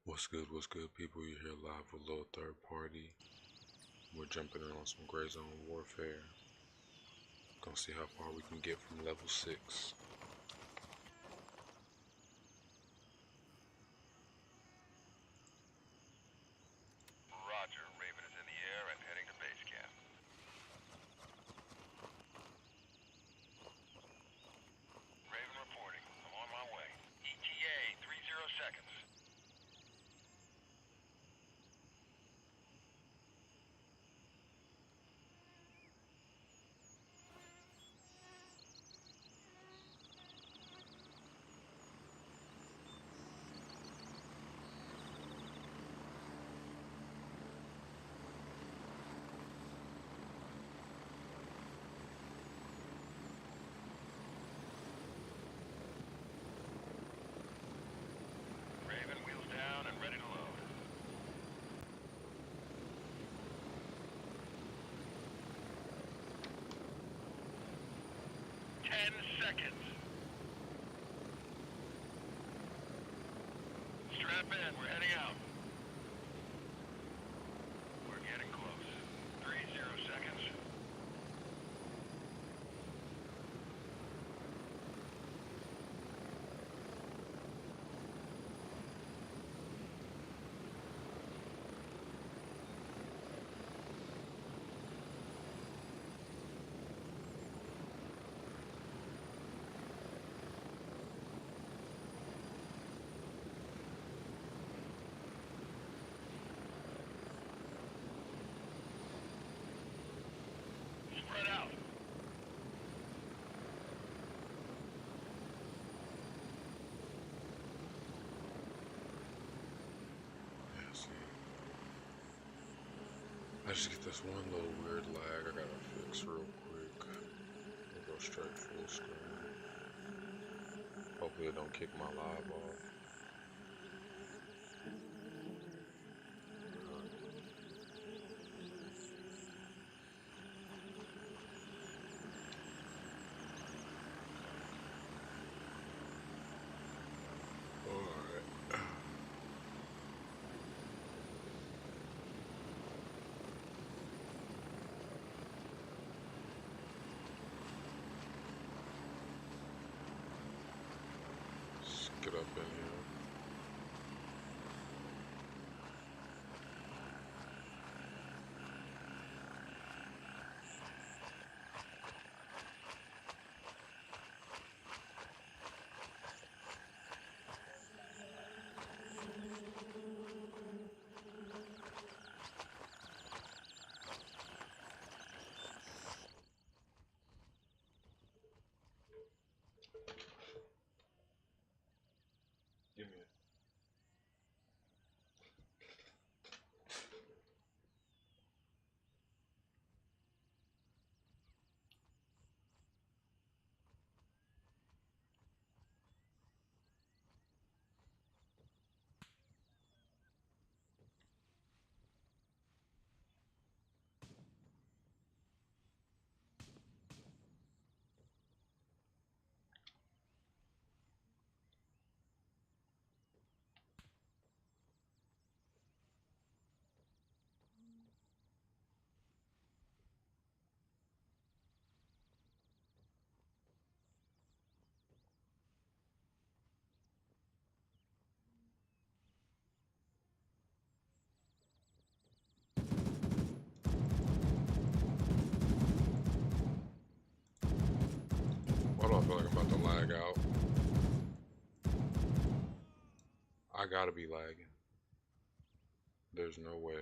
What's good, people? You're here live with Little Third Party. We're jumping in on some GrayZone Warfare. Gonna see how far we can get from level 6. Roger. Raven is in the air and heading to base camp. Raven reporting. I'm on my way. ETA, 30 seconds. Raven, wheels down and ready to load. Ten seconds. Strap in, we're heading out. We're getting close. 30 seconds. Spread out. Yeah, see. I just get this one little weird lag I gotta fix real quick. We'll go straight full screen. Hopefully it don't kick my live off. Alright. Let's get up in here. Give me it. Why do I feel like I'm about to lag out? I gotta be lagging. There's no way.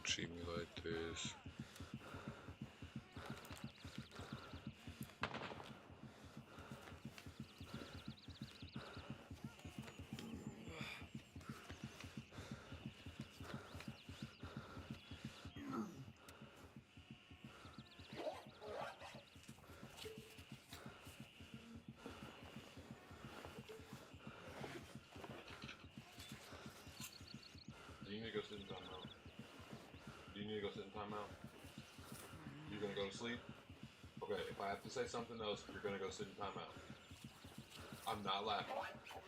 Don't cheat me like this. Do you need to go sit in timeout? Do you need to go sit in timeout? You're gonna go to sleep? Okay, if I have to say something else, you're gonna go sit in timeout. I'm not laughing.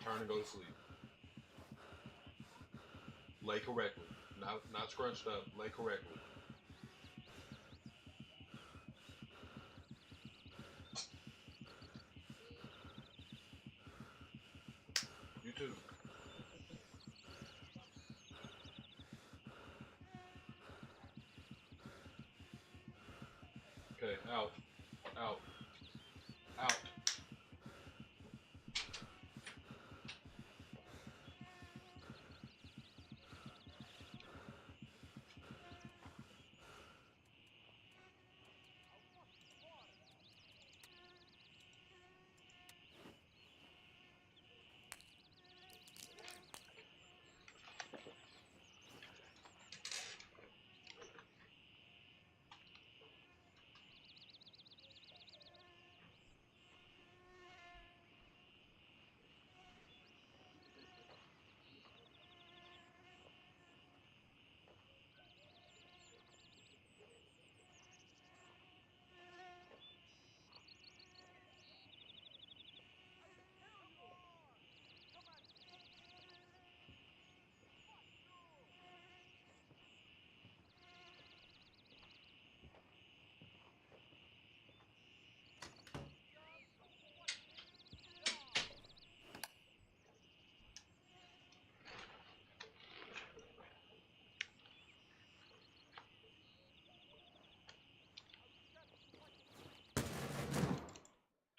Turn and go to sleep. Lay correctly. Not scrunched up. Lay correctly. You too. Okay, out. Out. Out.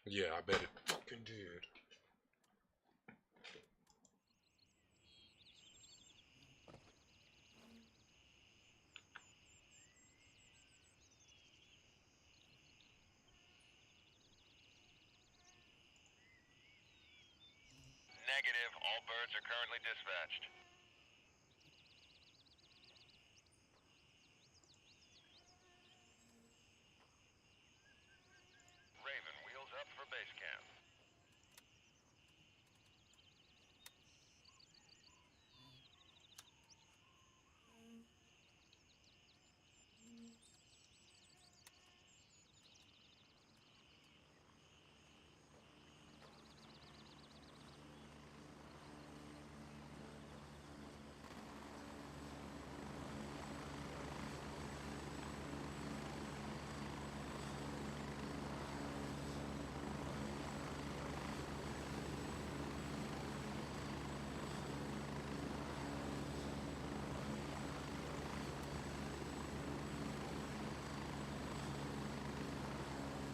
Yeah, I bet it fucking did. Negative. All birds are currently dispatched. Raven, wheels up for base camp.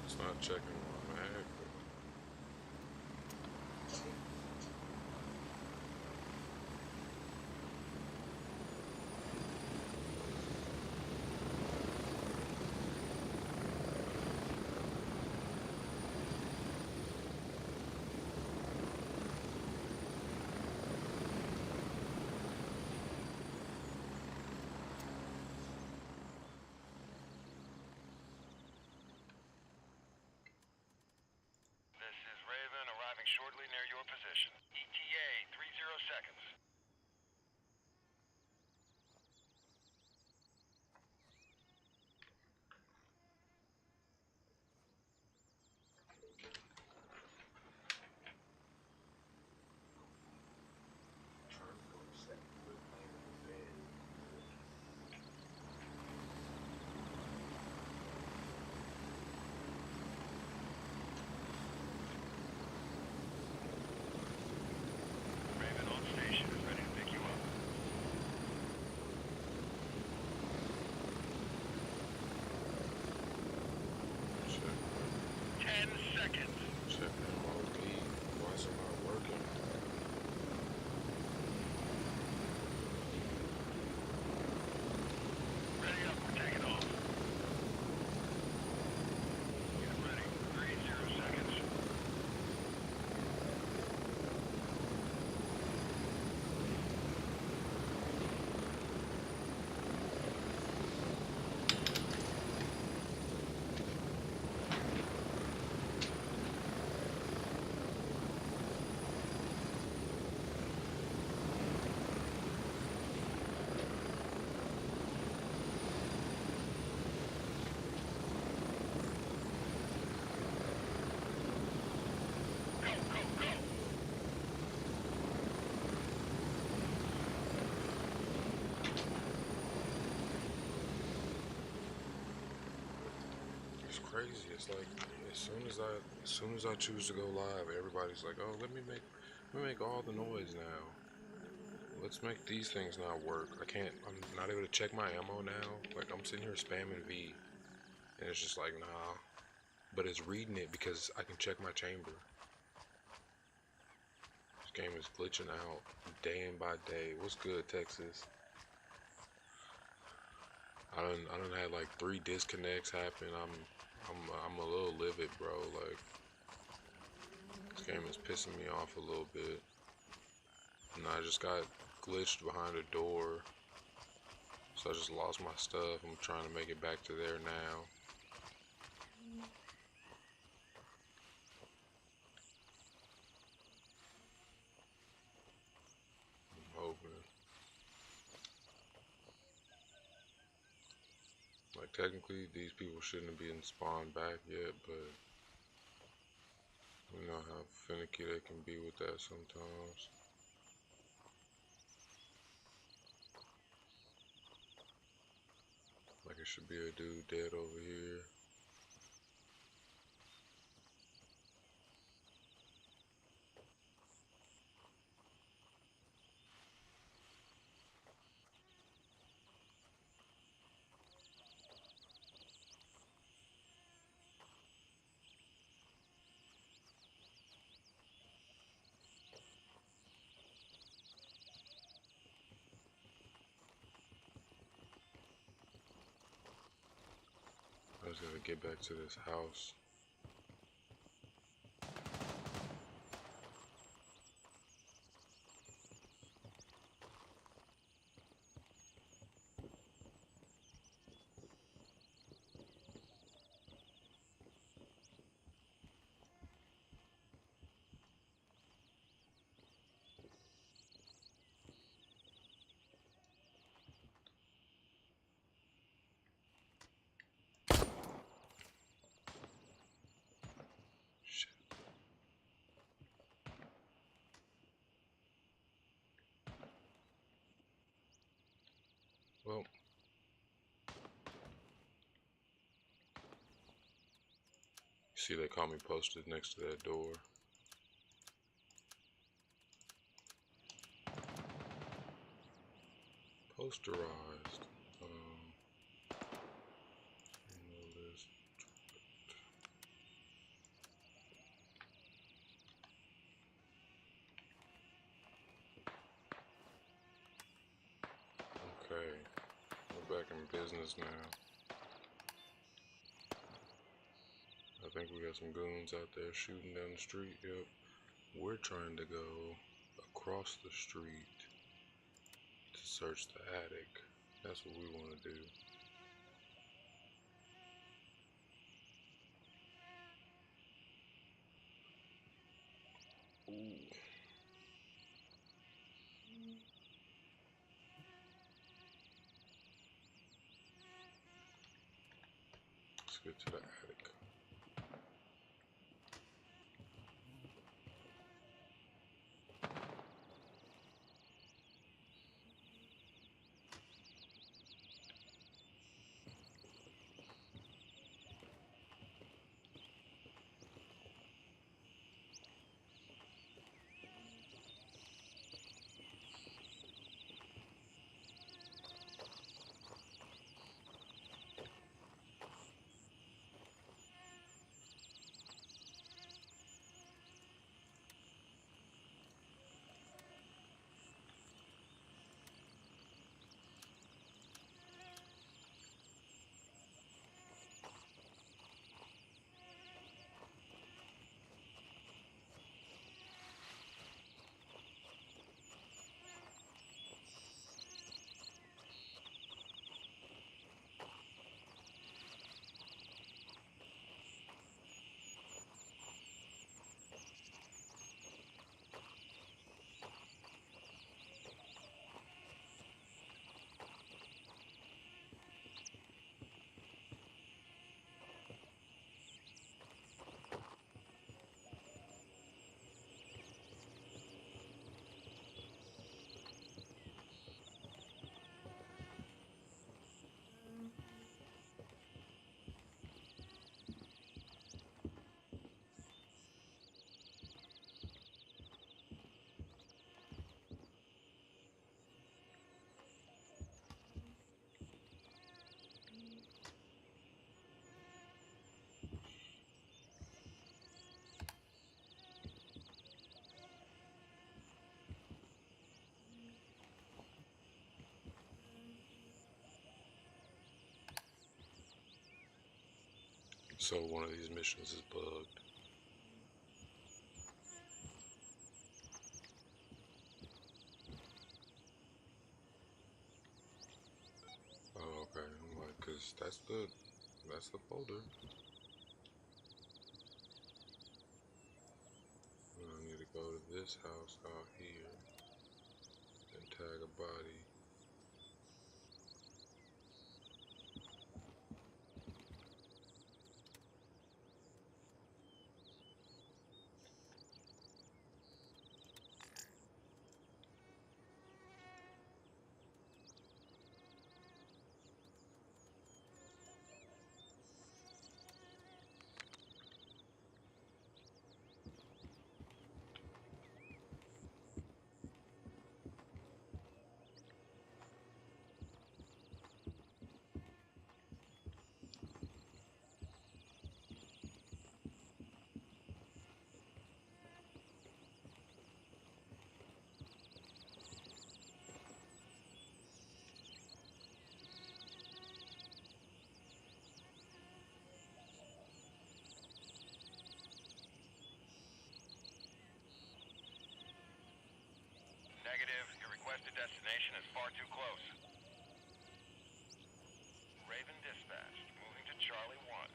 It's not checking my mag. This is Raven, arriving shortly near your position. ETA, 30 seconds. Raven on station. crazy. It's like as soon as I choose to go live, everybody's like, "Oh, let me make all the noise now. Let's make these things not work. I'm not able to check my ammo now. Like I'm sitting here spamming V, and it's just like, nah. But it's reading it because I can check my chamber. This game is glitching out day in by day. What's good, Texas? I done had like 3 disconnects happen. I'm a little livid, bro. Like this game is pissing me off a little bit. And I just got glitched behind a door, so I just lost my stuff. I'm trying to make it back to there now. I'm hoping. Like technically, these people shouldn't be spawned back yet, but you know how finicky they can be with that sometimes. Like it should be a dude dead over here. I just gotta get back to this house. Shit. Well, see, they caught me posted next to that door. Posterized. List. Okay, we're back in business now. I think we got some goons out there shooting down the street. Yep. We're trying to go across the street to search the attic. That's what we want to do. Ooh. Let's get to the attic. So one of these missions is bugged. Oh, okay. I'm like, cause that's the folder. I need to go to this house out here and tag a body. Negative. Your requested destination is far too close. Raven dispatched. Moving to Charlie 1.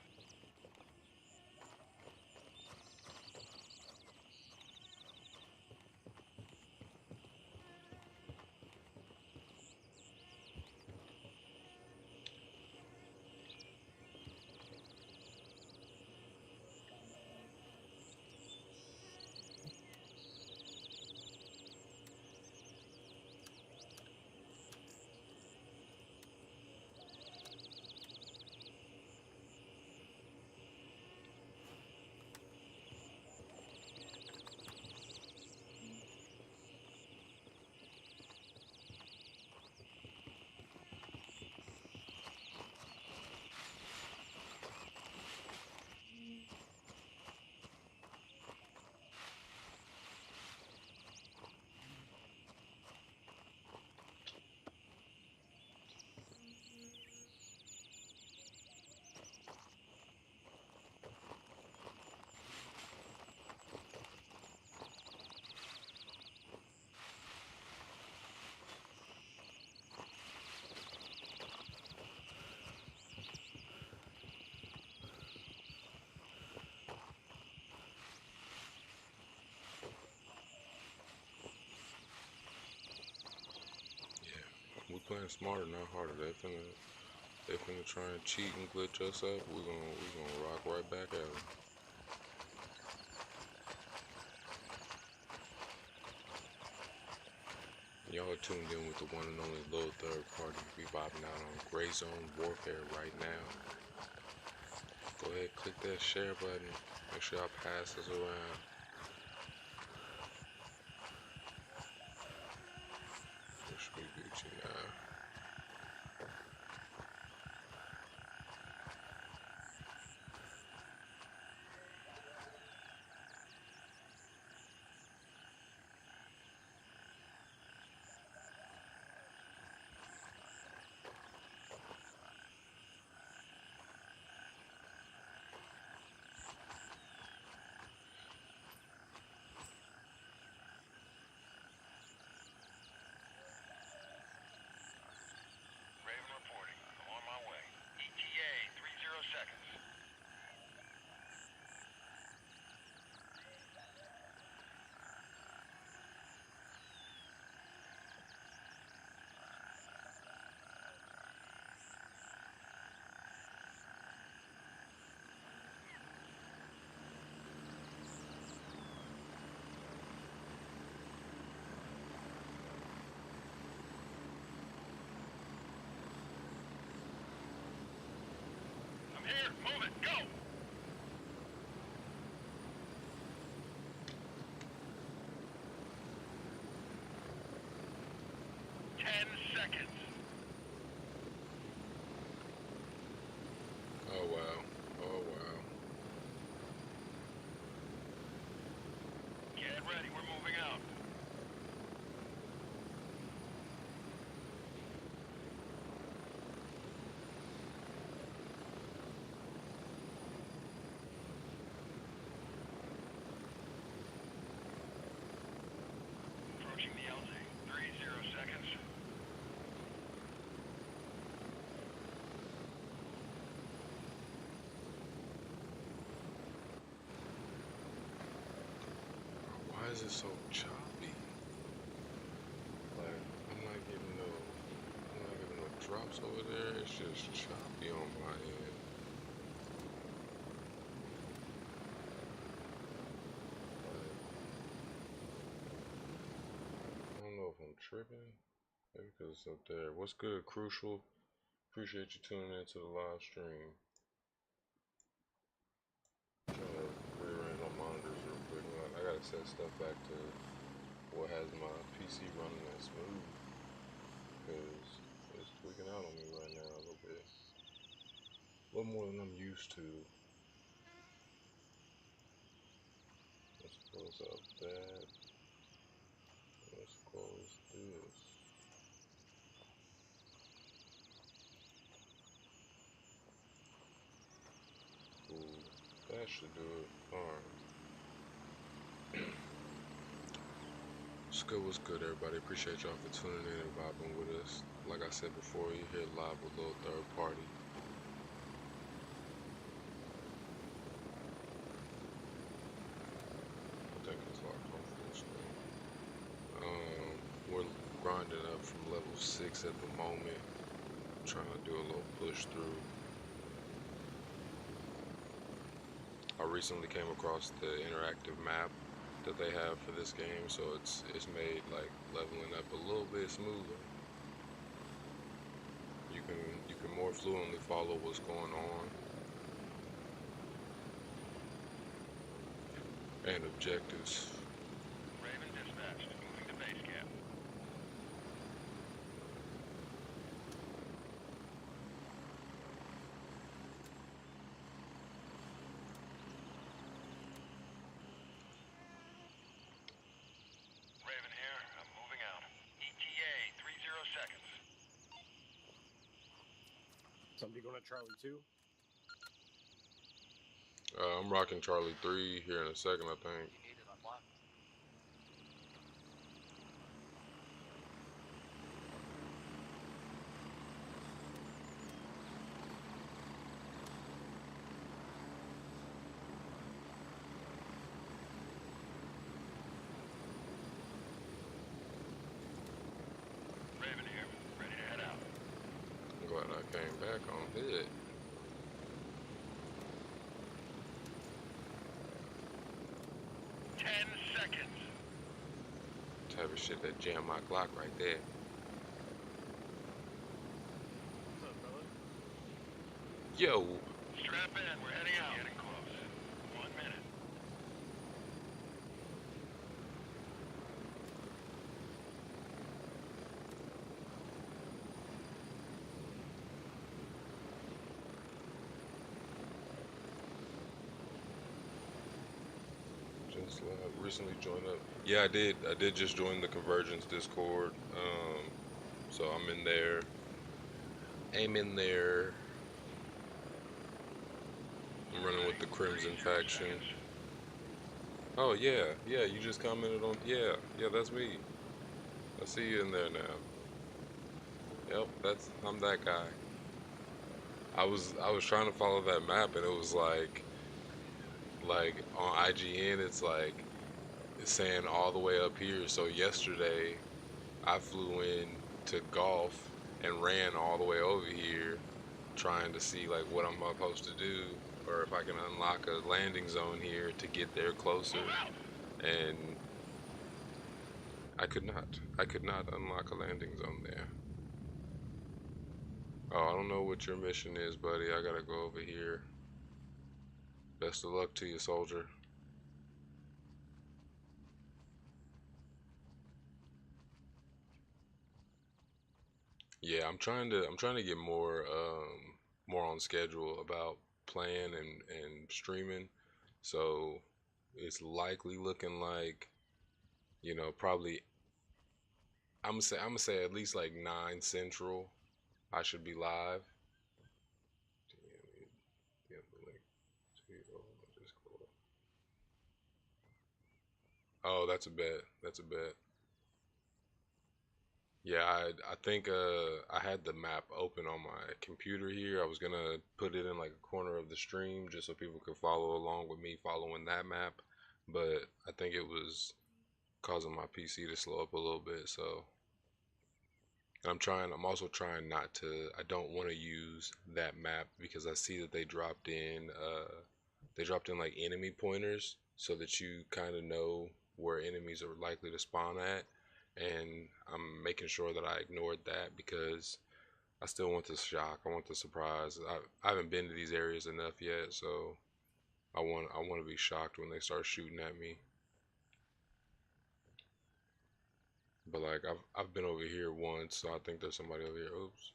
We playing smarter, not harder. They finna try and cheat and glitch us up. We gonna rock right back at them. Y'all are tuned in with the one and only Lil Third Party. We vibing out on GrayZone Warfare right now. Go ahead, click that share button. Make sure y'all pass this around. Wish we beat you now. Raven reporting. I'm on my way. ETA 30 seconds. I'm here. Move it. Go. Seconds. Oh wow. Oh wow. Get ready. We're moving out. is it so choppy? Like, I'm not getting no drops over there. It's just choppy on my end. Like, I don't know if I'm tripping. Maybe because it's up there. What's good, Crucial? Appreciate you tuning into the live stream. Trying to rearrange my monitors real quick. I gotta set stuff back to what has my PC running that smooth, because it's tweaking out on me right now a little bit. A little more than I'm used to. Let's close out that. Let's close this. Cool. That should do it. Alright. What's good, everybody? Appreciate y'all for tuning in and vibing with us. Like I said before, you're here live with Little Third Party. I think it's locked on full screen. We're grinding up from level 6 at the moment. Trying to do a little push through. I recently came across the interactive map that they have for this game, so it's made like leveling up a little bit smoother. You can more fluently follow what's going on and objectives. Raven dispatched. Moving to base camp. Raven here. I'm moving out. ETA 30 seconds. Somebody going to Charlie 2? I'm rocking Charlie 3 here in a second, I think. You need it unlocked. Raven here. Ready to head out. I'm glad I came back on hit. 10 seconds. Type of shit that jam my Glock right there. What's up, brother? Yo, Strap in. We're heading out. Getting close. 1 minute. just recently joined up. Yeah, I did. I did just join the Convergence Discord. So I'm in there. I'm in there. I'm running with the Crimson faction. Oh yeah, yeah. You just commented on. Yeah, yeah. That's me. I see you in there now. Yep, I'm that guy. I was trying to follow that map and it was like on IGN it's saying all the way up here. So yesterday I flew in to golf and ran all the way over here trying to see like what I'm supposed to do or if I can unlock a landing zone here to get there closer, and I could not unlock a landing zone there. Oh, I don't know what your mission is, buddy. I gotta go over here. Best of luck to you, soldier. Yeah, I'm trying to get more on schedule about playing and streaming. So it's likely looking like, probably I'm gonna say at least like 9 Central I should be live. DM the link to your Discord. Oh, that's a bet. That's a bet. Yeah, I think I had the map open on my computer here. I was gonna put it in like a corner of the stream just so people could follow along with me following that map, but I think it was causing my PC to slow up a little bit. So I'm also trying not to. I don't want to use that map because I see that they dropped in like enemy pointers so that you kind of know where enemies are likely to spawn at, and I'm making sure that I ignored that because I still want the shock. I want the surprise. I haven't been to these areas enough yet, so I want to be shocked when they start shooting at me. But like I've been over here once, so I think there's somebody over here. Oops.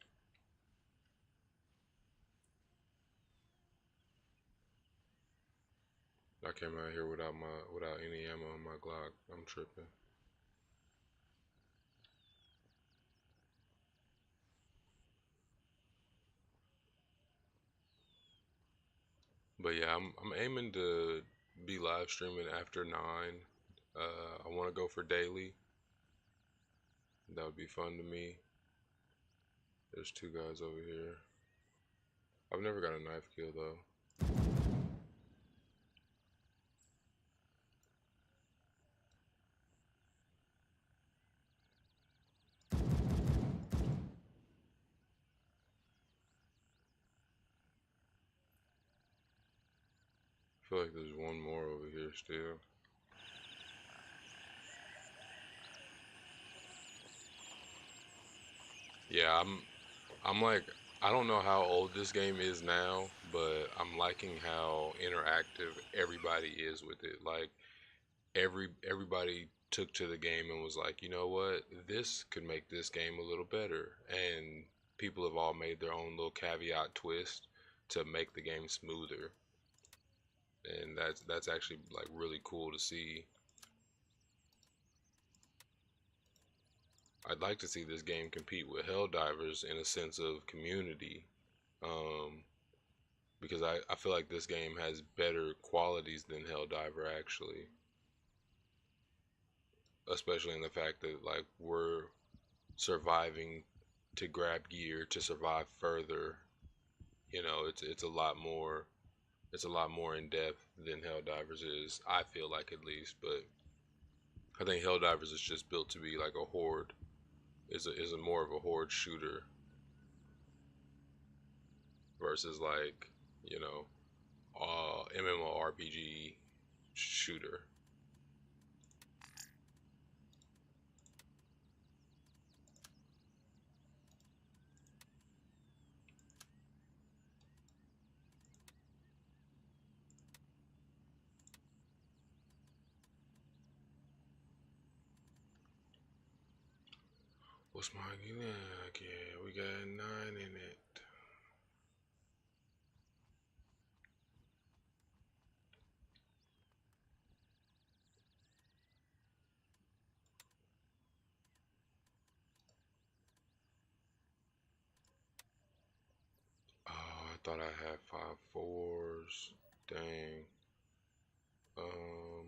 I came out here without any ammo on my Glock. I'm tripping. But yeah, I'm aiming to be live streaming after 9. I want to go for daily. That would be fun to me. There's two guys over here. I've never got a knife kill though. I feel like there's one more over here still. Yeah, I'm like I don't know how old this game is now, but I'm liking how interactive everybody is with it. Like everybody took to the game and was like, you know what, this could make this game a little better, and people have all made their own little caveat twist to make the game smoother, and that's actually like really cool to see. I'd like to see this game compete with Helldivers in a sense of community, um, because I feel like this game has better qualities than Helldiver actually, especially in the fact that like we're surviving to grab gear to survive further. You know, it's a lot more in depth than Helldivers is. I feel like at least, but I think Helldivers is just built to be like a horde. Is a more of a horde shooter versus like you know MMORPG shooter. What's my yeah, we got 9 in it. Oh, I thought I had 5 4s. Dang. Um,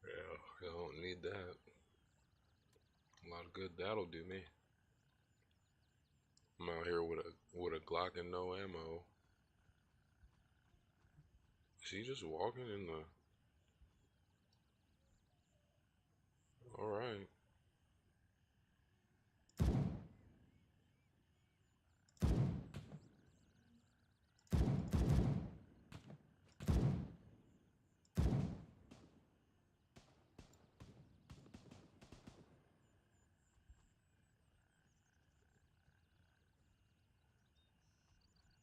yeah, I don't need that. A lot of good that'll do me. I'm out here with a Glock and no ammo. Is he just walking in the? All right.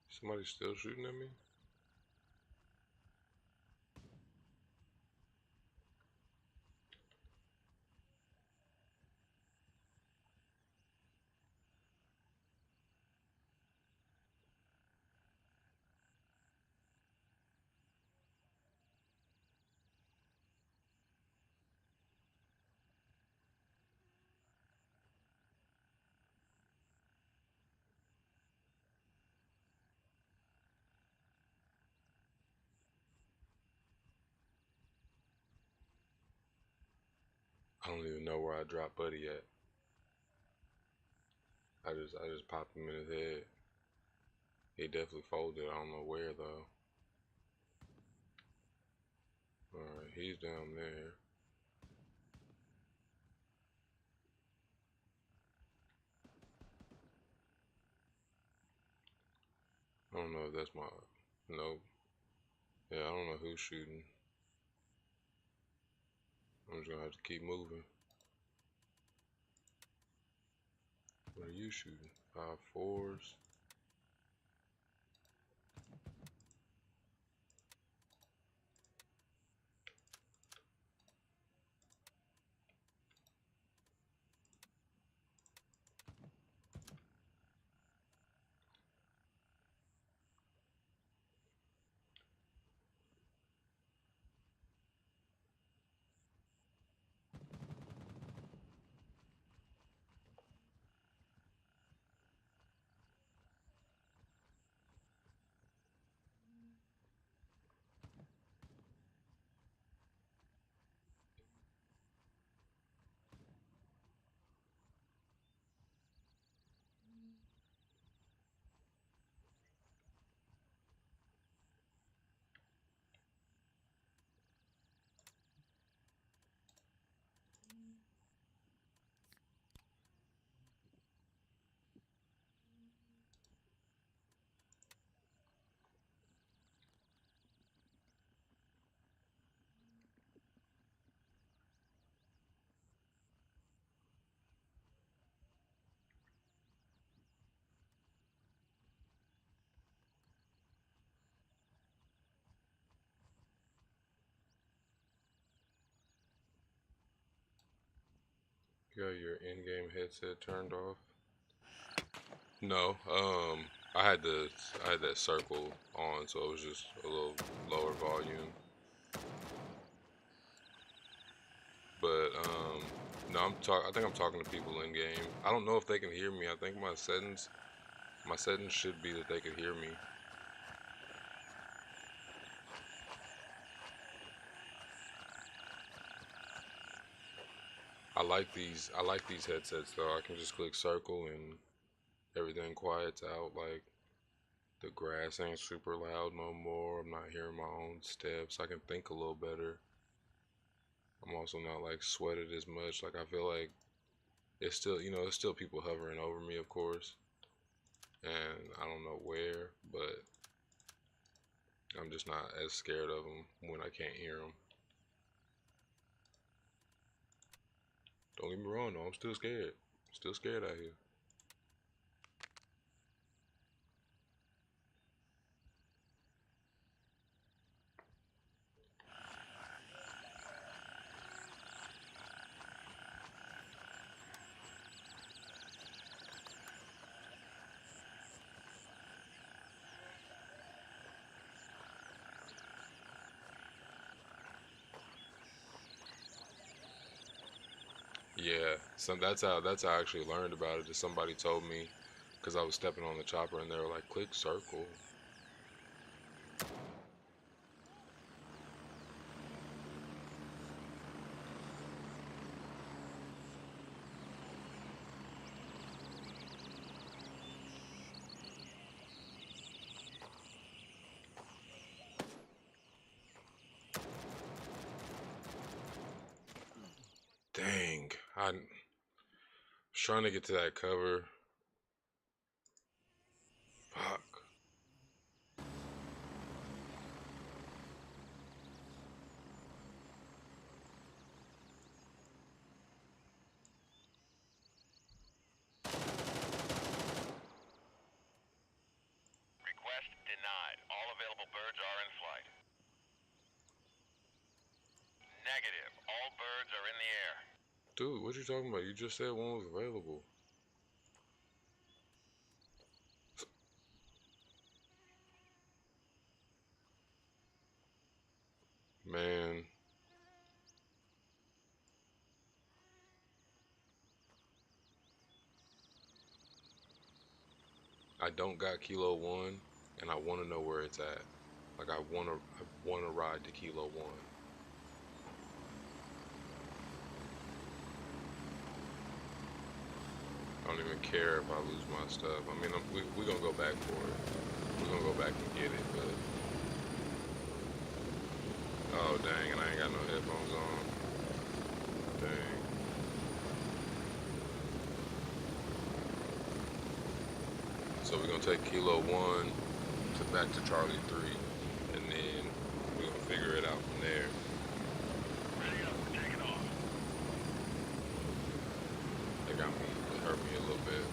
Somebody's still shooting at me. I don't even know where I dropped Buddy at. I just popped him in his head. He definitely folded. I don't know where though. Alright, he's down there. I don't know if that's my... Nope. Yeah, I don't know who's shooting. I'm just gonna have to keep moving. What are you shooting? 5.4s? You got your in-game headset turned off? No, I had that circle on, so it was just a little lower volume. But no, I think I'm talking to people in game. I don't know if they can hear me. I think my settings should be that they could hear me. I like these headsets though. I can just click circle and everything quiets out. Like the grass ain't super loud no more. I'm not hearing my own steps. I can think a little better. I'm also not like sweated as much. Like I feel like it's still, it's still people hovering over me, of course, and I don't know where, but I'm just not as scared of them when I can't hear them. Don't get me wrong, though. I'm still scared. Still scared out here. Yeah, so that's how I actually learned about it. Just somebody told me because I was stepping on the chopper and they were like, "Click circle." Dang, I was trying to get to that cover. Fuck. Request denied. All available birds are in flight. Negative. All birds are in the air. Dude, what you talking about? You just said one was available. Man, I don't got Kilo 1 and I want to know where it's at. Like I want to ride to Kilo 1. I don't even care if I lose my stuff. I mean, we gonna go back for it. We're gonna go back and get it, but oh dang, and I ain't got no headphones on. Dang. So we're gonna take Kilo 1 to back to Charlie 3, and then we're gonna figure it out from there. Ready up, we're taking off. It hurt me a little bit.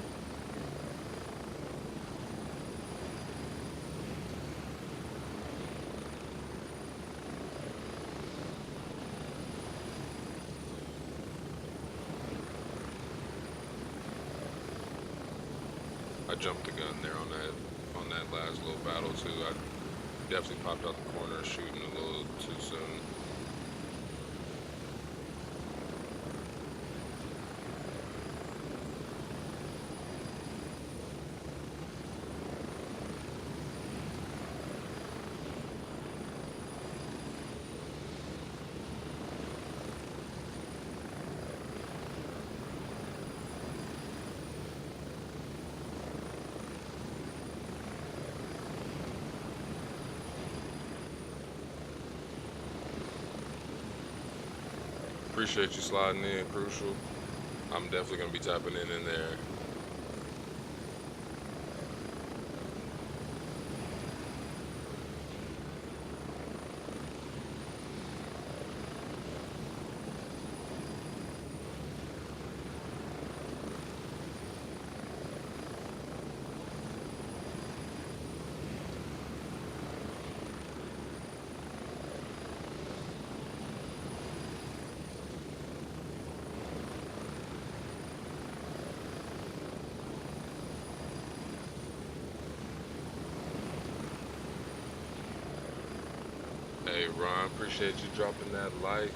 I jumped the gun there on that last little battle too. I definitely popped out the corner shooting a little too soon. Appreciate you sliding in, Crucial. I'm definitely gonna be tapping in there. Hey Ron, appreciate you dropping that like.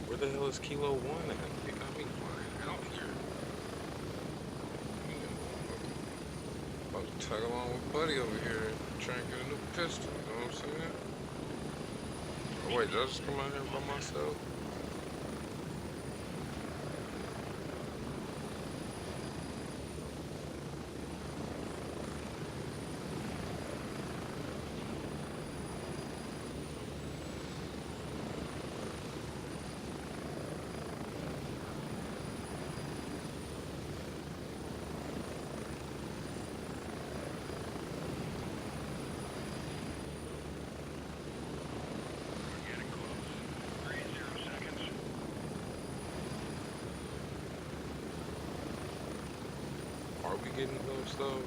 Where the hell is Kilo 1 at? They got me flying out here. About to tag along with Buddy over here, trying to get a new pistol, you know what I'm saying? Oh wait, did I just come out here by myself? We're getting close. 30 seconds. Are we getting close though?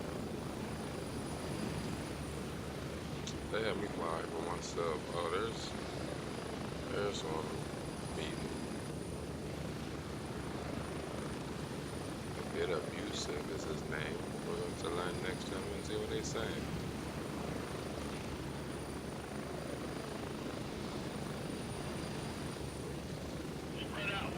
They had me flying for myself. Oh, there's one meeting. A bit abusive is his name. We're going to land next to him and see what they say. Spread out.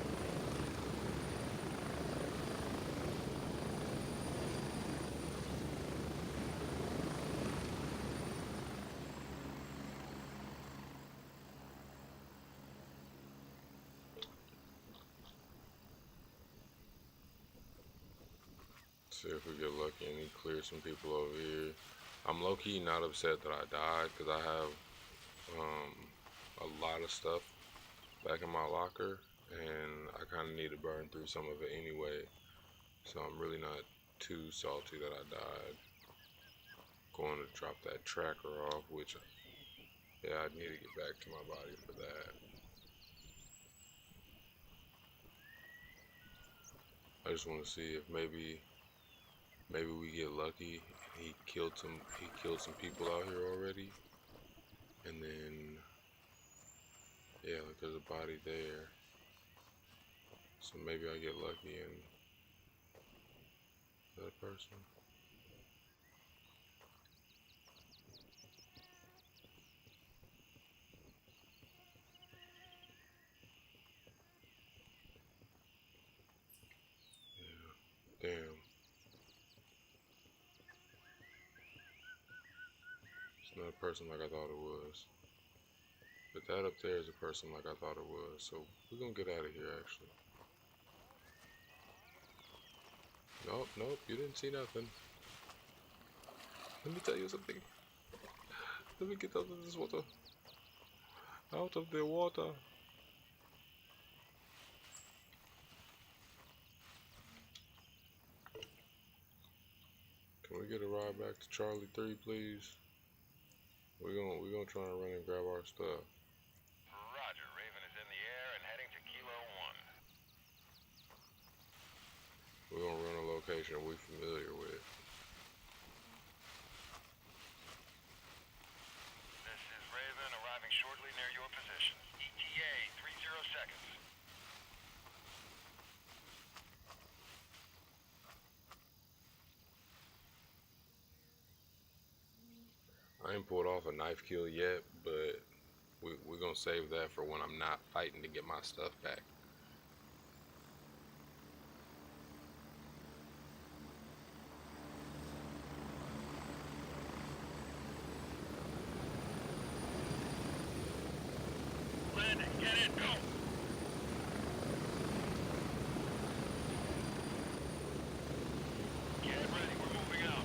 See if we get lucky and he clears some people over here. I'm low-key not upset that I died because I have a lot of stuff back in my locker and I kind of need to burn through some of it anyway. So I'm really not too salty that I died. going to drop that tracker off, which, yeah, I need to get back to my body for that. I just want to see if maybe we get lucky and he killed some people out here already, and then yeah, like there's a body there, so maybe I get lucky and that person. Yeah, damn. It's not a person like I thought it was. But that up there is a person like I thought it was. So we're gonna get out of here actually. Nope, nope, you didn't see nothing. Let me tell you something. Let me get out of this water. Out of the water. Can we get a ride back to Charlie 3, please? We're gonna try and run and grab our stuff. Roger, Raven is in the air and heading to Kilo 1. We're gonna run a location we're familiar with. This is Raven arriving shortly near your position. ETA 30 seconds. I ain't pulled off a knife kill yet, but we're gonna save that for when I'm not fighting to get my stuff back. Landing, get in, go! Get ready, we're moving out.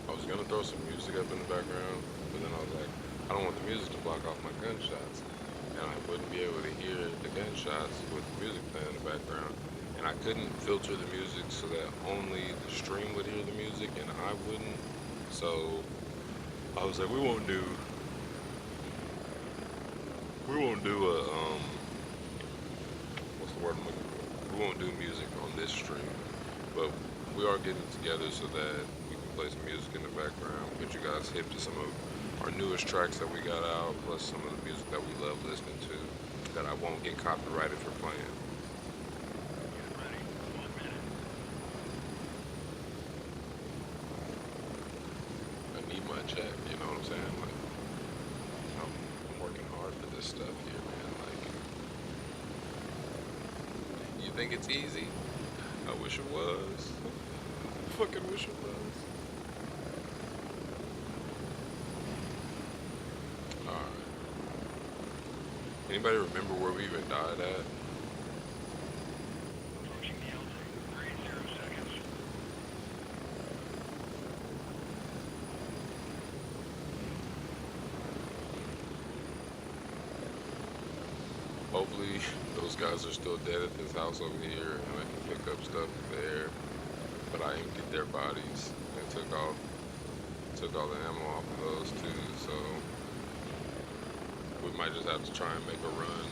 I was gonna throw some music up in the background, but then I was like, I don't want the music to block off my gunshots, and I wouldn't be able to hear the gunshots with the music playing in the background, and I couldn't filter the music so that only the stream would hear the music and I wouldn't. So I was like, we won't do a what's the word I'm looking for? We won't do music on this stream, but we are getting together so that we can play some music in the background, get you guys hip to some of our newest tracks that we got out, plus some of the music that we love listening to that I won't get copyrighted for playing. Get ready, 1 minute. I need my check, you know what I'm saying? Like, I'm working hard for this stuff here, man. Like, you think it's easy? I wish it was. I fucking wish it was. Alright. Anybody remember where we even died at? Hopefully those guys are still dead at this house over here and I can pick up stuff there. But I emptied their bodies and took all the ammo off of those too, so we might just have to try and make a run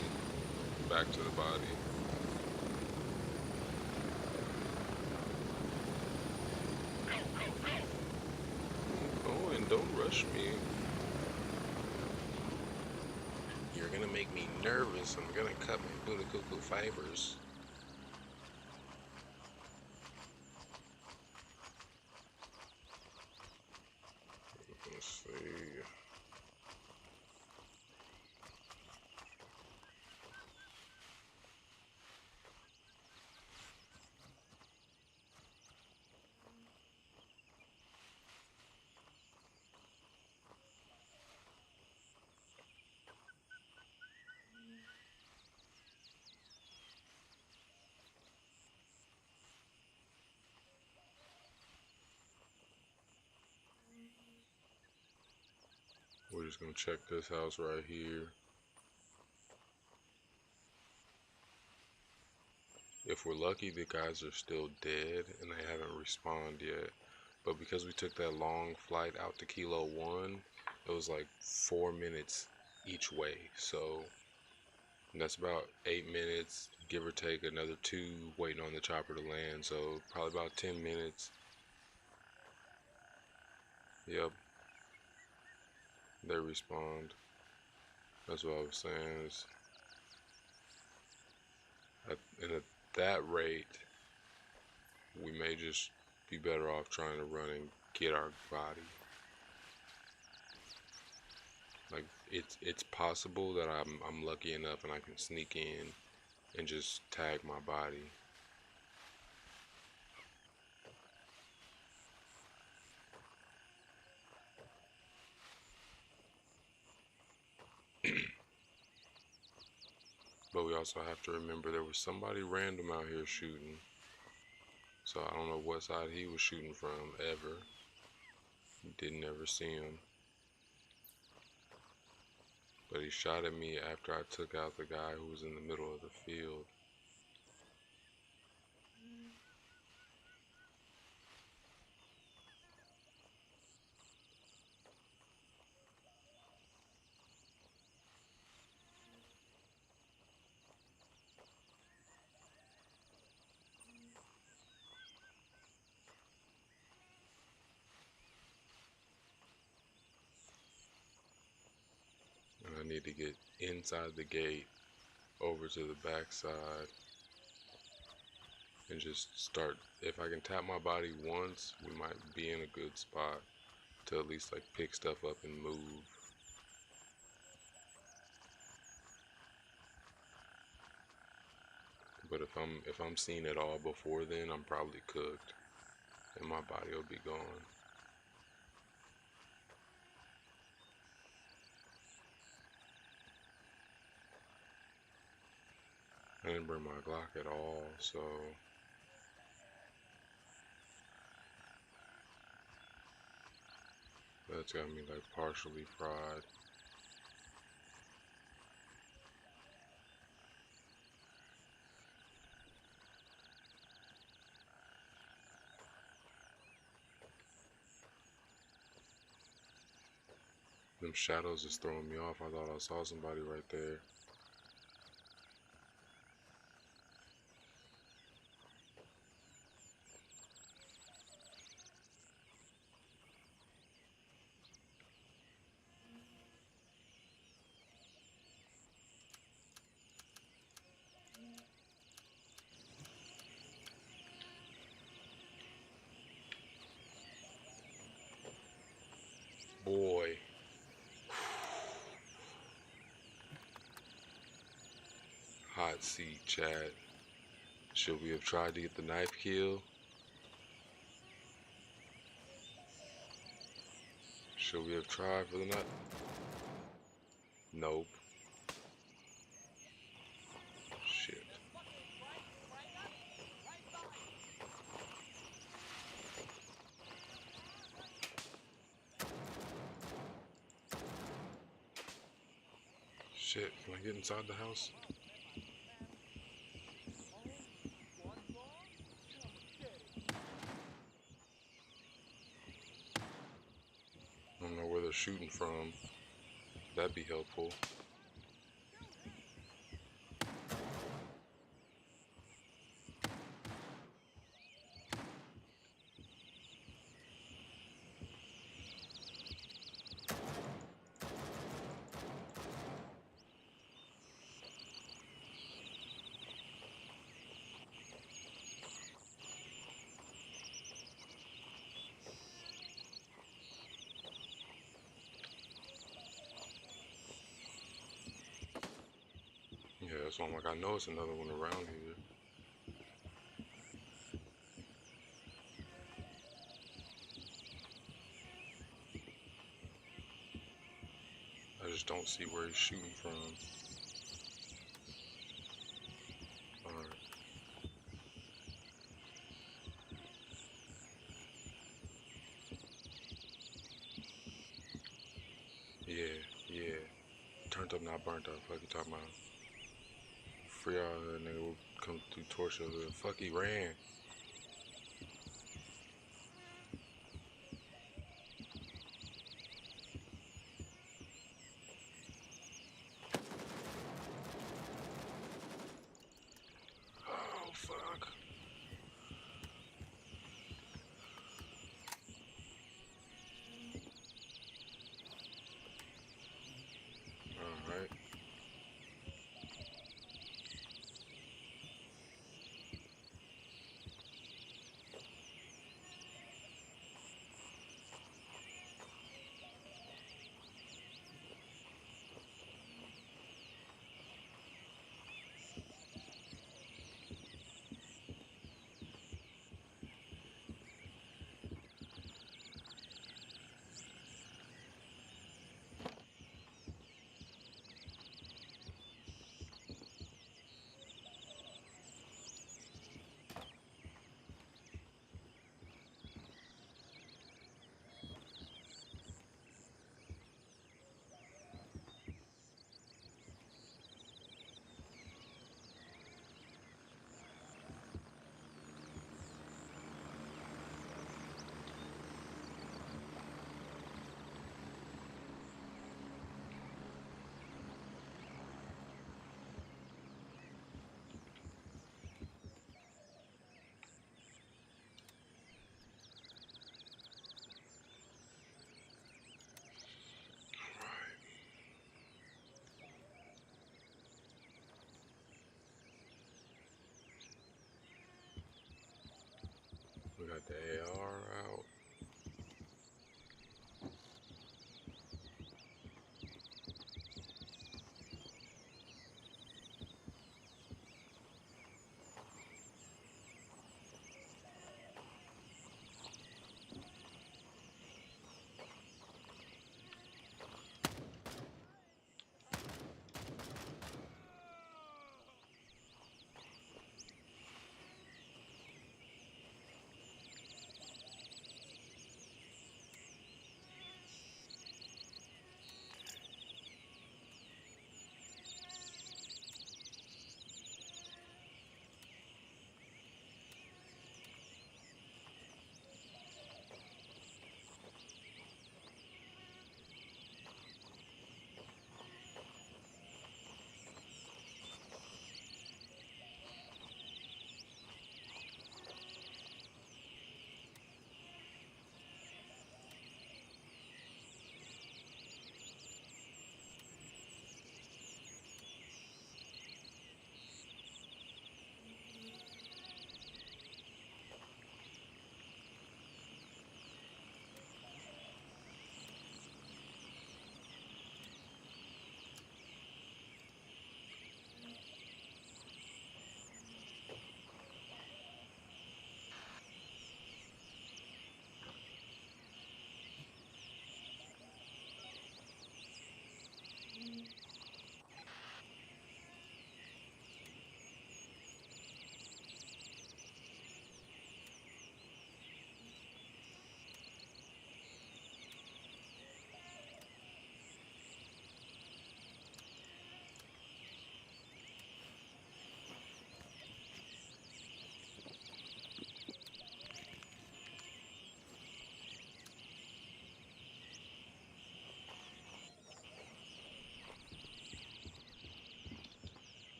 back to the body. Oh, and don't rush me. You're gonna make me nervous. I'm gonna cut my booty cuckoo fibers. Let's see. We're just gonna check this house right here. If we're lucky, the guys are still dead and they haven't respawned yet. But because we took that long flight out to Kilo 1, it was like 4 minutes each way. So that's about 8 minutes, give or take another 2 waiting on the chopper to land. So probably about 10 minutes. Yep, they respawned. That's what I was saying. And at that rate, we may just be better off trying to run and get our body. Like it's possible that I'm lucky enough and I can sneak in and just tag my body. But we also have to remember there was somebody random out here shooting. So I don't know what side he was shooting from ever. Didn't ever see him. But he shot at me after I took out the guy who was in the middle of the field. And I need to get inside the gate over to the back side and just start. If I can tap my body once, we might be in a good spot to at least like pick stuff up and move. But if I'm seen at all before then, I'm probably cooked and my body will be gone. I didn't bring my Glock at all, so that's got me like partially fried. Them shadows is throwing me off. I thought I saw somebody right there. Boy. Hot seat, chat. Should we have tried to get the knife kill? Should we have tried for the knife? Nope. Shit. Shit, can I get inside the house? from. That'd be helpful. Yeah, so I'm like, I know it's another one around here. I just don't see where he's shooting from. Alright. Yeah, yeah. Turned up, not burnt up. Fuck you talking about. Free out hood, nigga will come through torch your hood. Fuck, he ran. Oh, fuck. Alright. We got the AR out.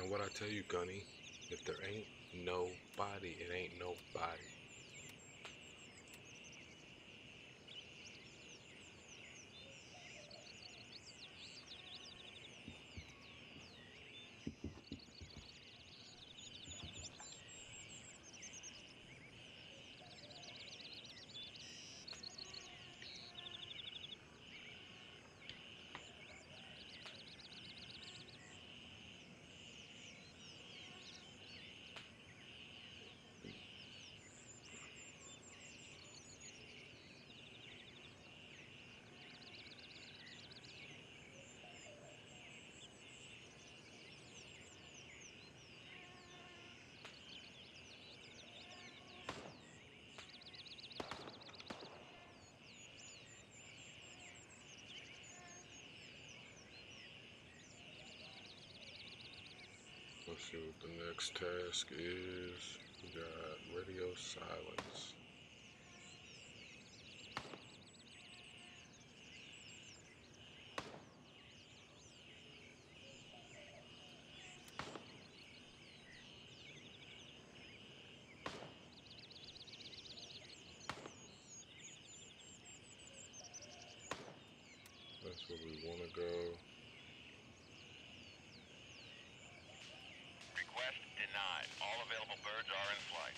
And what I tell you, Gunny, if there ain't nobody, it ain't nobody. Let's see what the next task is. We got radio silence. That's where we want to go. Request denied. All available birds are in flight.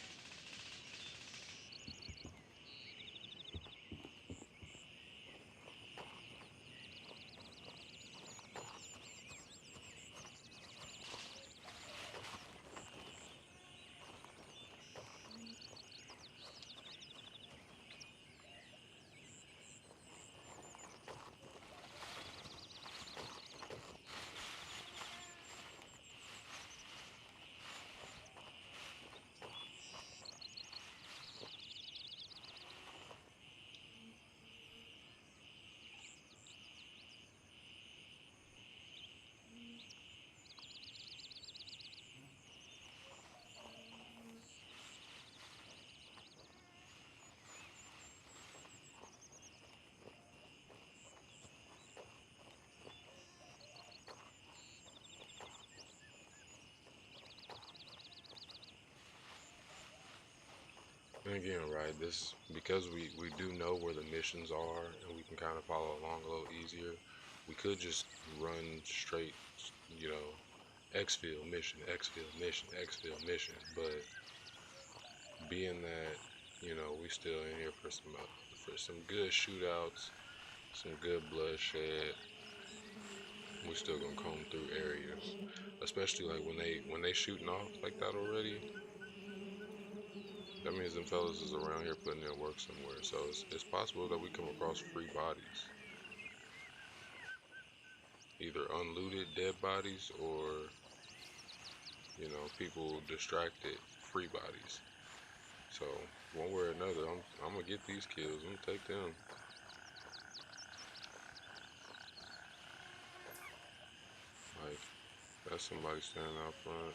And again, right, this because we do know where the missions are and we can kind of follow along a little easier. We could just run straight, you know, exfil mission, exfil mission, exfil mission. But being that we still in here for some good shootouts, some good bloodshed, we still gonna comb through areas, especially like when they shooting off like that already. That means them fellas is around here putting in work somewhere. So it's possible that we come across free bodies. Either unlooted dead bodies or, people distracted free bodies. So one way or another, I'm gonna get these kills. I'm gonna take them. Like, that's somebody standing out front.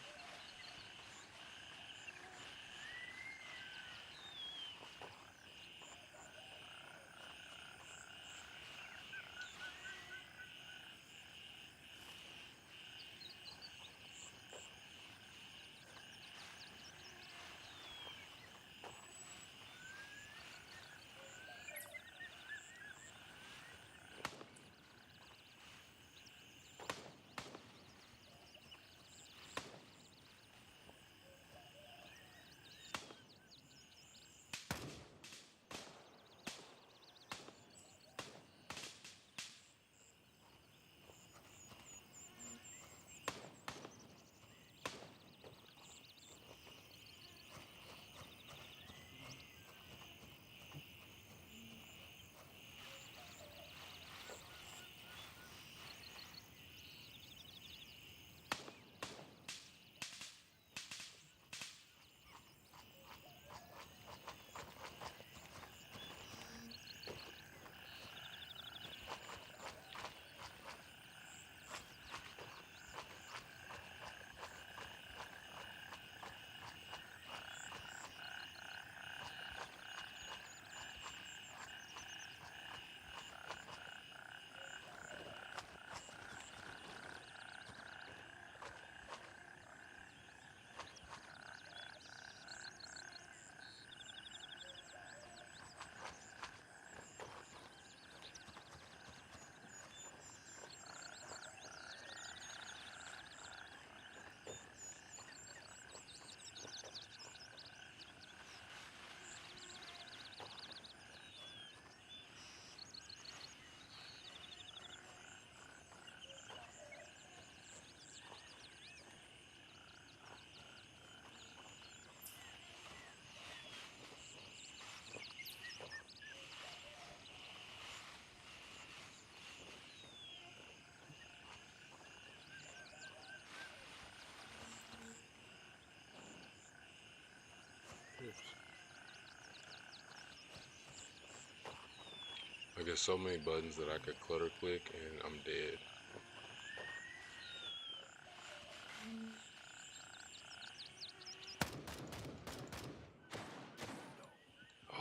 I get so many buttons that I could clutter click and I'm dead.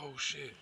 Oh shit.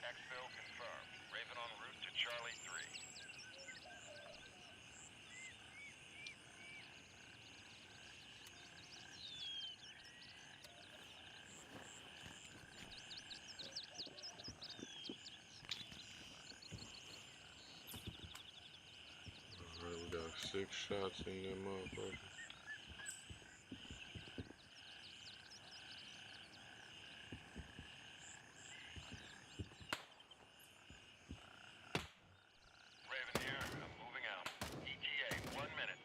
Exfil confirmed. Raven en route to Charlie 3. Alright, we got 6 shots in that motherfucker. Raven here. I'm moving out. ETA, 1 minute.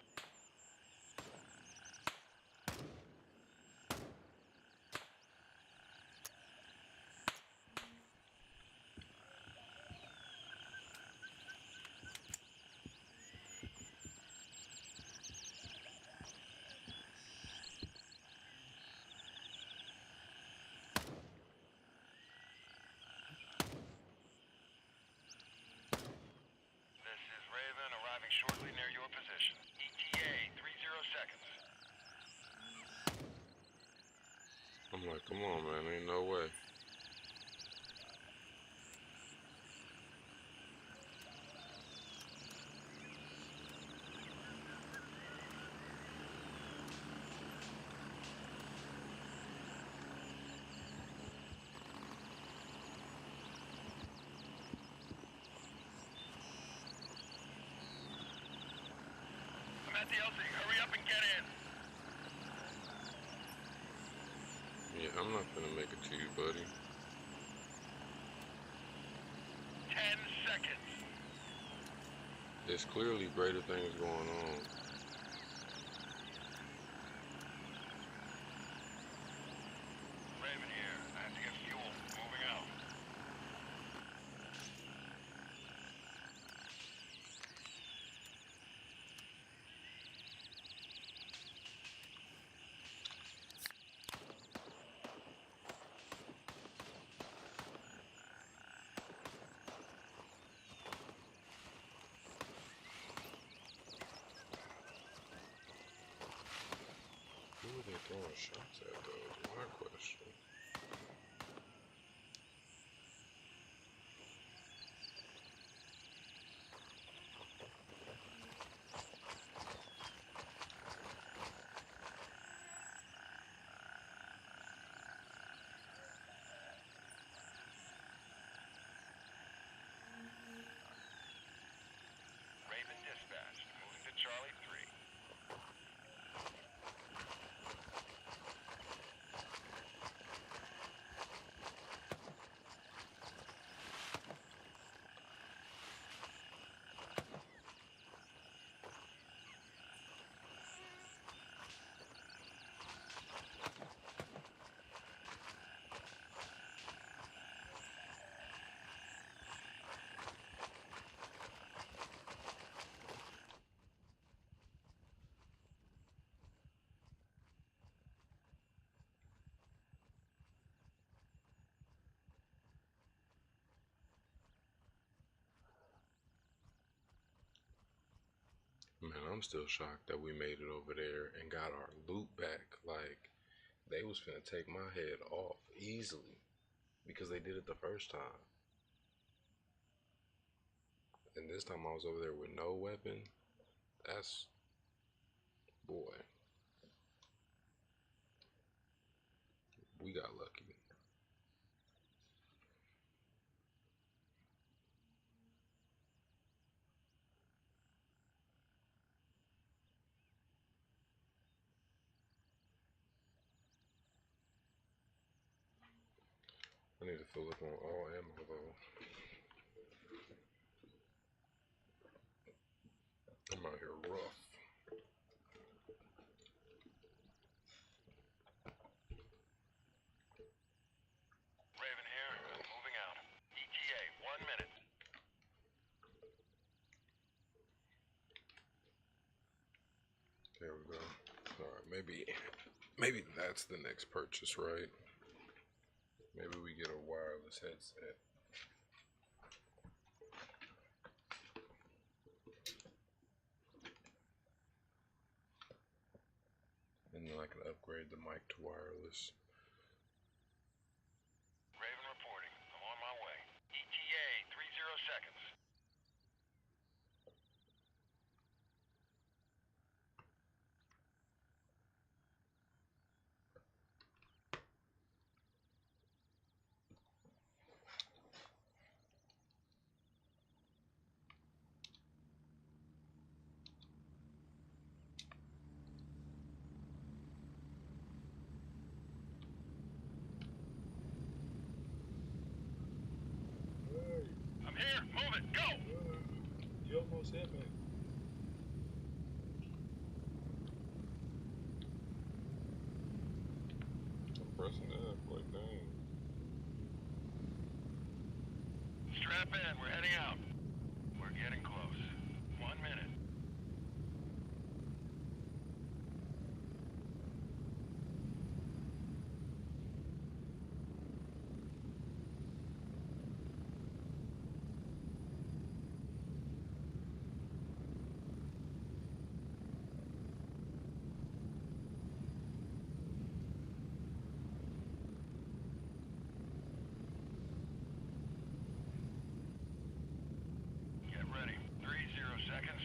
This is Raven arriving shortly near your position. ETA, 30 seconds. I'm like, come on, man, ain't no way. I'm at the LC. Hurry up and get in. Yeah, I'm not gonna make it to you, buddy. 10 seconds. There's clearly greater things going on. Raven here. I have to get fuel. Moving out. Man, I'm still shocked that we made it over there and got our loot back. Like, they was finna take my head off easily because they did it the first time. And this time I was over there with no weapon. That's, boy, we got lucky. I need to fill up on all ammo though. I'm out here rough. Raven here. Moving out. ETA, 1 minute. There we go. Alright, maybe that's the next purchase, right? Maybe we get a wireless headset. And then I can upgrade the mic to wireless. Raven reporting. I'm on my way. ETA, 30 seconds. I'm here. Move it. Go. You almost hit me. I'm pressing F, like dang. Strap in. We're heading out. We're getting close. 1 minute. Get ready. 30 seconds.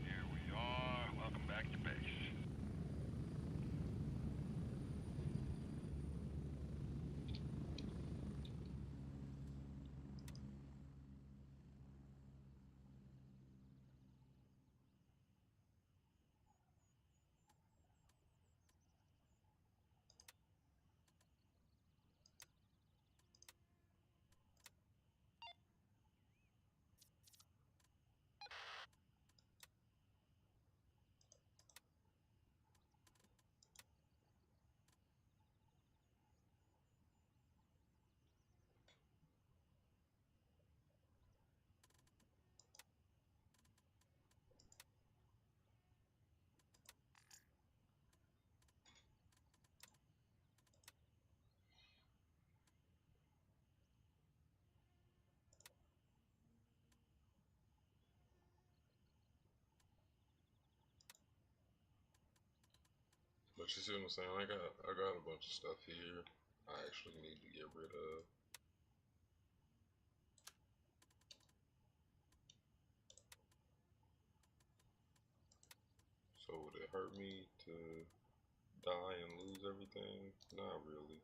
Here we are. Welcome back to base. But you see what I'm saying? I got a bunch of stuff here I actually need to get rid of. So would it hurt me to die and lose everything? Not really.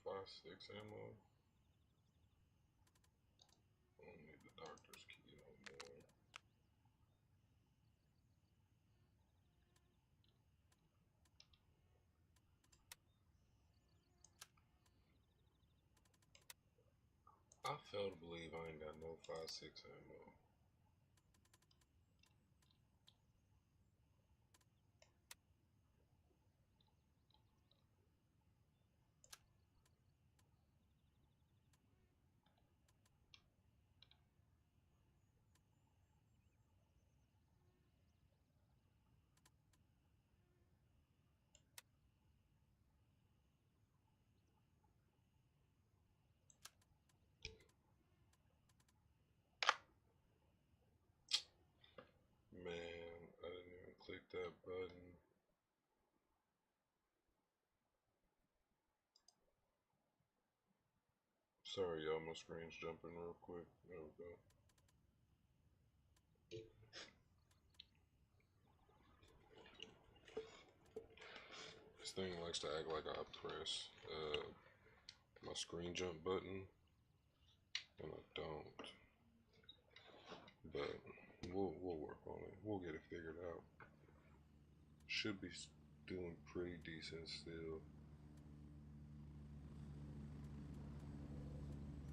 5.6 ammo. I don't need the doctor's key no more. I fail to believe I ain't got no 5.6 ammo. Man, I didn't even click that button. Sorry, y'all, my screen's jumping real quick. There we go. This thing likes to act like I press my screen jump button, and I don't. But we'll work on it. We'll get it figured out. Should be doing pretty decent still.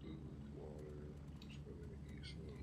Food, water. Just gonna eat some.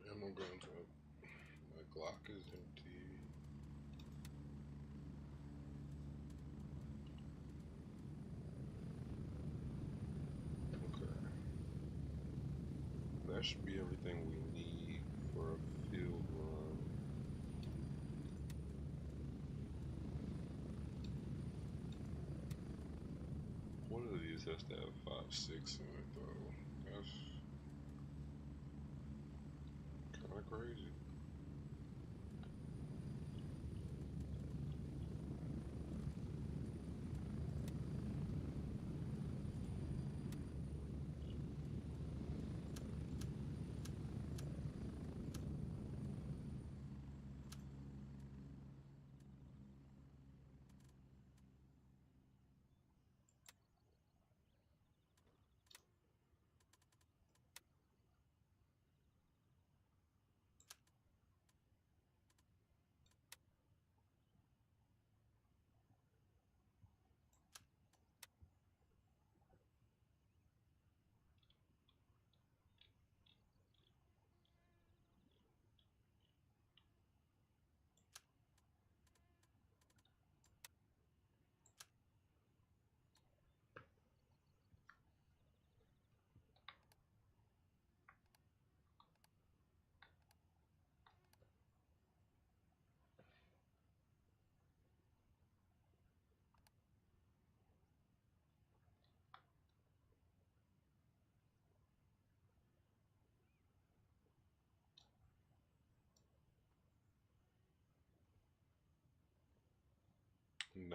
Ammo guns up. My Glock is empty. Okay. That should be everything we need for a field run. One of these has to have 5.6 in it though. That's kinda crazy.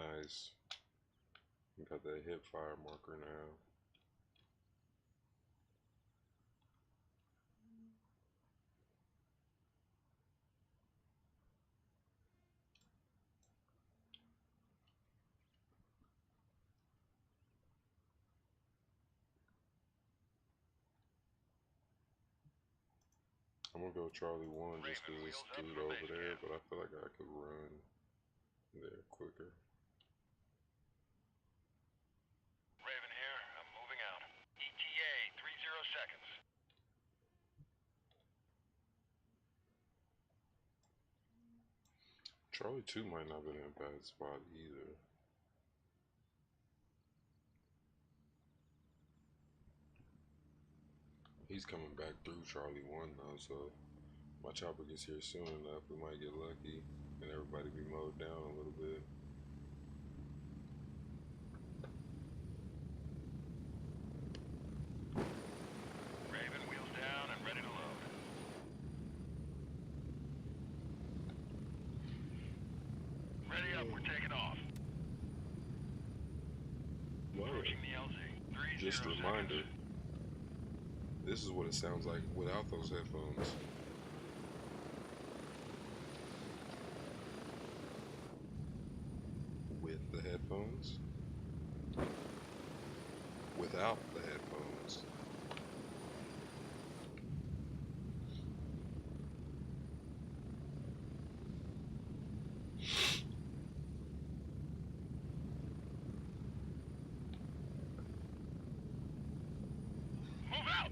Nice. Got that hip fire marker now. I'm gonna go Charlie 1 just because it's dude over there, but I feel like I could run there quicker. Raven here. I'm moving out. ETA 30 seconds. Charlie 2 might not have been in a bad spot either. He's coming back through Charlie 1 though, so my chopper gets here soon enough, we might get lucky and everybody be mowed down a little bit. Raven, wheels down and ready to load. Ready up, we're taking off. Approaching the LZ. Just a reminder, this is what it sounds like without those headphones. With the headphones. Without the headphones. Move out!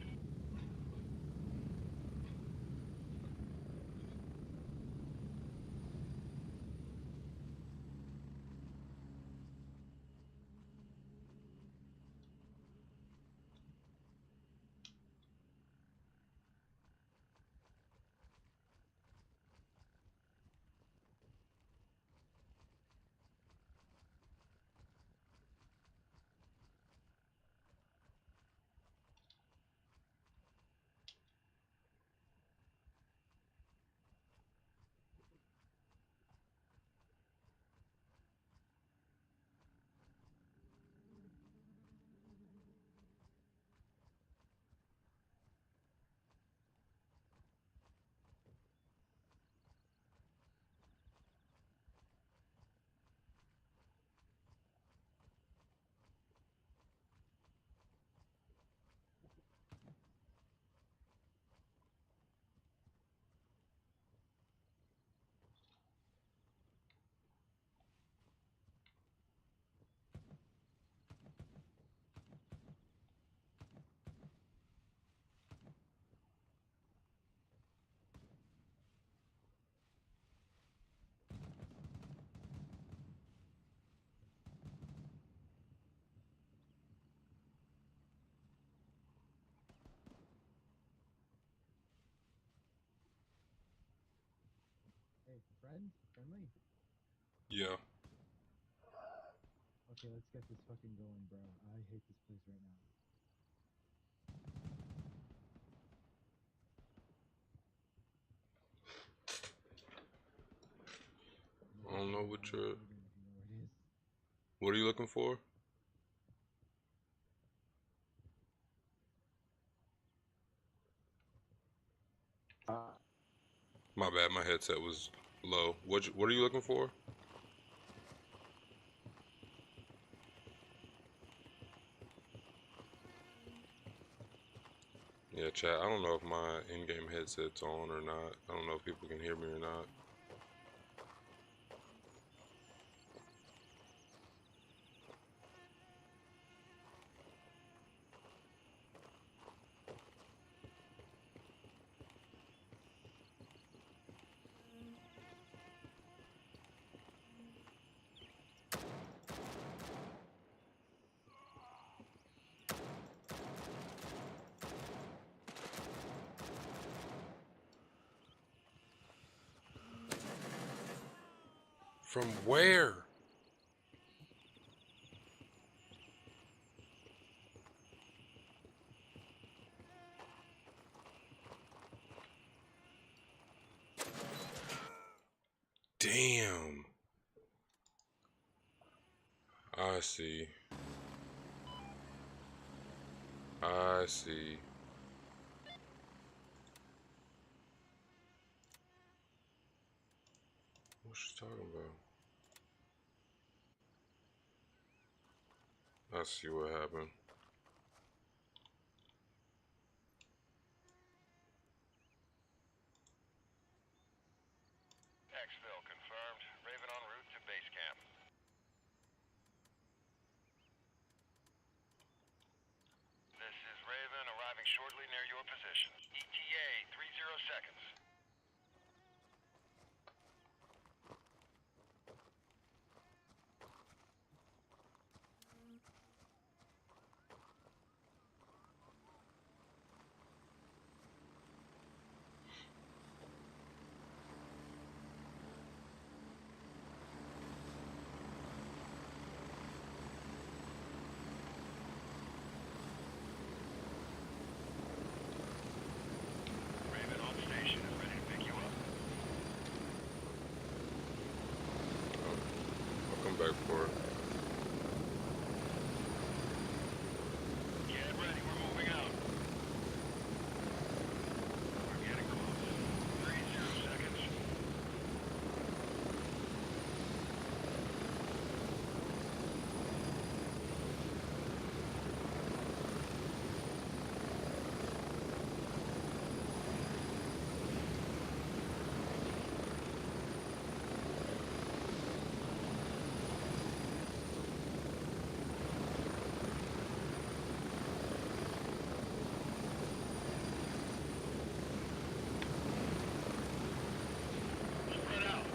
Hey, friend? Friendly? Yeah. Okay, let's get this fucking going, bro. I hate this place right now. I don't know what you're... If you know where it is. What are you looking for? My bad, my headset was low. What are you looking for? Yeah, chat, I don't know if my in-game headset's on or not. I don't know if people can hear me or not. From where? Damn. I see. I see. What's she talking about? I see what happened. Exfil confirmed. Raven en route to base camp. This is Raven arriving shortly near your position. ETA 30 seconds. Raven on station and ready to pick you up. I'll come back for it. Get ready, we're moving out. We're getting close. 30 seconds. Spread out.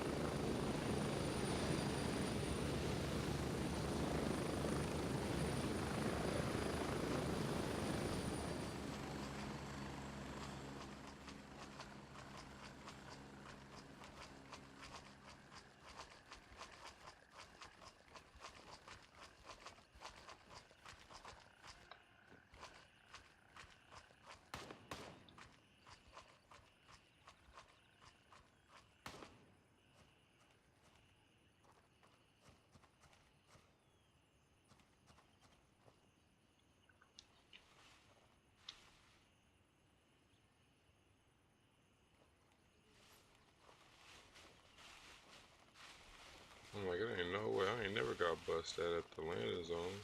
I'm like, it ain't no way. I ain't never got busted at the landing zone.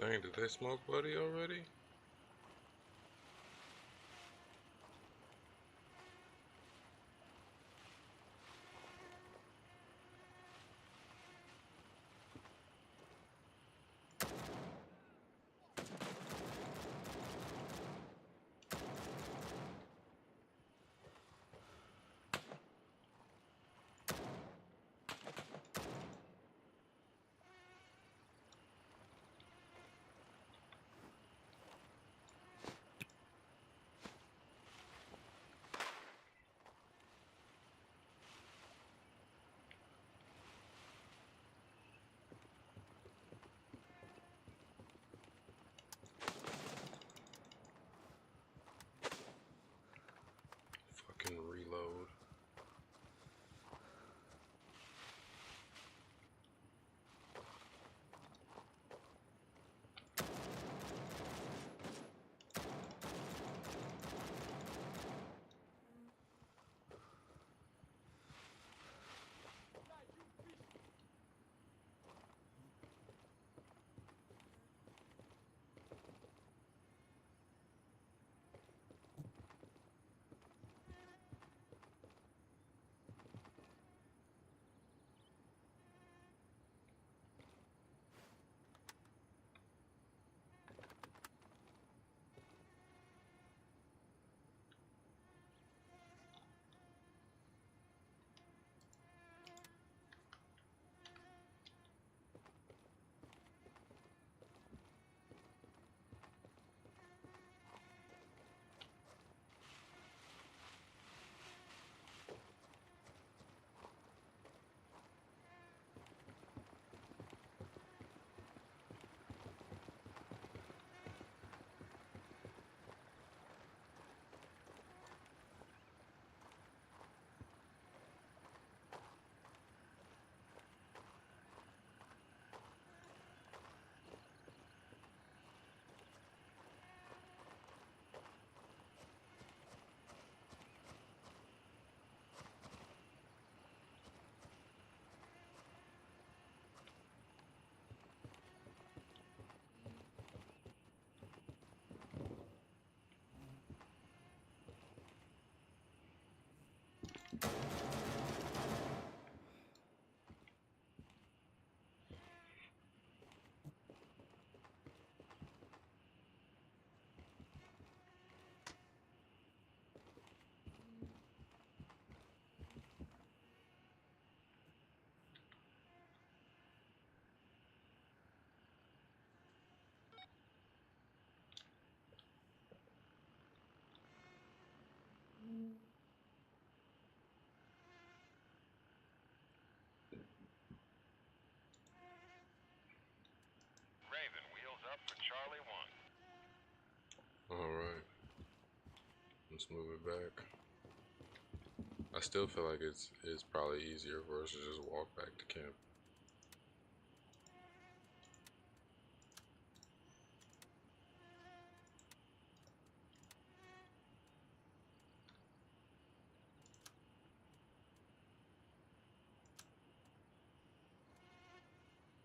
Dang, did they smoke Buddy already? Fucking reload. Raven, wheels up for Charlie 1. Alright. Let's move it back. I still feel like it's probably easier for us to just walk back to camp.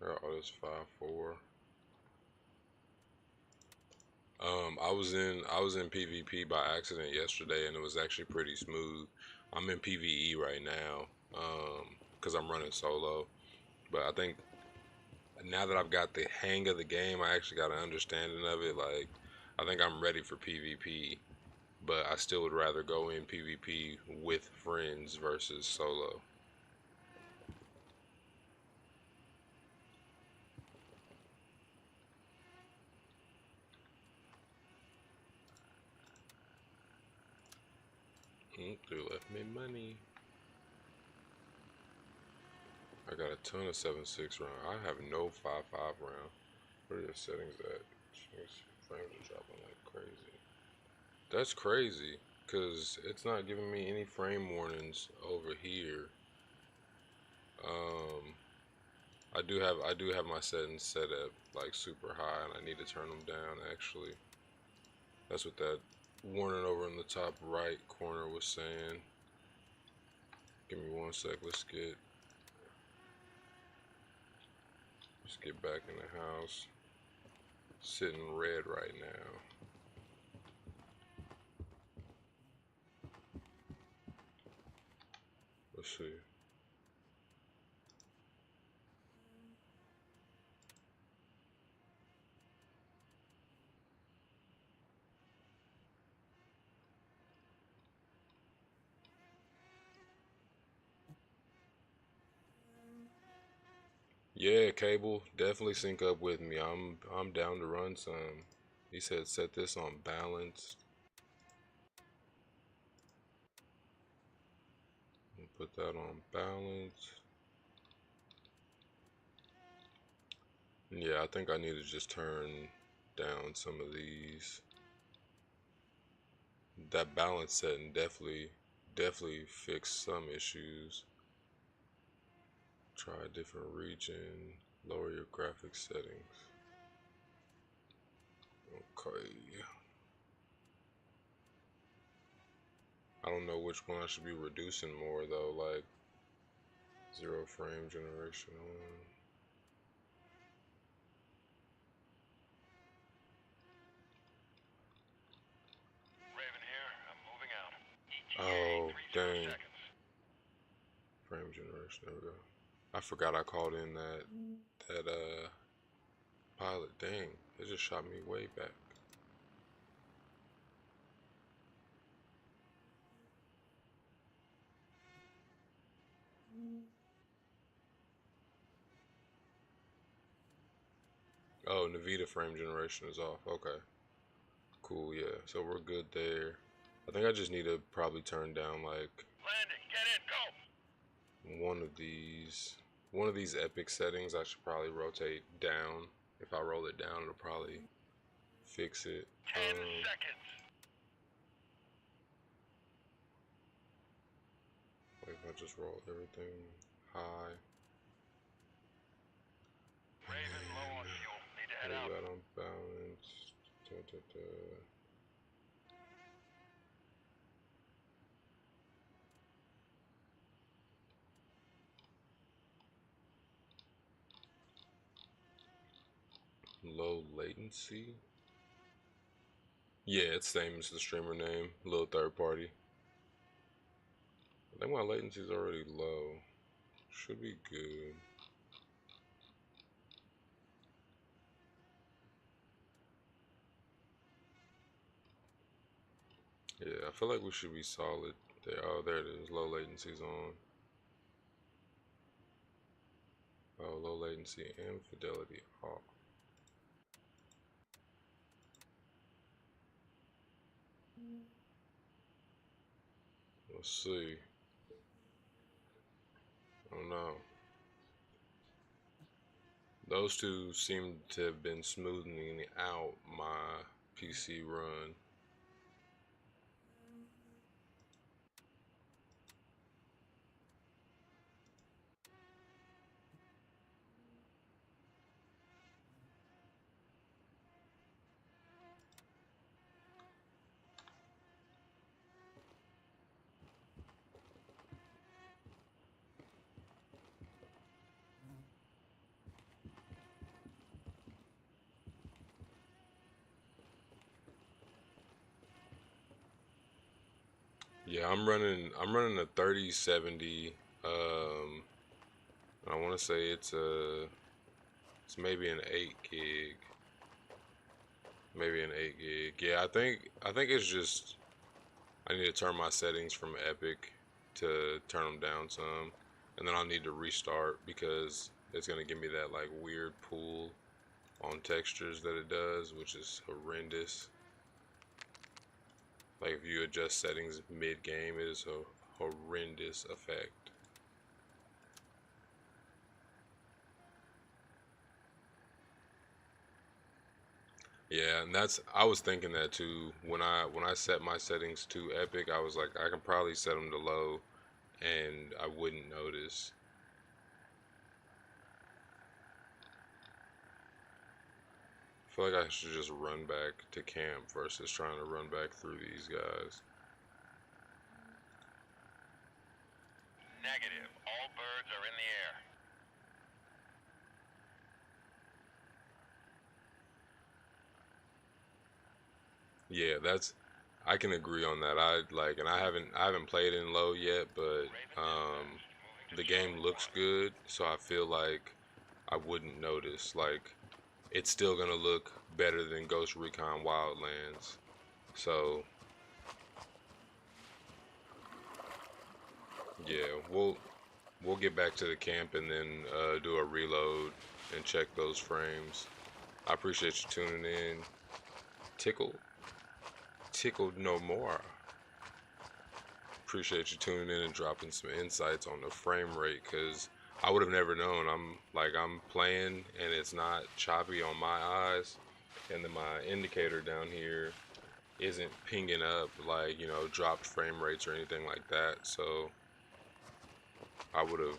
Oh, this 5-4. I was in PvP by accident yesterday, and it was actually pretty smooth. I'm in PvE right now, because I'm running solo. But I think now that I've got the hang of the game, I actually got an understanding of it. Like, I think I'm ready for PvP, but I still would rather go in PvP with friends versus solo. They left me money. I got a ton of 7.6 round. I have no 5.5 round. What are your settings at? Frames are dropping like crazy. That's crazy, cause it's not giving me any frame warnings over here. I do have my settings set at like super high, and I need to turn them down actually. That's what that warning over in the top right corner was saying. Give me one sec. Let's get back in the house. Sitting red right now. Let's see. Yeah, Cable, definitely sync up with me. I'm down to run some. He said set this on balance. Put that on balance. Yeah, I think I need to just turn down some of these. That balance setting definitely fixed some issues. Try a different region. Lower your graphics settings. Okay. I don't know which one I should be reducing more though, like 0 frame generation on. Raven here. I'm moving out. Oh, ETA 30 dang. seconds. Frame generation, there we go. I forgot I called in that pilot. Dang, it just shot me way back. Oh, Navita frame generation is off. Okay. Cool, yeah. So we're good there. I think I just need to probably turn down like Landing. Get in. Go. one of these epic settings. I should probably rotate down. If I roll it down, it'll probably fix it. 10 seconds. Like if I just roll everything high. Raven low on fuel. Need to head Leave out. that on balance. Da, da, da. Low latency. Yeah, it's same as the streamer name. Little third party. I think my latency is already low. Should be good. Yeah, I feel like we should be solid there. Oh, there it is. Low latency's on. Oh, low latency and fidelity off. Let's see. Oh no. Those two seem to have been smoothing out my PC run. Yeah, I'm running a 3070. I want to say it's maybe an 8 gig. Maybe an 8 gig. Yeah, I think it's just I need to turn my settings from epic to turn them down some, and then I'll need to restart because it's gonna give me that like weird pool on textures that it does, which is horrendous. Like if you adjust settings mid-game, it is a horrendous effect. Yeah, and I was thinking that too when I set my settings to epic. I was like I can probably set them to low and I wouldn't notice. I feel like I should just run back to camp versus trying to run back through these guys. Negative. All birds are in the air. Yeah, that's I can agree on that. I like, and I haven't played in low yet, but the game looks good, so I feel like I wouldn't notice. Like, it's still gonna look better than Ghost Recon Wildlands. So yeah, we'll get back to the camp and then do a reload and check those frames. I appreciate you tuning in. Tickled no more. Appreciate you tuning in and dropping some insights on the frame rate, because I would have never known. I'm playing and it's not choppy on my eyes, and then my indicator down here isn't pinging up like, dropped frame rates or anything like that. So I would have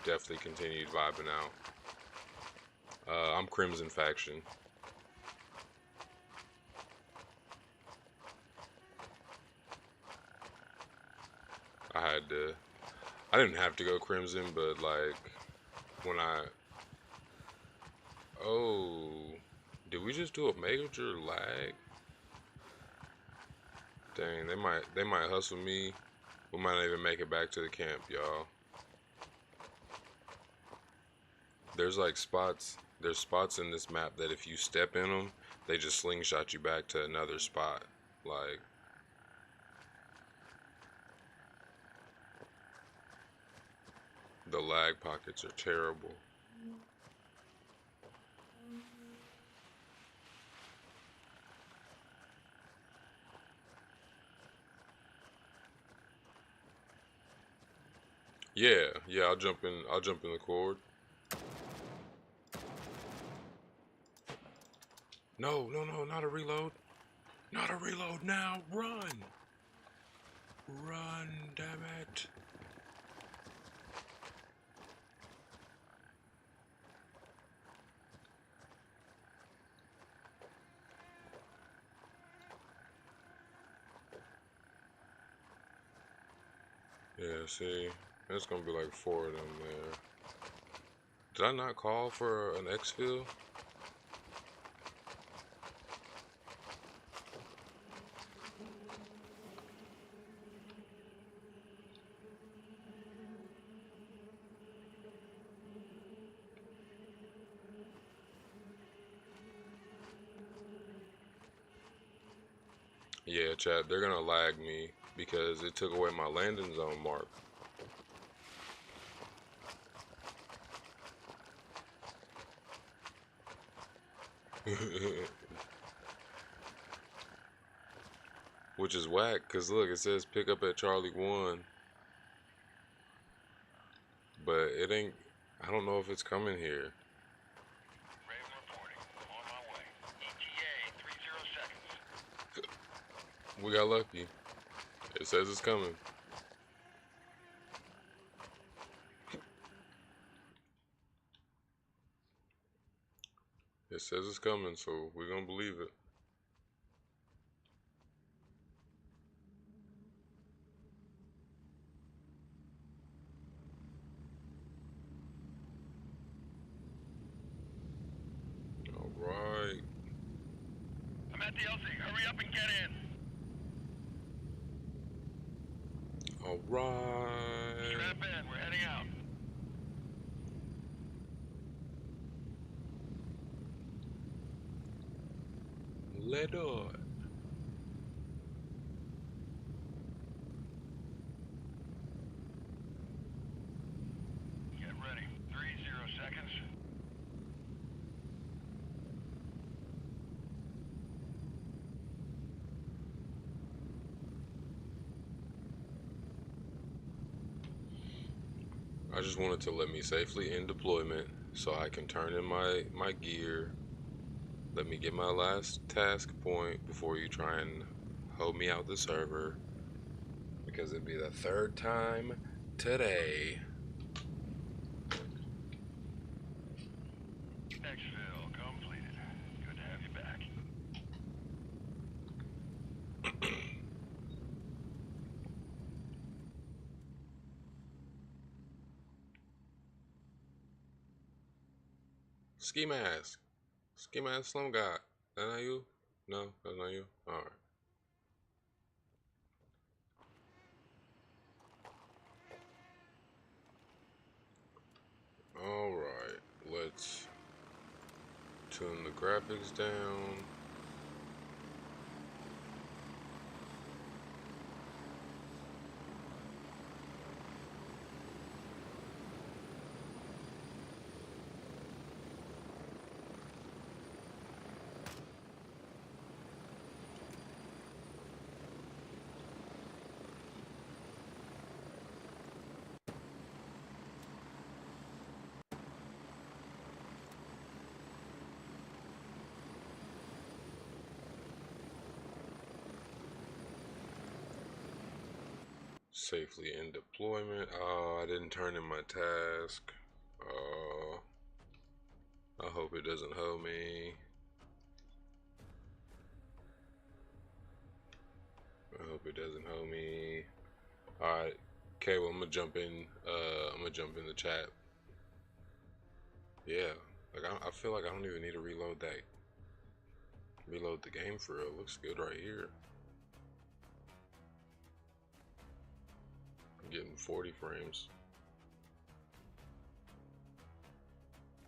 definitely continued vibing out. I'm Crimson Faction. I didn't have to go Crimson, but like when oh, did we just do a major lag? Dang, they might hustle me. We might not even make it back to the camp, y'all. There's spots in this map that if you step in them, they just slingshot you back to another spot. Like, the lag pockets are terrible. Yeah, I'll jump in the cord. No, not a reload. Not a reload now. Run. Run, damn it. Yeah, see, there's gonna be like 4 of them there. Did I not call for an exfil? Yeah, chat, they're gonna lag me because it took away my landing zone mark. Which is whack, cause look, it says pick up at Charlie 1, but it ain't, I don't know if it's coming here. Raven reporting. I'm on my way. ETA 30 seconds. We got lucky. It says it's coming. It says it's coming, so we're gonna believe it. Alright. I'm at the LC. Hurry up and get in. Alright. Strap in. We're heading out. Let on. Get ready. 30 seconds. I just wanted to let me safely in deployment so I can turn in my gear. Let me get my last task point before you try and hold me out the server, because it'd be the 3rd time today. Exfil completed. Good to have you back. Ski mask Slim God. That not you? No, that's not you. All right. All right. Let's tune the graphics down. Safely in deployment. I didn't turn in my task. I hope it doesn't hold me. I hope it doesn't hold me. Alright. Okay, well I'm gonna jump in. I'm gonna jump in the chat. Yeah. Like I feel like I don't even need to reload that. Reload the game for real. It looks good right here. I'm getting 40 frames.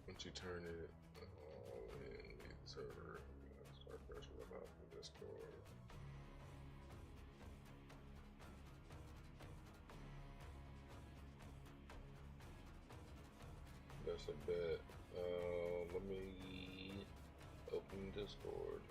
Once you turn it all in, leave the server. Start fresh with about from Discord. That's a bet. Let me open Discord.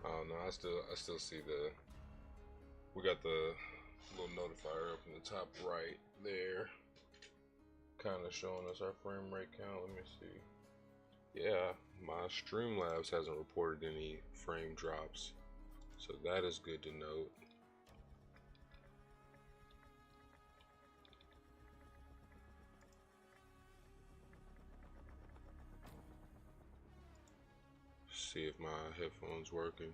Oh no, I still see we got the little notifier up in the top right there, kind of showing us our frame rate count. Let me see. Yeah, my Streamlabs hasn't reported any frame drops, so that is good to note. See if my headphones working.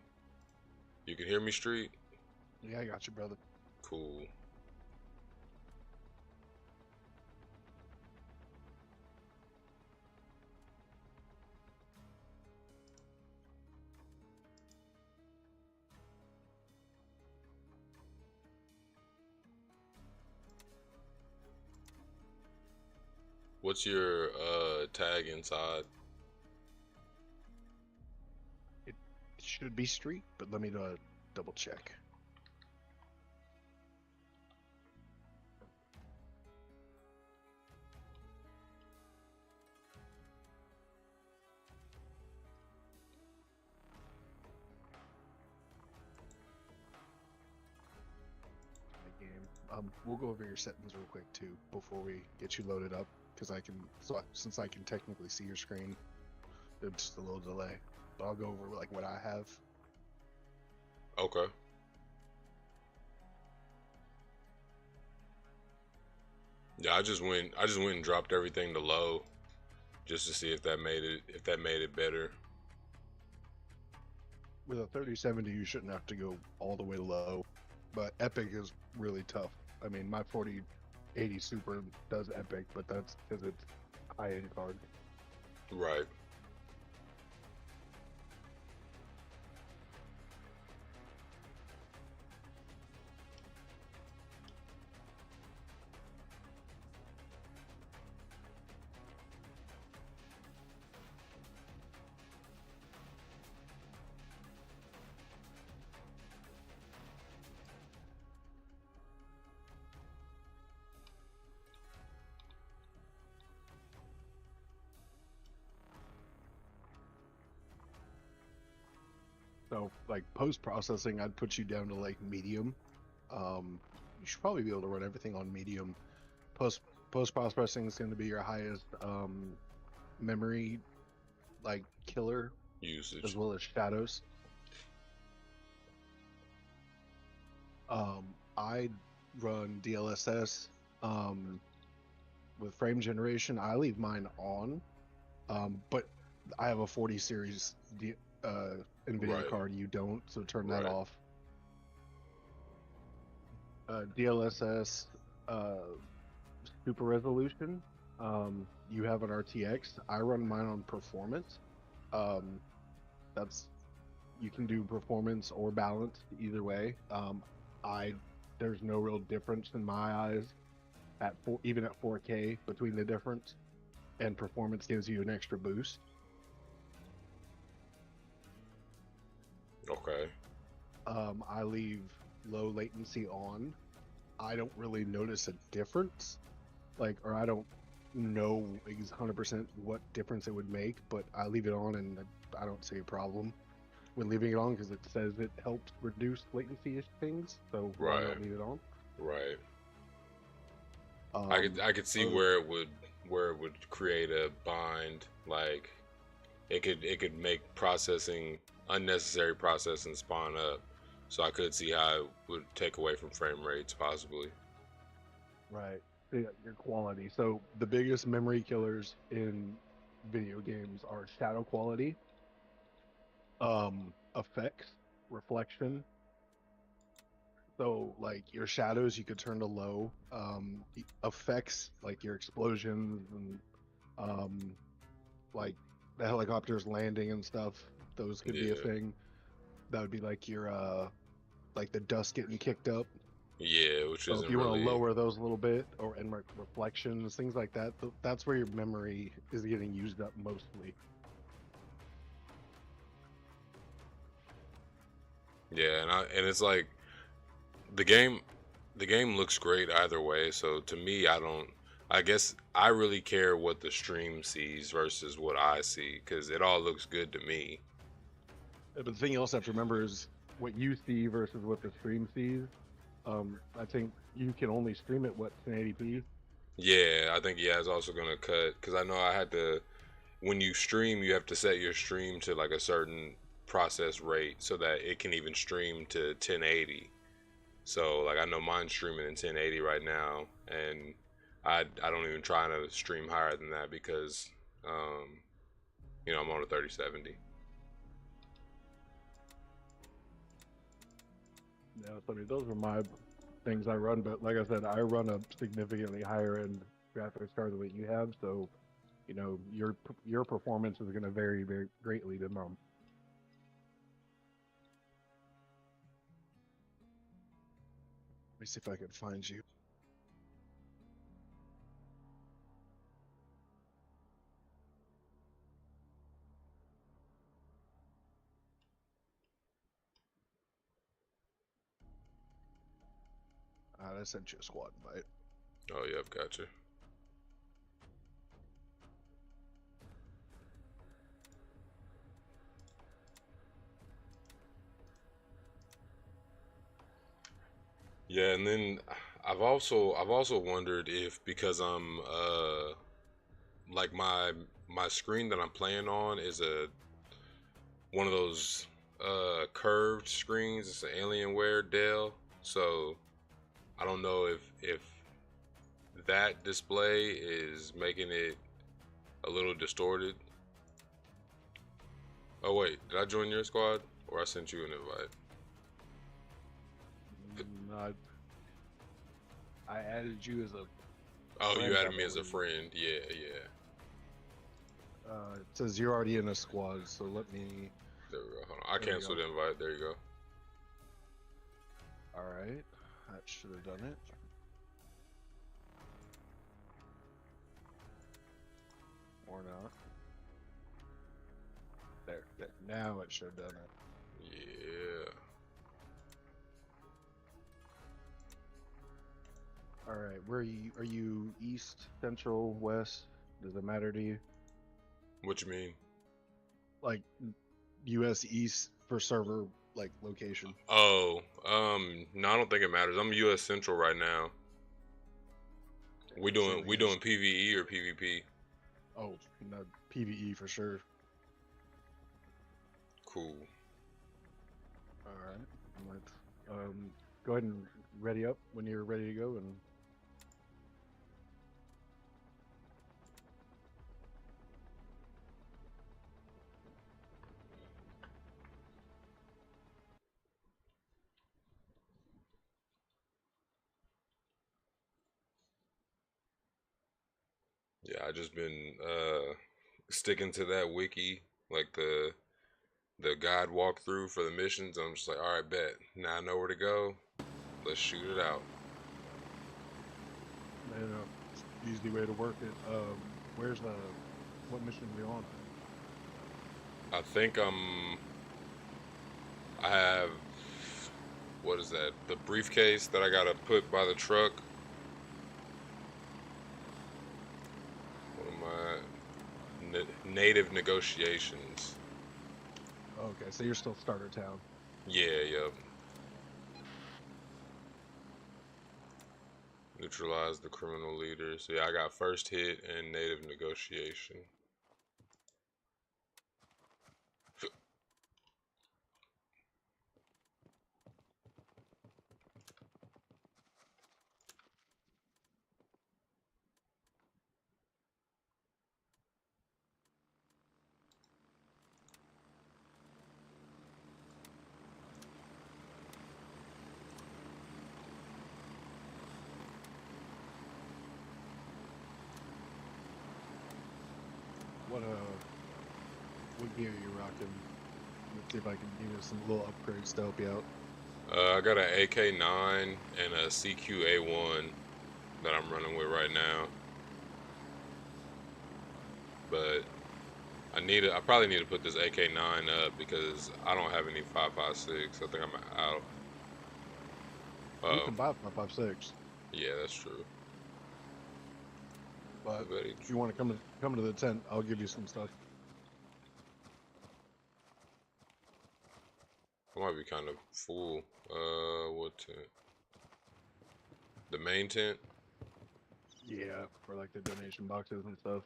You can hear me, Street? Yeah, I got you, brother. Cool. What's your tag inside? It should be street, but let me double check. We'll go over your settings real quick too before we get you loaded up, because since I can technically see your screen, it's just a little delay. But I'll go over like what I have. Okay. Yeah, I just went and dropped everything to low, just to see if that made it better. With a 3070, you shouldn't have to go all the way low, but Epic is really tough. I mean, my 4080 Super does Epic, but that's because it's high-end card. Right. So, like post-processing, I'd put you down to like medium. You should probably be able to run everything on medium. Post-processing is going to be your highest memory, like killer, Usage. as well as shadows. I run DLSS with frame generation. I leave mine on, but I have a 40 series NVIDIA Right. card. You don't, so turn that Right. off. DLSS super resolution. You have an RTX. I run mine on performance. That's you can do performance or balance either way. There's no real difference in my eyes even at 4K between the difference, and performance gives you an extra boost. Okay. I leave low latency on. I don't really notice a difference, or I don't know 100% what difference it would make, but I leave it on and I don't see a problem with leaving it on because it says it helps reduce latency things. So why not Right. leave it on? Right. I could see other- where it would create a bind. Like it could make unnecessary processing spawn up. So I could see how it would take away from frame rates possibly. Right. Yeah, your quality. So the biggest memory killers in video games are shadow quality, effects, reflection. So like your shadows you could turn to low. Effects like your explosions and like the helicopters landing and stuff, those could be a Yeah. thing. That would be like your like the dust getting kicked up. Yeah, which So if isn't you want to really. lower those a little bit, and reflections, things like that, that's where your memory is getting used up mostly. Yeah, and it's like the game looks great either way. So to me, I guess I really care what the stream sees versus what I see because it all looks good to me. But the thing you also have to remember is what you see versus what the stream sees. I think you can only stream it 1080p. Yeah, I think it's also gonna cut because I know I had to. When you stream, you have to set your stream to like a certain process rate so that it can even stream to 1080. So like I know mine's streaming in 1080 right now, and I don't even try to stream higher than that because I'm on a 3070. Yeah, so I mean those are my things I run, but like I said, I run a significantly higher end graphics card than what you have, so your performance is going to vary very greatly than mine. Let me see if I can find you. I sent you a squad invite. Oh yeah, I've got you. Yeah, and then I've also wondered if because I'm like my screen that I'm playing on is one of those curved screens. It's an Alienware Dell, so I don't know if that display is making it a little distorted. Oh wait, did I join your squad or I sent you an invite? I added you as a. Oh, friend, you I added me as a believe. friend. Yeah, yeah. It says you're already in a squad, so let me. There we go. Hold on. I There we canceled go. the invite. There you go. All right, that should have done it. Or not. There. Now it should have done it. Yeah. All right, where are you east, central, west? Does it matter to you? What you mean? Like U.S. East for server location. Oh, no, I don't think it matters. I'm U.S. Central right now. We doing PVE or PvP? Oh, no, PVE for sure. Cool. All right. Let's go ahead and ready up when you're ready to go, and Yeah, I just been sticking to that wiki, like the guide walkthrough for the missions. I'm just like, all right, bet. Now I know where to go. Let's shoot it out. man, it's an easy way to work it. Where's the what mission are we on? I think I have, what is that? The briefcase that I gotta put by the truck. What am I? Native negotiations. Okay, so you're still starter town. Yeah, yep. Neutralize the criminal leaders. So yeah, I got first hit and native negotiation. What gear are you rocking? Let's see if I can give you some little upgrades to help you out. I got an AK-9 and a CQ-A1 that I'm running with right now. But I probably need to put this AK-9 up because I don't have any 5.56. I think I'm out. You can buy 5.56, Yeah, that's true. but if you want to come to the tent, I'll give you some stuff. I might be kind of full. What tent? The main tent? Yeah, for like the donation boxes and stuff.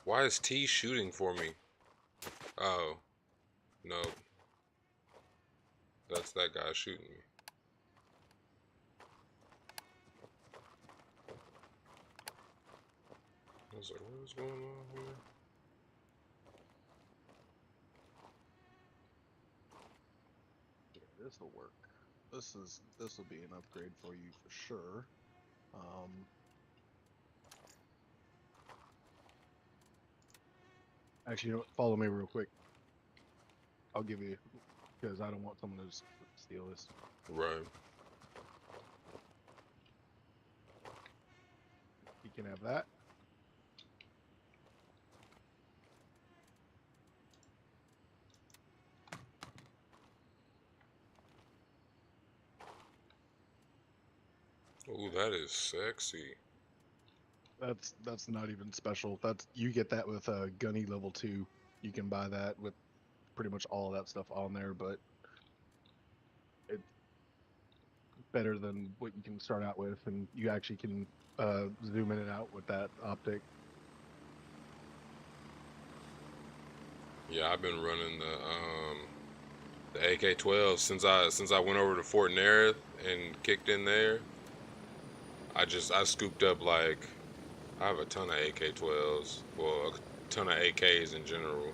Why is T shooting for me? Oh. No. That's that guy shooting me. I was like, what is going on here? Yeah, this will work. This will be an upgrade for you for sure. Actually, you know what? Follow me real quick. I'll give you, because I don't want someone to just steal this. Right. You can have that. Ooh, that is sexy. That's not even special. You get that with Gunny level 2. You can buy that with pretty much all of that stuff on there, but it's better than what you can start out with, and you actually can zoom in and out with that optic. Yeah, I've been running the AK-12 since I went over to Fort Nerith and kicked in there. I scooped up like I have a ton of AK-12s, well, a ton of AKs in general,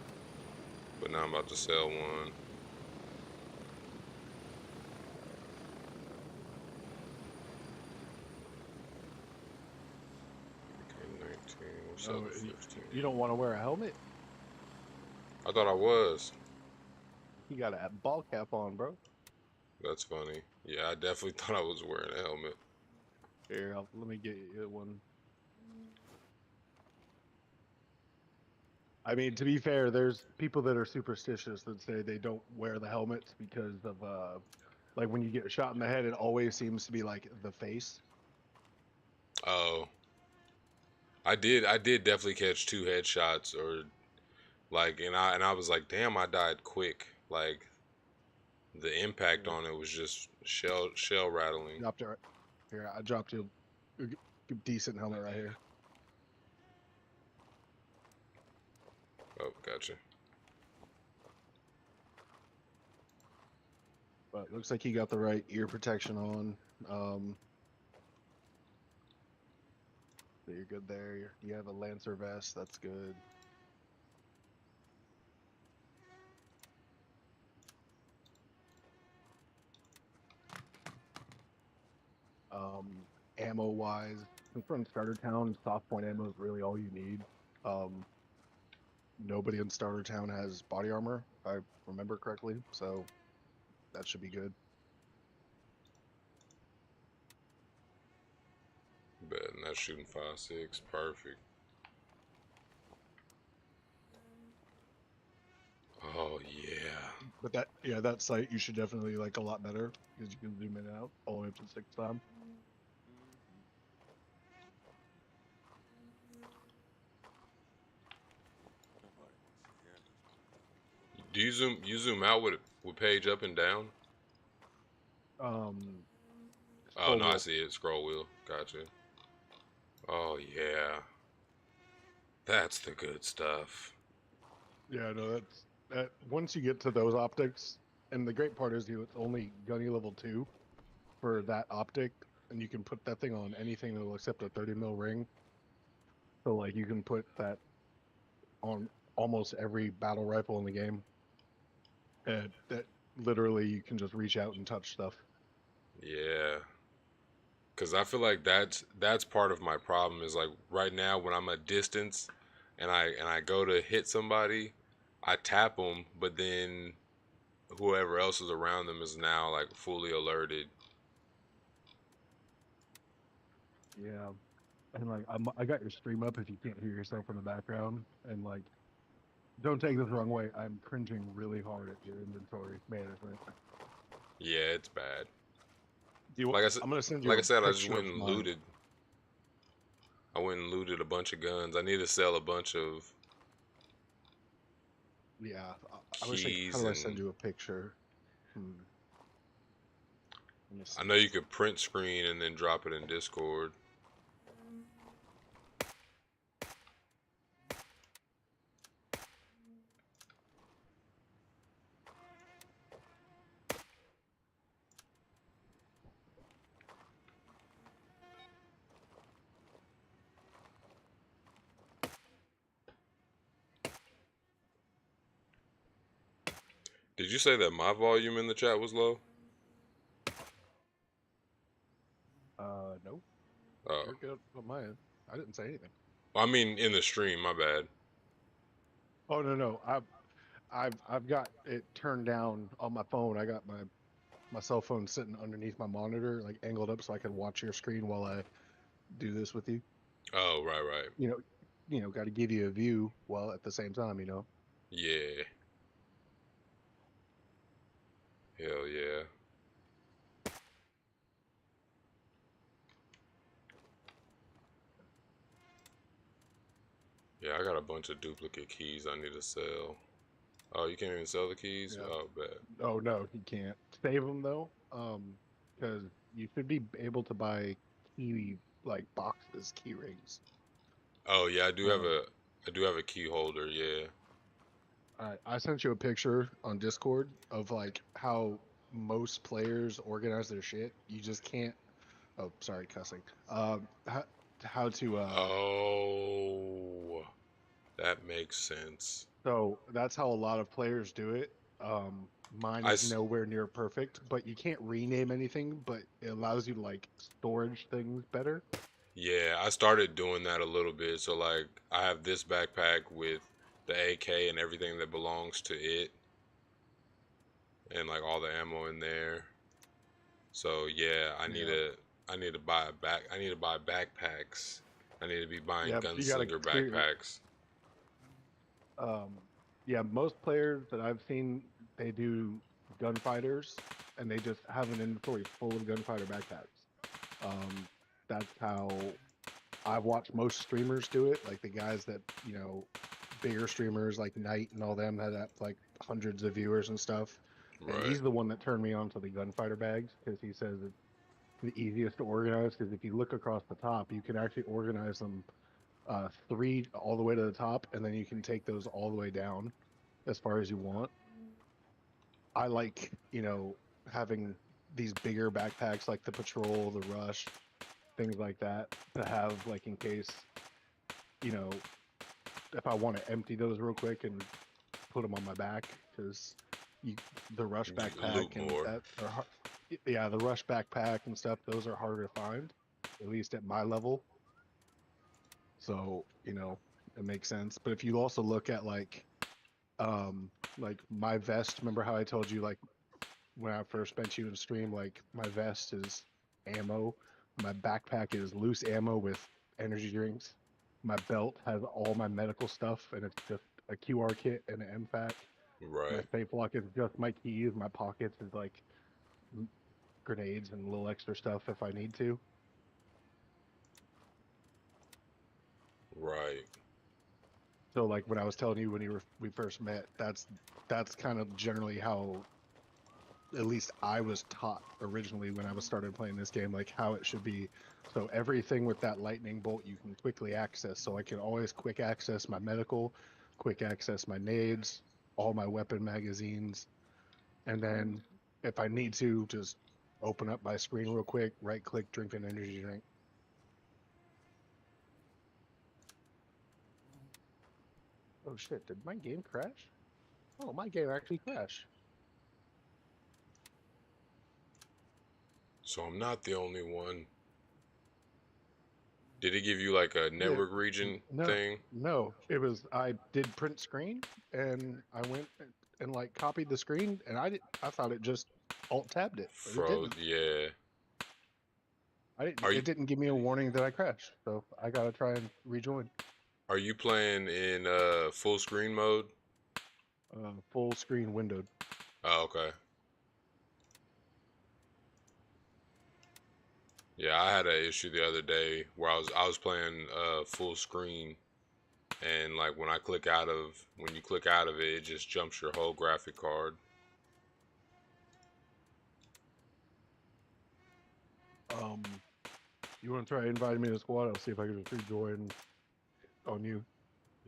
but now I'm about to sell one. AK-19, what's up with 15? You don't want to wear a helmet? I thought I was. You got a ball cap on, bro. That's funny. Yeah, I definitely thought I was wearing a helmet. Here, let me get you one. I mean, to be fair, there's people that are superstitious that say they don't wear the helmets because of, like when you get shot in the head, it always seems to be like the face. Oh, I did definitely catch 2 headshots, or like, and I was like, damn, I died quick. Like the impact on it was just shell rattling. Dropped it right here. I dropped you a decent helmet right here. Oh, gotcha. But Looks like you got the right ear protection on. So you're good there. You have a Lancer vest. That's good. Ammo wise, since we're in Starter Town, soft point ammo is really all you need. Nobody in Starter Town has body armor, if I remember correctly, so that should be good. Bet, and that's shooting 5.6. Perfect. Oh yeah. But that sight you should definitely like a lot better because you can zoom in and out all the way up to 6 times. Do you zoom out with page up and down? Oh Scroll no, I wheel. see it. Scroll wheel. Gotcha. Oh yeah. That's the good stuff. Yeah, no, that. Once you get to those optics, and the great part is it's only gunny level 2 for that optic, and you can put that thing on anything that will accept a 30 mil ring. So like you can put that on almost every battle rifle in the game. And that literally you can just reach out and touch stuff. Yeah. Cause I feel like that's part of my problem is like right now when I'm at distance and I go to hit somebody, I tap them, but then whoever else is around them is now like fully alerted. Yeah. And like I got your stream up if you can't hear yourself in the background, and like don't take this the wrong way, I'm cringing really hard at your inventory management. Yeah, it's bad. You, Like I said, I'm gonna send you like a I said, I just picture went of and mine. looted. I went and looted a bunch of guns. I need to sell a bunch of Yeah, I was like, how keys do I send and you a picture? Hmm. Let me I see. know you could print screen and then drop it in Discord. Did you say that my volume in the chat was low? No, Oh, you're good on my end. I didn't say anything. I mean in the stream. My bad. Oh no, I've got it turned down on my phone. I got my cell phone sitting underneath my monitor, like angled up, so I can watch your screen while I do this with you. Oh, right, right. You know, got to give you a view while at the same time. Yeah. Hell yeah. Yeah, I got a bunch of duplicate keys I need to sell. Oh, you can't even sell the keys? Yeah. Oh, bad. Oh no, you can't save them though. Because you should be able to buy key like boxes, key rings. Oh yeah, Um, I do have a key holder, yeah. I sent you a picture on Discord of like how most players organize their shit. You just can't. Oh, sorry, cussing. How to. Oh, that makes sense. So that's how a lot of players do it. Mine I is s- nowhere near perfect, but you can't rename anything. But it allows you to like storage things better. yeah, I started doing that a little bit. So like I have this backpack with the AK and everything that belongs to it and like all the ammo in there. So yeah, Yeah. I need to buy I need to buy backpacks. I need to be buying Yep. You gotta gunslinger clear. backpacks. Um, yeah, most players that I've seen, they do gunfighters, and they just have an inventory full of gunfighter backpacks. Um, that's how I've watched most streamers do it. Like the guys that bigger streamers like Knight and all them that have like hundreds of viewers and stuff. And Right. he's the one that turned me on to the gunfighter bags because he says it's the easiest to organize. Because if you look across the top, you can actually organize them 3 all the way to the top, and then you can take those all the way down as far as you want. I like, having these bigger backpacks like the patrol, the rush, things like that to have like in case, you know, if I want to empty those real quick and put them on my back because the rush You backpack loot and more. that are yeah, the rush backpack and stuff, those are harder to find, at least at my level. So, you know, it makes sense. But if you also look at like my vest, remember how I told you like when I first met you in stream, like my vest is ammo, my backpack is loose ammo with energy drinks, my belt has all my medical stuff, and it's just a QR kit and an MFAC. My Right. safe lock is just my keys. My pockets is like grenades and a little extra stuff if I need to. Right. So like when I was telling you when we first met, that's kind of generally how at least I was taught originally when I was started playing this game, like how it should be. So everything with that lightning bolt you can quickly access. So I can always quick access my medical, quick access my nades, all my weapon magazines, and then if I need to, just open up my screen real quick, right click, drink an energy drink. Oh shit, did my game crash? Oh, my game actually crashed. So I'm not the only one. Did it give you like a Yeah, network region no, thing? no. It was I did print screen, and I went and like copied the screen, and I thought it just alt tabbed it, but it Froze. didn't. Yeah. I didn't. Are you It didn't give me a warning that I crashed, so I gotta try and rejoin. are you playing in full screen mode? Full screen windowed. Oh, okay. Yeah, I had an issue the other day where I was playing full screen, and like when you click out of it, it just jumps your whole graphic card. Um, you want to try inviting me to squad? I'll see if I can just rejoin on you.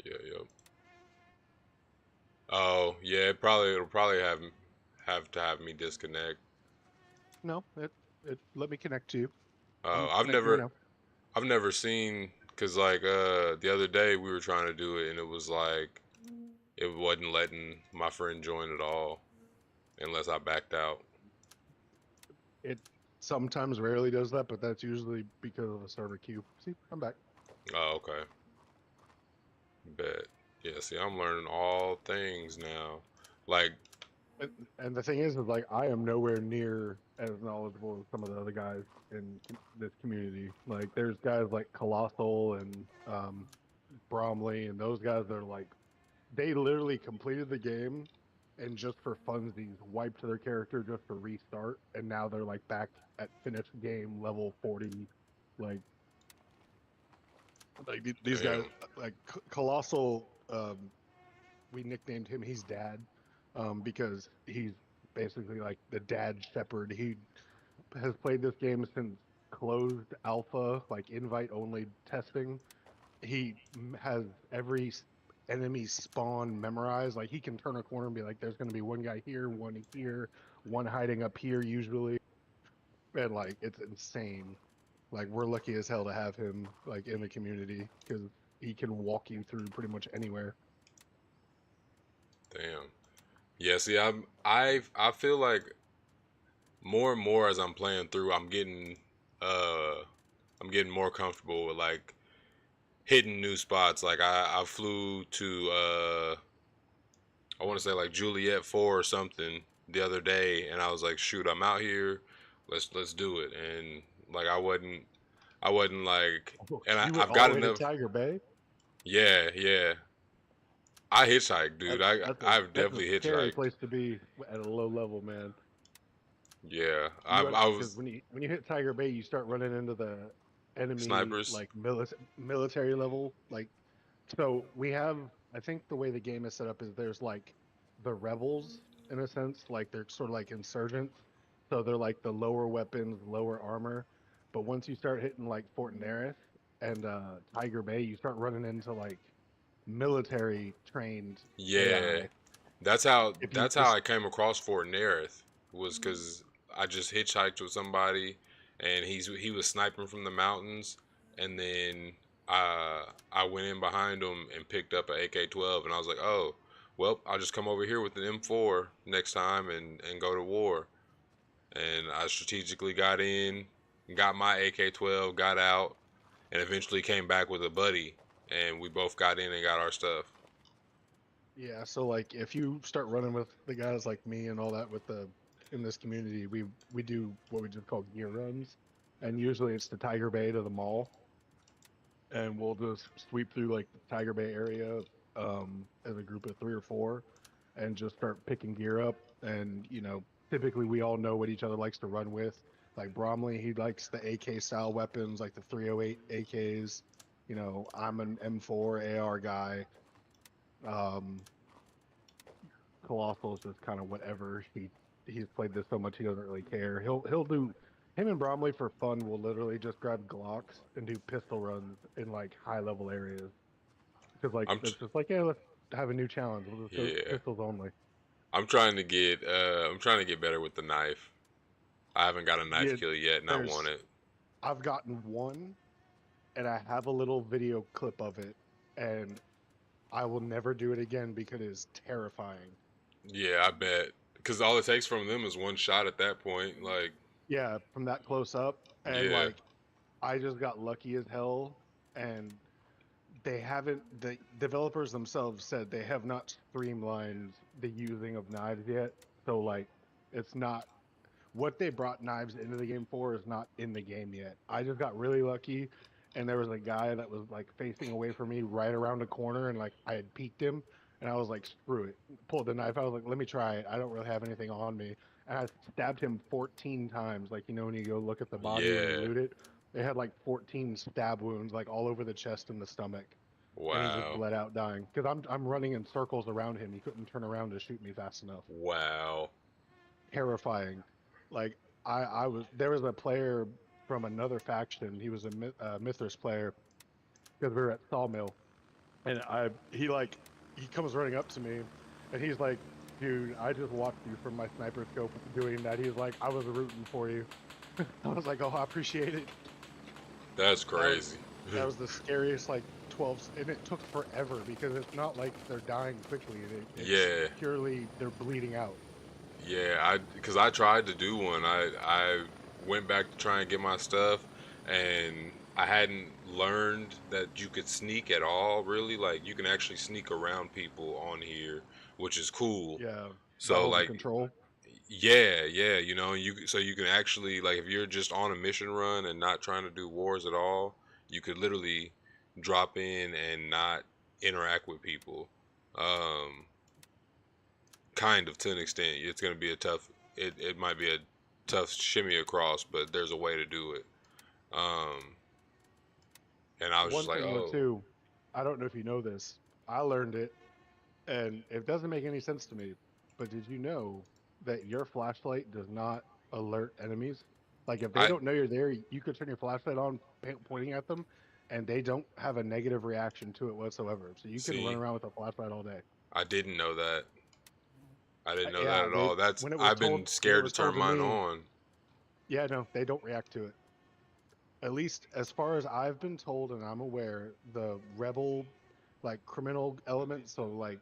Yeah, yep. Oh, yeah, it'll probably have to have me disconnect. No, it let me connect to you. Uh, I'm I've connecting right never now. I've never seen because like the other day we were trying to do it and it was like it wasn't letting my friend join at all unless I backed out. It sometimes rarely does that, but that's usually because of a server queue. See, I'm back. Oh, okay. Bet. Yeah, see, I'm learning all things now. Like, And the thing is like I am nowhere near as knowledgeable as some of the other guys in this community. Like there's guys like Colossal and Bromley, and those guys are like they literally completed the game and just for funsies wiped their character just to restart, and now they're like back at finished game level 40. Like these guys damn. like Colossal. We nicknamed him he's dad because he's basically like the dad shepherd. He has played this game since closed alpha, like invite only testing. He has every enemy spawn memorized. Like he can turn a corner and be like, there's going to be one guy here, one hiding up here usually. And like it's insane. Like we're lucky as hell to have him like in the community because he can walk you through pretty much anywhere. Damn. Yeah, see, I feel like more and more as I'm playing through, uh I'm getting more comfortable with like hitting new spots. Like I flew to I want to say like Juliet 4 or something the other day, and I was like, shoot, I'm out here, let's do it. And like I wasn't like, and You went I've all the got way to enough. Tiger Bay. Yeah, yeah. I hitchhiked, dude. I've That's a definitely scary hitchhiked. place to be at a low level, man. Yeah, You I because was when you hit Tiger Bay, you start running into the enemy snipers. like military level. Like, so we have. I think the way the game is set up is there's like the rebels in a sense, like they're sort of like insurgents. So they're like the lower weapons, lower armor. But once you start hitting like Fort Nerith and Tiger Bay, you start running into like military trained Yeah, AI. that's how If you that's how just I came across Fort Nerith was because I just hitchhiked with somebody, and he was sniping from the mountains, and then I went in behind him and picked up an AK-12, and I was like, oh, well, I'll just come over here with an M4 next time and go to war. And I strategically got in, got my AK-12, got out, and eventually came back with a buddy, and we both got in and got our stuff. Yeah, so like if you start running with the guys like me and all that with the in this community, we do what we just call gear runs, and usually it's the Tiger Bay to the mall, and we'll just sweep through like the Tiger Bay area as a group of 3 or 4, and just start picking gear up. And typically we all know what each other likes to run with. Like Bromley, he likes the AK style weapons, like the 308 AKs. I'm an M4 AR guy. Um, Colossal is just kind of whatever. He's played this so much he doesn't really care. He'll do him and Bromley for fun will literally just grab Glocks and do pistol runs in like high level areas. Because like I'm it's just like, yeah, let's have a new challenge. We'll just go yeah. pistols only. I'm trying to get better with the knife. I haven't got a knife kill yet, and I want it. I've gotten one, and I have a little video clip of it, and I will never do it again because it is terrifying. Yeah, I bet. Because all it takes from them is one shot at that point. Like, yeah, from that close up, and yeah. like, I just got lucky as hell, and the developers themselves said they have not streamlined the using of knives yet. So like, it's not what they brought knives into the game for is not in the game yet. I just got really lucky, and there was a guy that was like facing away from me right around the corner, and like I had peeked him, and I was like, screw it, pulled the knife. I was like, let me try it. I don't really have anything on me, and I stabbed him 14 times. Like when you go look at the body when you loot it, they had like 14 stab wounds, like all over the chest and the stomach. Wow. And he just bled out dying because I'm running in circles around him. He couldn't turn around to shoot me fast enough. Wow. Terrifying. Like there was a player from another faction. He was a Mithras player because we were at Sawmill, and he comes running up to me, and he's like, dude, I just watched you from my sniper scope doing that. He's like, I was rooting for you. I was like, oh, I appreciate it. That's crazy. That was the scariest 12, and it took forever because it's not like they're dying quickly. It's purely they're bleeding out. Yeah, because I tried to do one. I went back to try and get my stuff, and I hadn't learned that you could sneak at all. Really, like you can actually sneak around people on here, which is cool. Yeah. So like control. Yeah, so you can actually like if you're just on a mission run and not trying to do wars at all, you could literally drop in and not interact with people. Kind of to an extent. It's gonna be it might be a tough shimmy across, but there's a way to do it. And I was just like, oh. Too, I don't know if you know this. I learned it, and it doesn't make any sense to me. But did you know that your flashlight does not alert enemies? Like if they don't know you're there, you could turn your flashlight on, pointing at them, and they don't have a negative reaction to it whatsoever. So you can run around with a flashlight all day. I didn't know that. I didn't know that at all. I've been scared to turn mine on. Yeah, no, they don't react to it. At least as far as I've been told and I'm aware, the rebel, criminal elements, so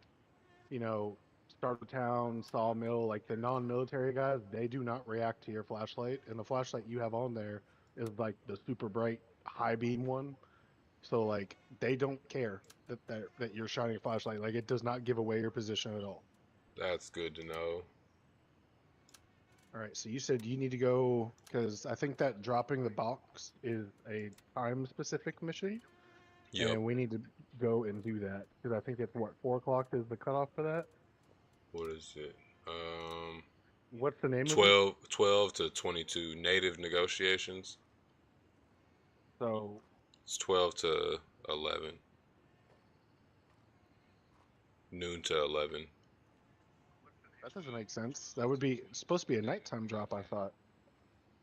Starter Town, Sawmill, the non-military guys, they do not react to your flashlight. And the flashlight you have on there is the super bright high beam one. So they don't care that you're shining a flashlight. It does not give away your position at all. That's good to know. All right, so you said you need to go because I think that dropping the box is a time-specific mission. Yep. And we need to go and do that because I think it's 4 o'clock is the cutoff for that. What is it? What's the name 12, of it? 12 to 22 native negotiations. So it's 12 to 11. Noon to 11. That doesn't make sense. That would be supposed to be a nighttime drop, I thought.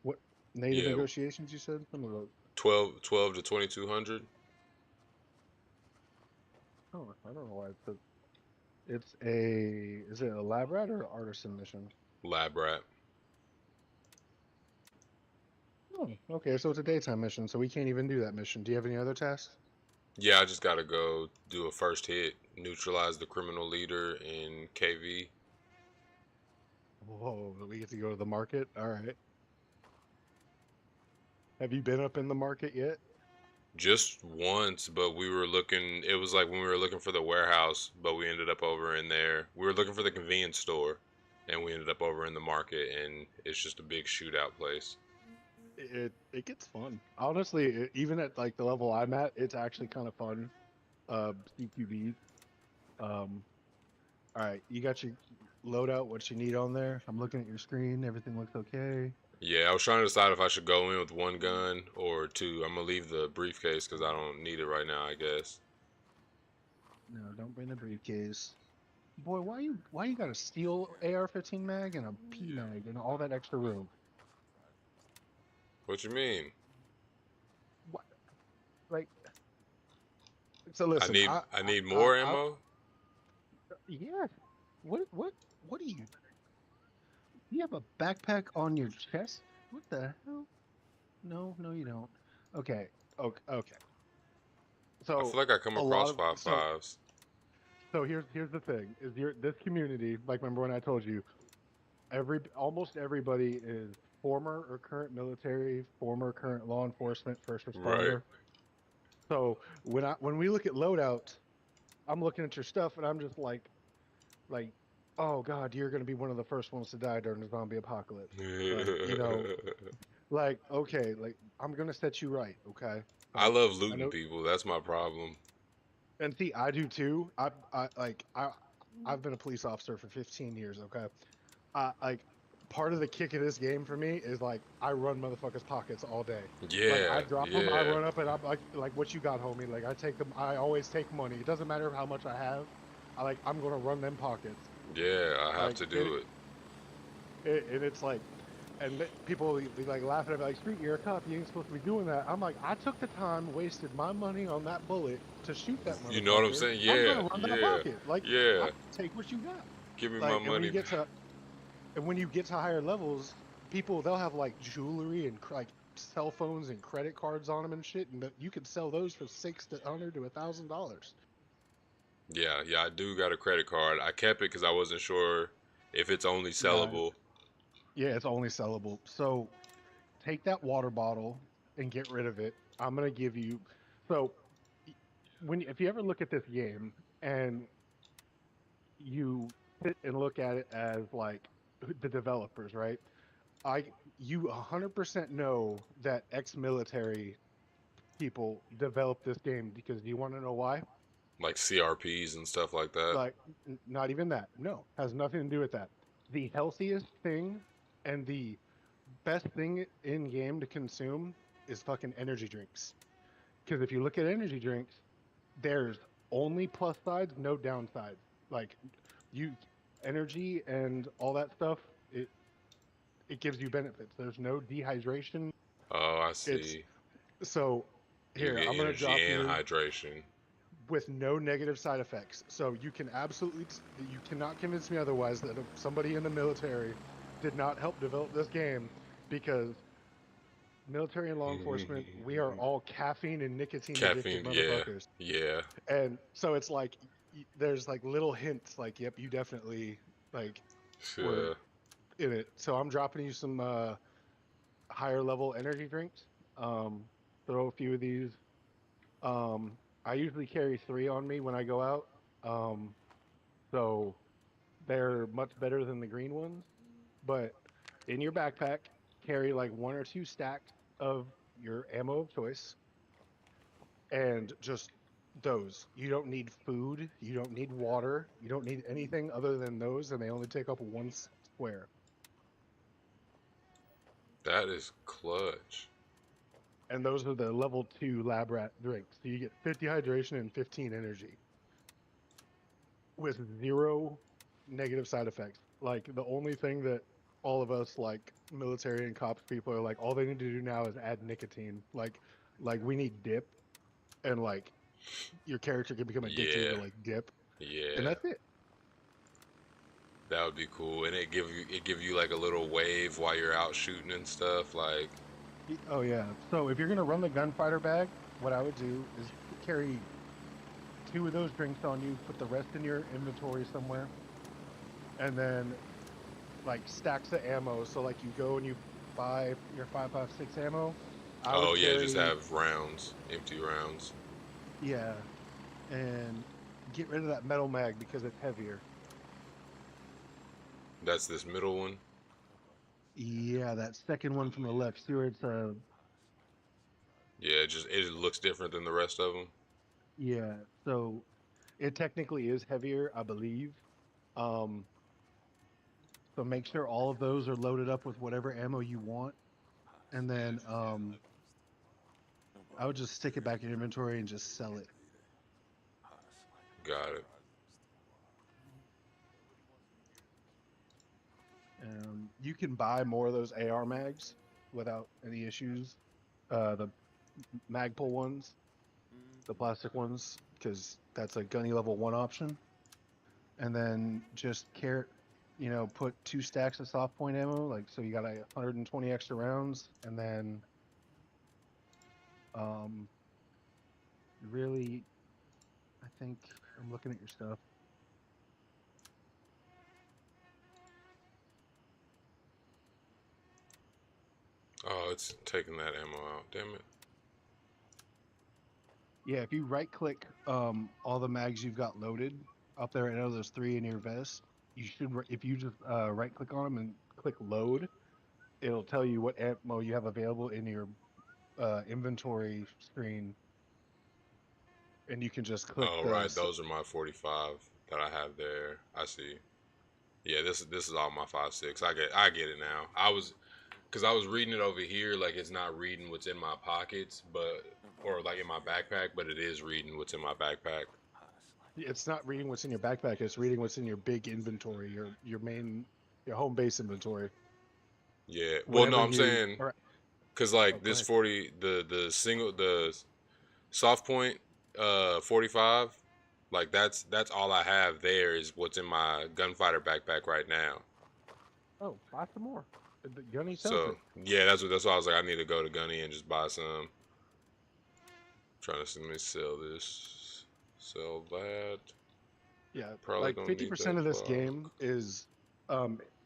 What native negotiations you said? 12 to 2200. Oh, I don't know why is it a lab rat or an artisan mission? Lab rat. Oh, okay, so it's a daytime mission, so we can't even do that mission. Do you have any other tasks? Yeah, I just gotta go do a first hit, neutralize the criminal leader in KV. Whoa, we get to go to the market? All right. Have you been up in the market yet? Just once, but we were looking. It was like when we were looking for the warehouse, but we ended up over in there. We were looking for the convenience store, and we ended up over in the market, and it's just a big shootout place. It gets fun. Honestly, even at like the level I'm at, it's actually kind of fun. CQB. Um, all right, you got your loadout, what you need on there. I'm looking at your screen. Everything looks okay. Yeah, I was trying to decide if I should go in with one gun or two. I'm gonna leave the briefcase because I don't need it right now, I guess. No, don't bring the briefcase. Boy, why you got a steel AR-15 mag and a P mag and all that extra room? What you mean? What? Like, so listen, I need more I ammo. yeah. What do you? You have a backpack on your chest? What the hell? No, no, you don't. Okay, okay. I feel So like I come a lot across of 5.5s. so here's the thing: is this community, like remember when I told you, almost everybody is former or current military, former current law enforcement, first Right. responder. So when we look at loadouts, I'm looking at your stuff and I'm just like, oh God, you're gonna be one of the first ones to die during the zombie apocalypse. Like, like okay, like I'm gonna set you right, okay? I Like love I looting know, people. That's my problem. and see, I do too. I've been a police officer for 15 years, okay? Like part of the kick of this game for me is like I run motherfuckers' pockets all day. Like I Yeah, drop them, I yeah, run up, and I'm like what you got, homie? Like I take them, I always take money. It doesn't matter how much I have. I'm gonna run them pockets. yeah. I have Like to do it. and it's like, and people will be like laughing at me like, "Street, you're a cop. You ain't supposed to be doing that." I'm like, I took the time, wasted my money on that bullet to shoot that You know what I'm motherfucker. saying? I'm Yeah, gonna run that yeah, pocket. Like I yeah. take what you got. Give me my Like, money. and when you get to higher levels, people they'll have like jewelry and like cell phones and credit cards on them and shit, and you can sell those for $600 to $1,000. Yeah, yeah. I do got a credit card. I kept it because I wasn't sure if it's only Yeah, sellable. yeah, it's only sellable. So take that water bottle and get rid of it. I'm gonna give you. So if you ever look at this game and you sit and look at it as like the developers, right? I you 100% know that ex-military people developed this game because do you want to know why? Like CRPs and stuff like that. Like not even that. No, has nothing to do with that. The healthiest thing and the best thing in game to consume is fucking energy drinks. Because if you look at energy drinks, there's only plus sides, no downsides. Like you energy and all that stuff, it gives you benefits. There's no dehydration. Oh, I It's see. so You here, get I'm gonna energy drop and you hydration. with no negative side effects. So you cannot convince me otherwise that if somebody in the military did not help develop this game because military and law enforcement, we are all caffeine and nicotine addicted Caffeine, yeah, motherfuckers. yeah. And so it's like there's like little hints like yep, you definitely like were Sure. in it. So I'm dropping you some higher level energy drinks. Throw a few of these. I usually carry 3 on me when I go out. Um, so they're much better than the green ones. But in your backpack, carry like 1 or 2 stacks of your ammo of choice, and just those. You don't need food. You don't need water. You don't need anything other than those, and they only take up 1 square. That is clutch. And those are the level 2 lab rat drinks. So you get 50 hydration and 15 energy with 0 negative side effects. Like the only thing that all of us like military and cops people are like, all they need to do now is add nicotine. Like we need dip, and like your character can become addicted Yeah, to like dip, and yeah. that's it. That would be cool. And it give you like a little wave while you're out shooting and stuff. Like, Oh yeah. So if you're gonna run the gunfighter bag, what I would do is carry 2 of those drinks on you, put the rest in your inventory somewhere, and then like stacks of ammo. So like you go and you buy your 5.56 ammo. I Oh would yeah, just carry, have rounds, empty rounds. yeah, and get rid of that metal mag because it's heavier. That's this middle one. Yeah, that second one from the left. See where it's Yeah, it looks different than the rest of them. yeah. So it technically is heavier, I believe. Um, so make sure all of those are loaded up with whatever ammo you want, and then I would just stick it back in your inventory and just sell it. Got it. You can buy more of those AR mags without any issues. The Magpul ones, the plastic ones, because that's a gunny level 1 option. And then just put 2 stacks of soft point ammo, like so you got 120 extra rounds, and then um, really, I think I'm looking at your stuff. Oh, it's taking that ammo out. Damn it. Yeah, if you right click all the mags you've got loaded up there, I know there's 3 in your vest. You should, if you just right click on them and click load, it'll tell you what ammo you have available in your inventory screen, and you can just click Oh right, those are my 45 that I have there. I see. Yeah, this is all my 5.6. I get it now. Cause I was reading it over here, like it's not reading what's in my pockets, but or like in my backpack, but it is reading what's in my backpack. It's not reading what's in your backpack, it's reading what's in your big inventory, your home base inventory. Yeah. Well, no, Whenever I'm you saying, or cause oh, like go this ahead. 40, the soft point, 45, like that's all I have there is what's in my gunfighter backpack right now. Oh, buy some more. The gunny sells So it. yeah, that's why I was like, I need to go to Gunny and just buy some. Trying to see, let me sell this, sell that. Yeah, Probably like gonna need 50% that of this clock. game is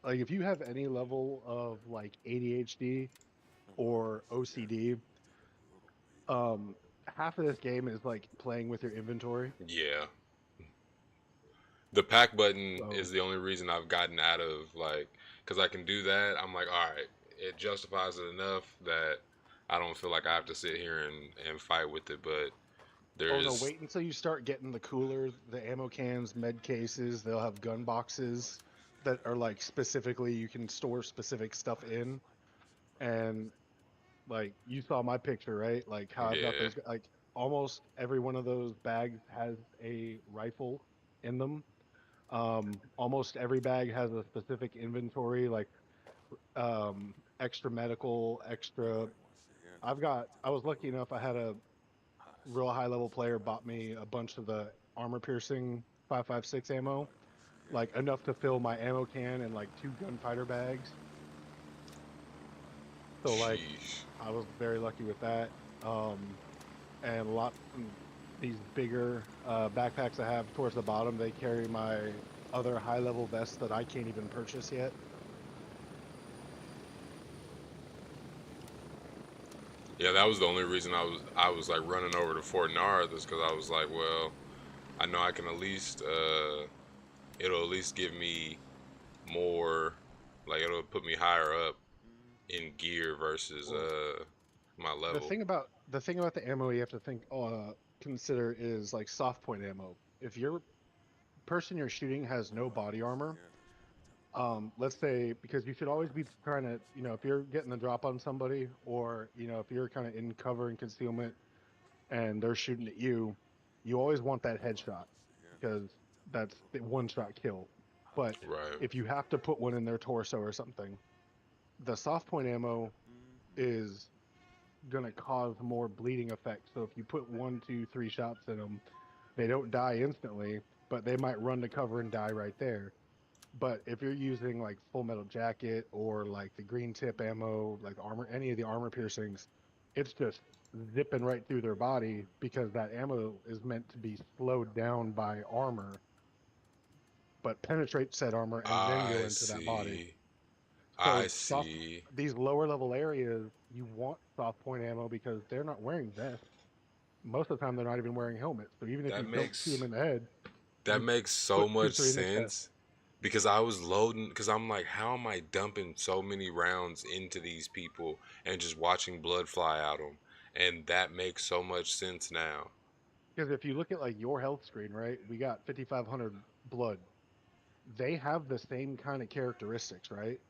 like if you have any level of like ADHD or OCD, um half of this game is like playing with your inventory. Yeah, the pack button So is the only reason I've gotten out of like, cause I can do that. I'm like, all right, it justifies it enough that I don't feel like I have to sit here and fight with it. But oh no, there's wait until you start getting the coolers, the ammo cans, med cases. They'll have gun boxes that are like specifically you can store specific stuff in. And like you saw my picture, right? Like how I've got yeah, those, like almost every one of those bags has a rifle in them. Almost every bag has a specific inventory, like extra medical, extra. I was lucky enough, I had a real high level player bought me a bunch of the armor piercing 5.56 ammo, like enough to fill my ammo can and like 2 gunfighter bags. So like sheesh. I was very lucky with that. And a lot these bigger backpacks I have towards the bottom, they carry my other high level vests that I can't even purchase yet. Yeah, that was the only reason I was like running over to Fort Narth is because I was like, well, I know I can at least it'll at least give me more, like it'll put me higher up in gear versus Well, my the level. thing about the ammo you have to consider is like soft point ammo. If your person you're shooting has no body armor, let's say, because you should always be trying to, if you're getting the drop on somebody, or if you're kind of in cover and concealment and they're shooting at you, you always want that headshot because that's the 1 shot kill. But Right. if you have to put one in their torso or something, the soft point ammo is gonna cause more bleeding effect. So if you put 1, 2, 3 shots in them, they don't die instantly, but they might run to cover and die right there. But if you're using like Full Metal Jacket or like the green tip ammo, like armor, any of the armor piercings, it's just zipping right through their body because that ammo is meant to be slowed down by armor, but penetrate said armor and then go I into that body. see. I So soft, see. these lower level areas, you want soft point ammo because they're not wearing vests. Most of the time, they're not even wearing helmets. So even if That you don't shoot them makes in the head, that you makes so put two, much 3 in their chest. sense because I was loading because I'm like, how am I dumping so many rounds into these people and just watching blood fly out them? And that makes so much sense now. Because if you look at like your health screen, right, we got 5,500 blood. They have the same kind of characteristics, right?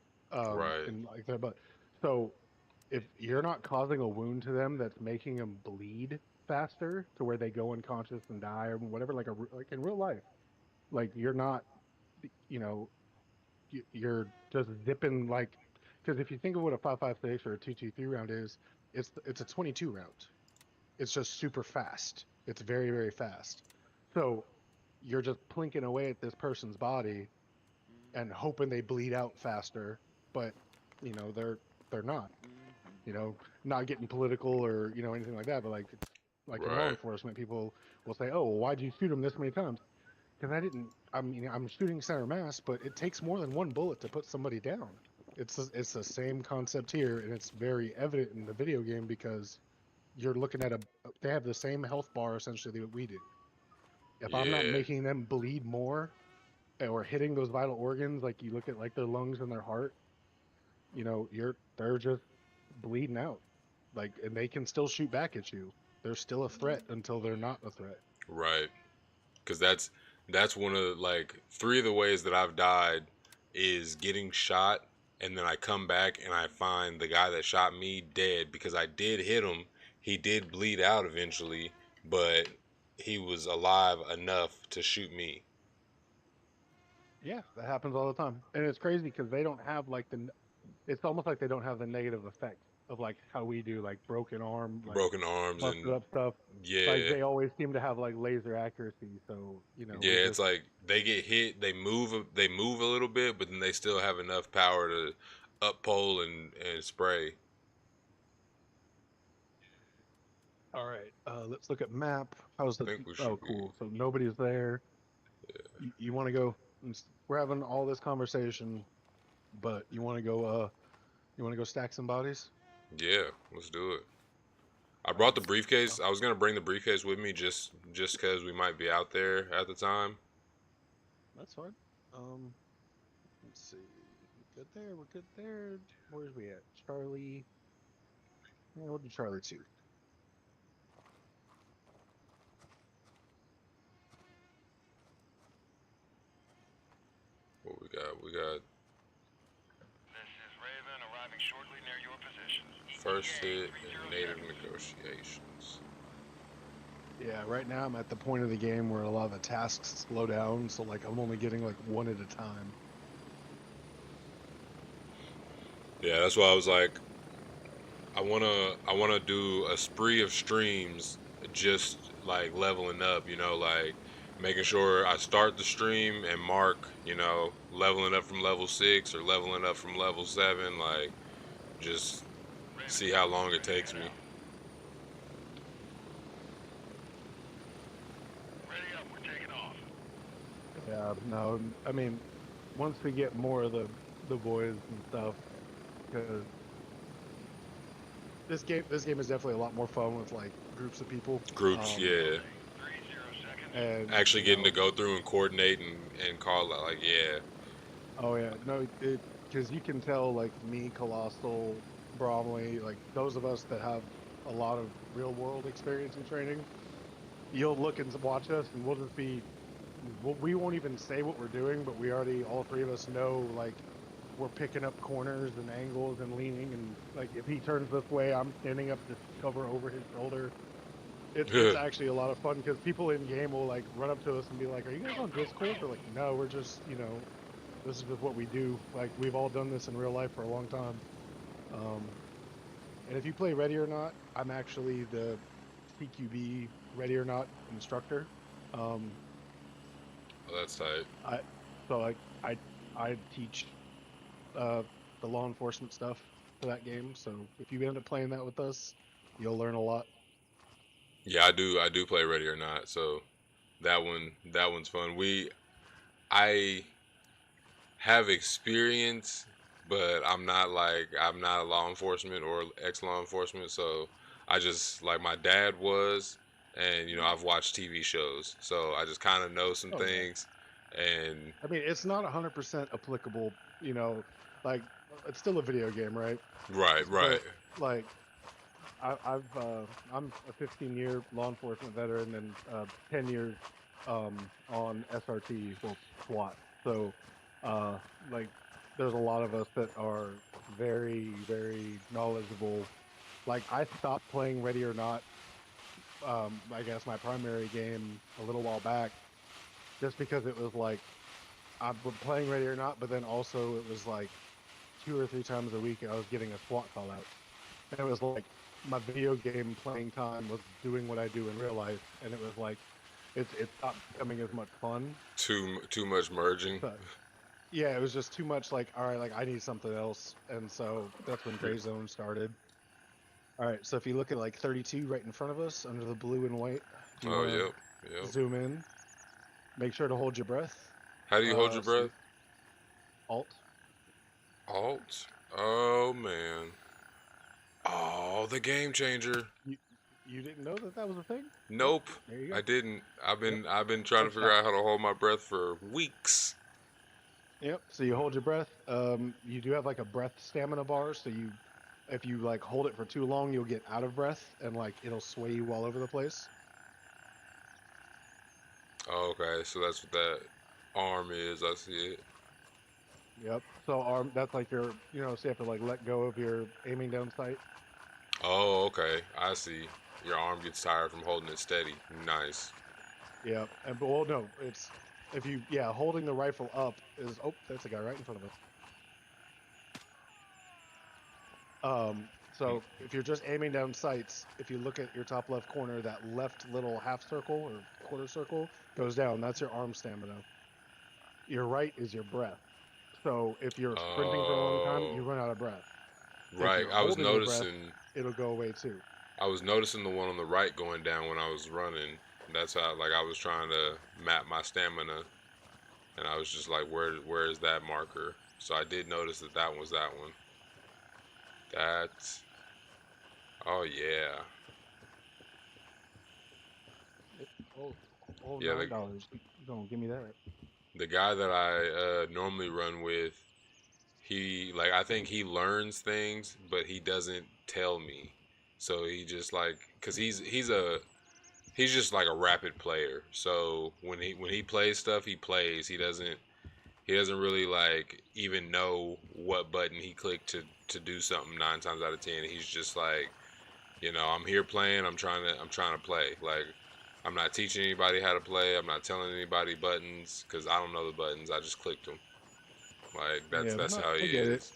Right. And like that, but so if you're not causing a wound to them that's making them bleed faster to where they go unconscious and die or whatever, like in real life, like you're not, you know, you're just zipping like because if you think of what a 5.56 or a 2.23 round is, it's a 22 round. It's just super fast. It's very very fast. So you're just plinking away at this person's body and hoping they bleed out faster, but they're not. Not getting political or anything like that, but like it's like in law Right. enforcement, people will say, "Oh, well, why'd you shoot him this many times?" Because I didn't. I mean, I'm shooting center mass, but it takes more than one bullet to put somebody down. It's the same concept here, and it's very evident in the video game because you're looking at they have the same health bar essentially that we do. If I'm not Yeah. making them bleed more or hitting those vital organs, like you look at like their lungs and their heart, they're just bleeding out. Like, and they can still shoot back at you. They're still a threat until they're not a threat. Right. Because that's one of like three of the ways that I've died is getting shot and then I come back and I find the guy that shot me dead because I did hit him. He did bleed out eventually, but he was alive enough to shoot me. Yeah, that happens all the time, and it's crazy because they don't have like It's almost like they don't have the negative effect of like how we do, like broken arm, like Broken arms busted and up stuff. Like yeah. they always seem to have like laser accuracy. So we Yeah, it's just like they get hit, they move a little bit, but then they still have enough power to up pole and spray. all right. Let's look at map. How's I the? think we Oh, should be. cool. So nobody's there. You want to go? We're having all this conversation, but you want to go? You want to go stack some bodies? Yeah, let's do it. I All right. brought the briefcase. I was gonna bring the briefcase with me just because we might be out there at the time. That's fine. Um, let's see. We're good there. We're good there. Where's we at? Charlie. Yeah, we'll do Charlie too. What we got? We got This is Raven arriving shortly near your position. first ETA hit 30 and native seconds. negotiations. Yeah, right now I'm at the point of the game where a lot of the tasks slow down, so like I'm only getting like one at a time. Yeah, that's why I was like, I wanna do a spree of streams, just like leveling up. Like making sure I start the stream and mark, leveling up from level 6 or leveling up from level 7. Like just Raven, see how long it ready to takes head me. out. Ready up, we're taking off. Yeah, no, I mean, once we get more of the boys and stuff, because this game is definitely a lot more fun with like groups of people. Groups, yeah. 30 seconds. And Actually getting to go through and coordinate and call out, like, yeah. oh yeah, no, because you can tell like me, Colossal, Bromley, like those of us that have a lot of real world experience in training, you'll look and watch us, and we'll just be, we won't even say what we're doing, but we already, all three of us know, like, we're picking up corners and angles and leaning, and like if he turns this way, I'm standing up to cover over his shoulder. It's actually a lot of fun because people in game will like run up to us and be like, "Are you guys on Discord?" We're like, "No, we're just this is just what we do. Like we've all done this in real life for a long time." Um, and if you play Ready or Not, I'm actually the CQB Ready or Not instructor. Um, Oh, that's tight. I so like I teach the law enforcement stuff for that game. So if you end up playing that with us, you'll learn a lot. Yeah, I do play Ready or Not, so that one's fun. I have experience, but I'm not a law enforcement or ex law enforcement, so I just like my dad was, and I've watched TV shows, so I just kind of know some Oh yeah. things, and I mean, it's not 100% applicable. You know, like it's still a video game, right? right, right. But like I'm a 15-year law enforcement veteran and 10 years on SRT, well, SWAT. So uh, like there's a lot of us that are very, very knowledgeable. Like I stopped playing Ready or Not, I guess my primary game a little while back, just because it was like I've been playing Ready or Not, but then also it was like 2 or 3 times a week I was getting a SWAT call out. And it was like my video game playing time was doing what I do in real life, and it was like it stopped becoming as much fun. Too much merging. So, yeah, it was just too much. Like, all right, like I need something else, and so that's when GrayZone started. All right, so if you look at like 32 right in front of us under the blue and white, if you Oh, want yep, to yep. zoom in, make sure to hold your breath. How do you hold your So breath? Alt. Alt. Oh man. Oh, the game changer. You didn't know that that was a thing? Well, Nope, there you I go. didn't. Yep. I've been trying to Touch figure that. out how to hold my breath for weeks. Yep. So you hold your breath. You do have like a breath stamina bar. So you, if you like hold it for too long, you'll get out of breath and like it'll sway you all over the place. Oh, okay, so that's what that arm is. I see it. Yep. So that's like your, so you have to like let go of your aiming down sight. Oh, okay, I see. Your arm gets tired from holding it steady. Nice. Yep. And but well, no, it's if you holding the rifle up is that's a guy right in front of us. Hmm. So if you're just aiming down sights, if you look at your top left corner, that left little half circle or quarter circle goes down. That's your arm stamina. Your right is your breath. So if you're sprinting for a long time, Oh, you run out of breath. If right. you're holding your breath, it'll go away too. I was noticing the one on the right going down when I was running. That's how, like, I was trying to map my stamina, and I was just like, where is that marker? So I did notice that that was that one. That's, oh yeah, Oh, oh, yeah. The $9. You don't give me that. the guy that I normally run with, he like I think he learns things, but he doesn't tell me. So he just like, cause he's just like a rapid player. So when he plays stuff, he plays. He doesn't really like even know what button he clicked to do something 9 times out of 10. He's just like, I'm here playing. I'm trying to play. Like, I'm not teaching anybody how to play. I'm not telling anybody buttons because I don't know the buttons. I just clicked them. Like that's Yeah, that's no, how he I get it. is.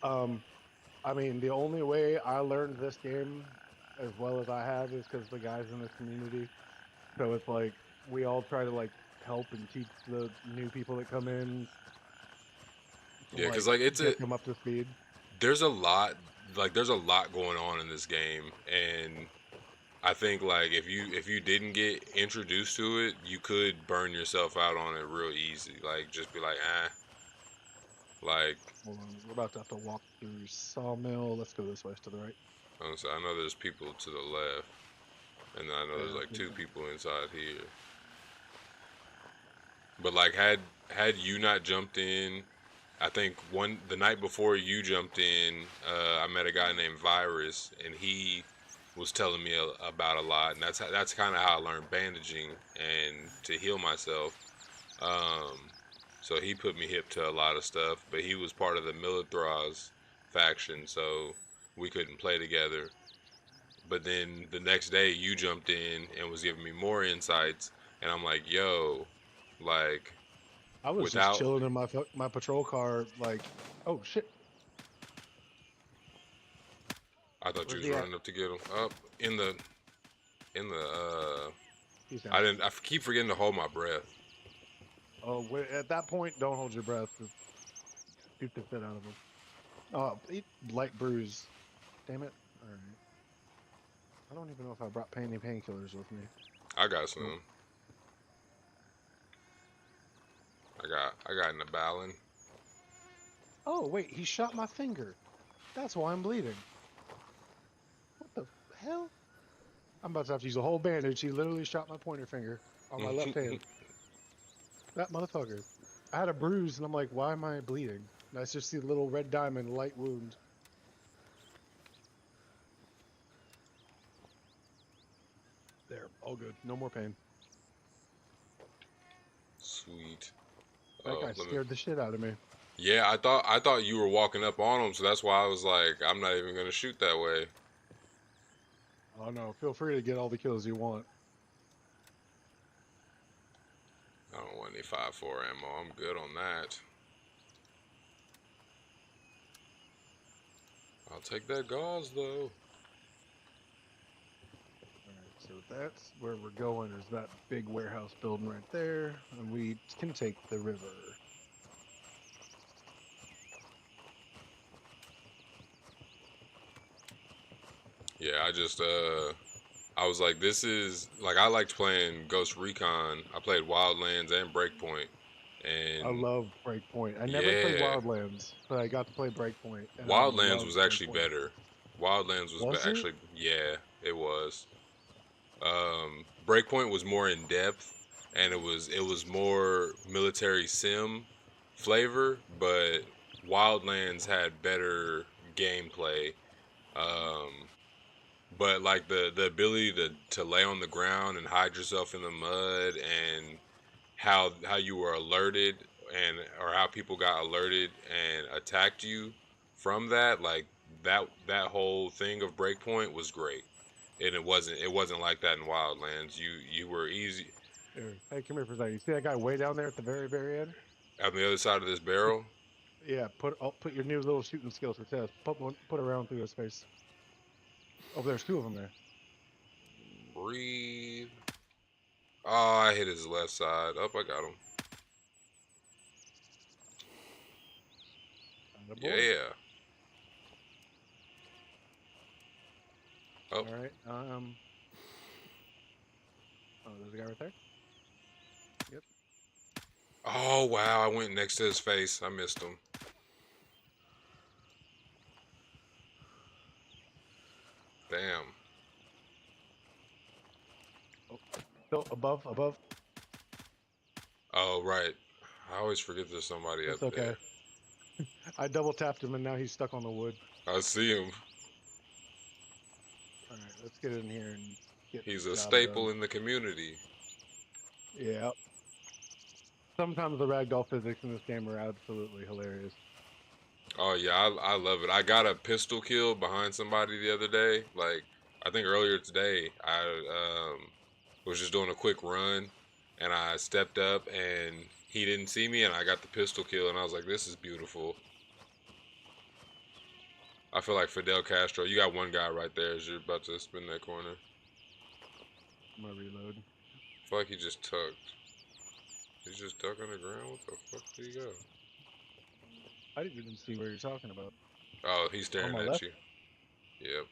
Um, I mean, the only way I learned this game as well as I have is because the guys in this community. So it's like we all try to like help and teach the new people that come in to Yeah, because like like get them up to speed. there's a lot there's a lot going on in this game, and I think like if you didn't get introduced to it, you could burn yourself out on it real easy. Like just be like, like Hold on, we're about to have to walk through Sawmill. Let's go this way to the right. honestly, I know there's people to the left, and then I know there's Yeah, like two people inside here. But like had you not jumped in, I think the night before you jumped in, I met a guy named Virus, and he was telling me about a lot, and that's kind of how I learned bandaging and to heal myself. Um, so he put me hip to a lot of stuff, but he was part of the Milithraz faction, so we couldn't play together. But then the next day, you jumped in and was giving me more insights, and I'm like, yo, like I was just without chilling in my patrol car, like, oh shit, I thought you where's was he at? running up to get him. Up in the He's down. I keep forgetting to hold my breath. Oh, wait, at that point, don't hold your breath. Just shoot the shit out of him. Oh, eat light bruise. Damn it. All right. I don't even know if I brought any painkillers with me. I got some. I got an Abalin. Oh, wait, he shot my finger. That's why I'm bleeding. What the hell? I'm about to have to use a whole bandage. He literally shot my pointer finger on my left hand. That motherfucker. I had a bruise, and I'm like, why am I bleeding? And I just see a little red diamond, light wound. There, all good. No more pain. Sweet. That guy scared the shit out of me. Yeah, I thought you were walking up on him, so that's why I was like, I'm not even gonna shoot that way. Oh no, feel free to get all the kills you want. I don't want any 5.4 ammo. I'm good on that. I'll take that gauze though. Alright, so that's where we're going, is that big warehouse building right there, and we can take the river. Yeah, I was like, this is like, I liked playing Ghost Recon. I played Wildlands and Breakpoint, and I love Breakpoint. I never played yeah, Wildlands, but I got to play Breakpoint. And I Wildlands love was actually Breakpoint. better. Wildlands was Was it? actually, yeah, it was. Breakpoint was more in depth, and it was more military sim flavor, but Wildlands had better gameplay. Um, but like the ability to lay on the ground and hide yourself in the mud, and how you were alerted, and or how people got alerted and attacked you from that, like that whole thing of Breakpoint was great. And it wasn't like that in Wildlands. You were easy Here, hey, come here for a second. You see that guy way down there at the very, very end? on the other side of this barrel. Yeah, put your new little shooting skills to test. Put around through his face. Oh, there's two of them there. Breathe. Oh, I hit his left side. Oh, I got him. Attaboy. Yeah. Oh, All right. Oh, there's a guy right there. Yep. oh wow! I went next to his face. I missed him. Damn. Oh, still above. Oh right. I always forget there's somebody It's up okay. there. I double tapped him and now he's stuck on the wood. I see him. All right, let's get in here and get He's the a job staple done. in the community. Yeah. Sometimes the ragdoll physics in this game are absolutely hilarious. Oh yeah, I love it. I got a pistol kill behind somebody the other day. Like I think earlier today, I was just doing a quick run, and I stepped up, and he didn't see me, and I got the pistol kill, and I was like, this is beautiful. I feel like Fidel Castro. You got one guy right there as you're about to spin that corner. I'm gonna reload. I feel like he just tucked. He's just tucked on the ground. What the fuck did he go? I didn't even see where you're talking about. Oh, he's staring my at left? you. Yep.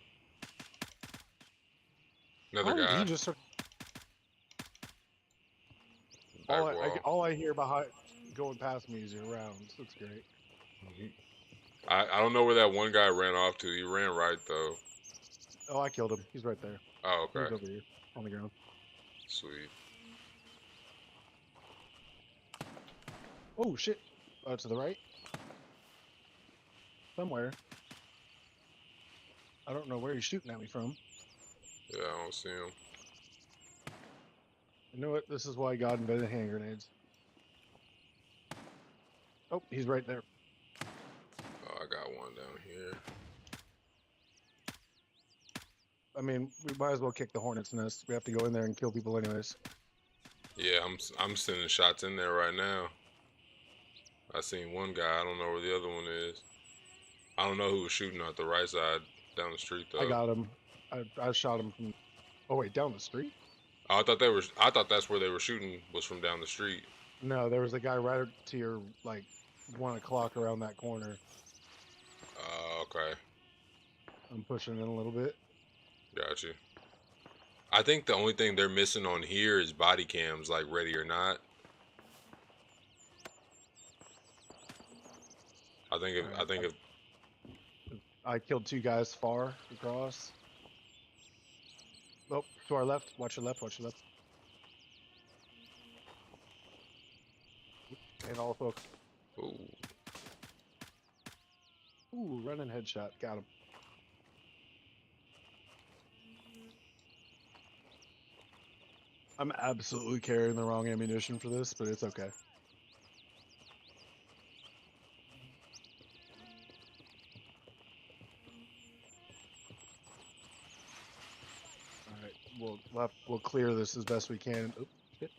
Another How did guy. he just... Back wall. all I hear behind going past me is your rounds. That's great. I don't know where that one guy ran off to. He ran right though. Oh, I killed him. He's right there. Oh, He's okay. over here on the ground. Sweet. Oh shit! To the right. Somewhere. I don't know where he's shooting at me from. Yeah, I don't see him. You know what? This is why God invented hand grenades. Oh, he's right there. Oh, I got one down here. I mean, we might as well kick the hornet's nest. We have to go in there and kill people anyways. Yeah, I'm sending shots in there right now. I seen one guy. I don't know where the other one is. I don't know who was shooting at the right side down the street though. I got him. I shot him from... Oh wait, down the street? Oh, I thought that's where they were shooting, was from down the street. No, there was a guy right to your like 1 o'clock around that corner. Okay. I'm pushing in a little bit. Got you. I think the only thing they're missing on here is body cams, like ready or not. I think if I Alright, think if I killed 2 guys far across. Oh, to our left. Watch your left. Watch your left. And all folks. ooh, Ooh, running headshot. Got him. I'm absolutely carrying the wrong ammunition for this, but it's okay. Alright, we'll clear this as best we can. Oop, shit.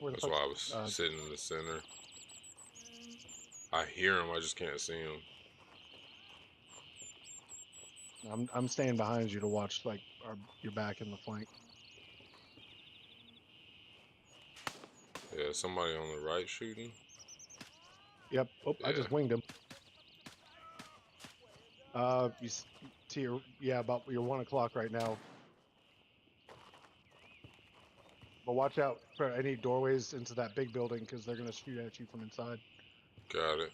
Where the that's fuck? why I was sitting in the center. I hear him, I just can't see him. I'm staying behind you to watch like your back in the flank. Yeah, somebody on the right shooting. Yep. Oh, I Yeah. just winged him. To your, yeah, about your 1 o'clock right now. But watch out for any doorways into that big building because they're gonna shoot at you from inside. Got it.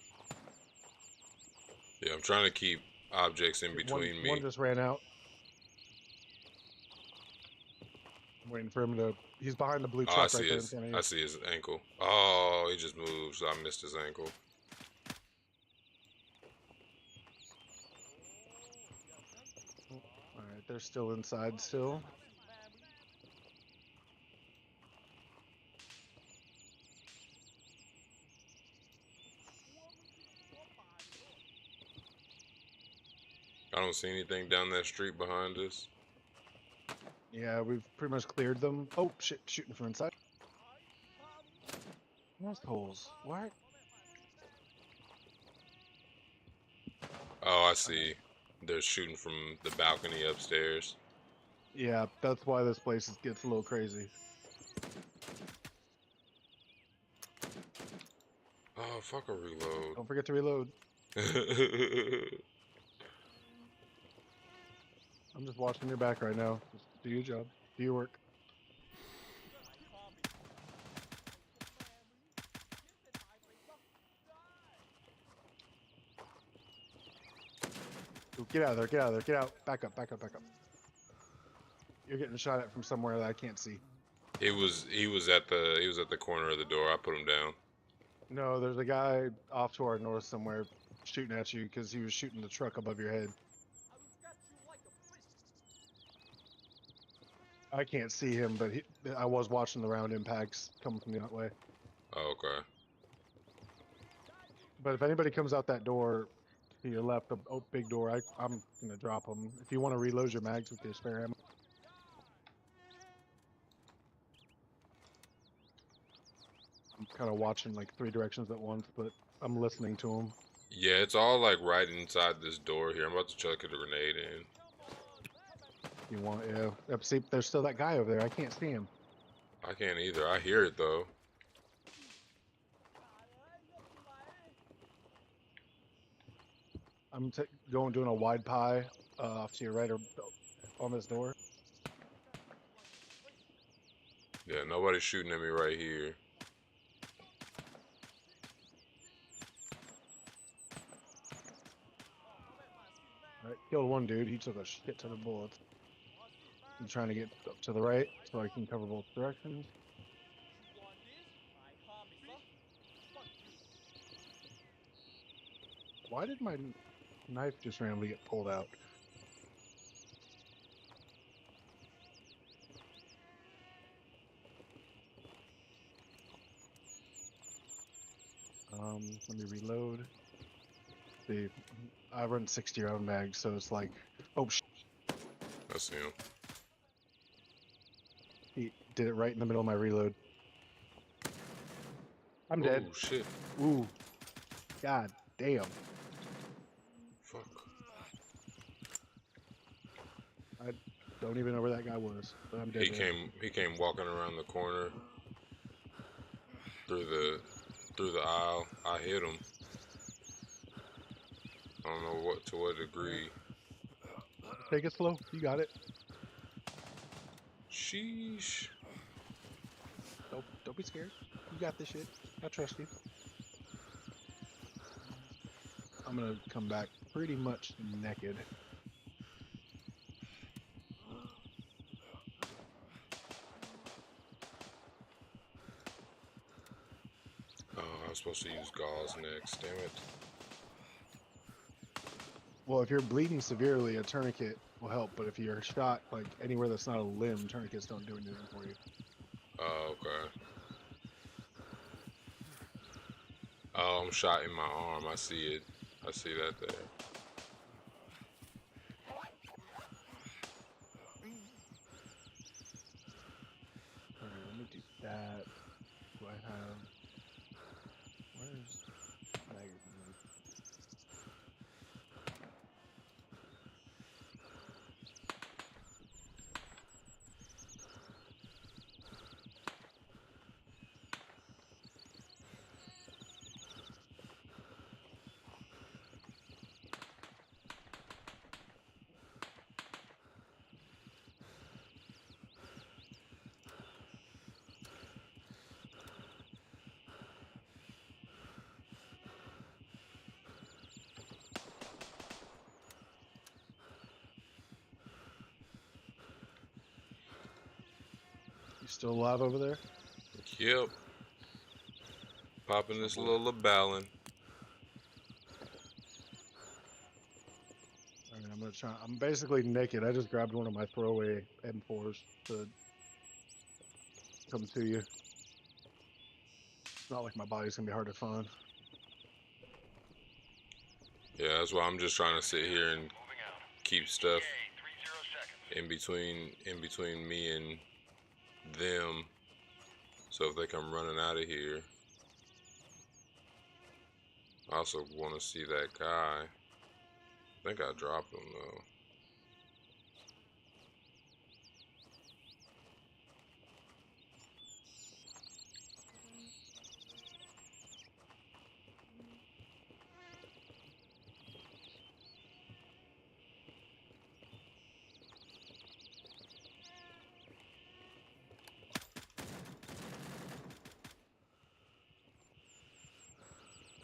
Yeah, I'm trying to keep objects in between me. One just ran out. I'm waiting for him to. He's behind the blue Oh, I truck right see there in his. front of I you. see his ankle. Oh, he just moved, so I missed his ankle. All right, they're still inside still. I don't see anything down that street behind us. Yeah, we've pretty much cleared them. Oh shit, shooting from inside. Holes. What? Oh, I see. They're shooting from the balcony upstairs. Yeah, that's why this place gets a little crazy. Oh, fuck a reload. Don't forget to reload. I'm just watching your back right now. Just do your job. Do your work. Ooh, get out of there, get out of there, get out. Back up, back up, back up. You're getting shot at from somewhere that I can't see. he was at the corner of the door. I put him down. No, there's a guy off to our north somewhere shooting at you because he was shooting the truck above your head. I can't see him, but I was watching the round impacts coming from that way. Oh, okay. But if anybody comes out that door to your left, the big door, I'm gonna drop them. If you want to reload your mags with your spare ammo. I'm kind of watching like 3 directions at once, but I'm listening to them. Yeah, it's all like right inside this door here. I'm about to chuck a grenade in. You want, yeah. Yep, see, there's still that guy over there. I can't see him. I can't either. I hear it though. I'm doing a wide pie off to your right or on this door. Yeah, nobody's shooting at me right here. Alright, killed one dude. He took a shit ton of bullets. I'm trying to get up to the right so I can cover both directions. Why did my knife just randomly get pulled out? Let me reload. See, I run 60 round mags, so it's like, oh shit. That's him. He did it right in the middle of my reload. I'm dead. Oh shit. Ooh. God damn. Fuck. I don't even know where that guy was, but I'm dead. He came walking around the corner. through the aisle. I hit him. I don't know to what degree. Take it slow. You got it. Sheesh. Don't be scared. You got this shit. I trust you. I'm gonna come back pretty much naked. Oh, I was supposed to use gauze next. Damn it. Well, if you're bleeding severely, a tourniquet will help. But if you're shot like anywhere that's not a limb, tourniquets don't do anything for you. Oh, okay. Oh, I'm shot in my arm. I see it. I see that there. Okay, let me do that. Do I have? Where's magazine? You still alive over there? Yep. Popping this little ballon. Alright, I'm gonna try. I'm basically naked. I just grabbed one of my throwaway M4s to come to you. It's not like my body's gonna be hard to find. Yeah, that's why I'm just trying to sit here and Moving out. keep stuff ETA 30 seconds. in between me and them. So if they come running out of here. I also want to see that guy. I think I dropped him though.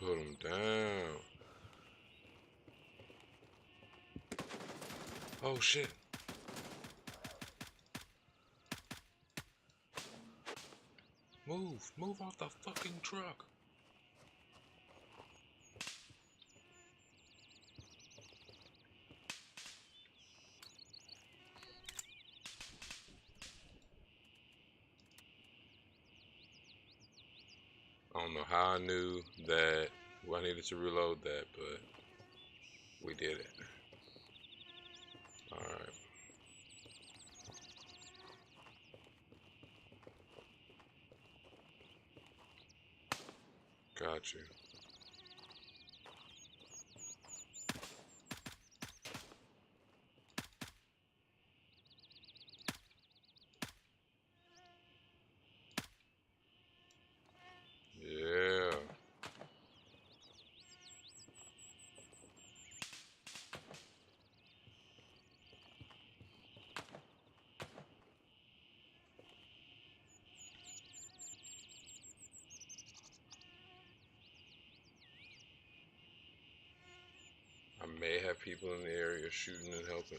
Put him down. Oh shit. Move off the fucking truck. I don't know how I knew that I needed to reload that, but we did it. Alright. Got you. Yeah. I may have people in the area shooting and helping.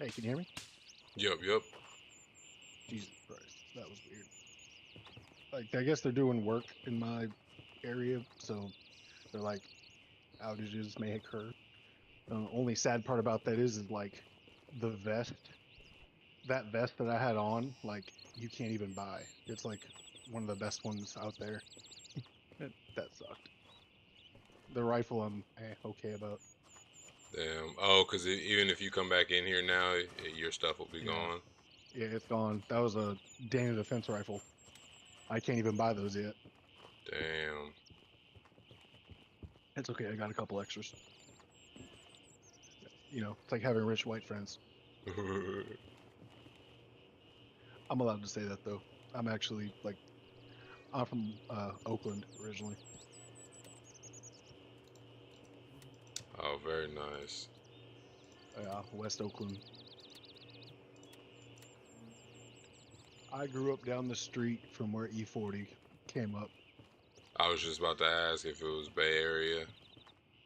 Hey, can you hear me? Yep. Jesus Christ, that was weird. Like, I guess they're doing work in my area, so they're like, outages may occur. Only sad part about that is like the vest. That vest that I had on, like you can't even buy. It's like one of the best ones out there. That sucked. The rifle I'm okay about. Damn. Oh, because even if you come back in here now, your stuff will be Yeah. gone. Yeah, it's gone. That was a Dana Defense rifle. I can't even buy those yet. Damn. It's okay. I got a couple extras. You know, it's like having rich white friends. I'm allowed to say that though. I'm actually like, I'm from Oakland originally. Oh, very nice. West Oakland. I grew up down the street from where E40 came up. I was just about to ask if it was Bay Area.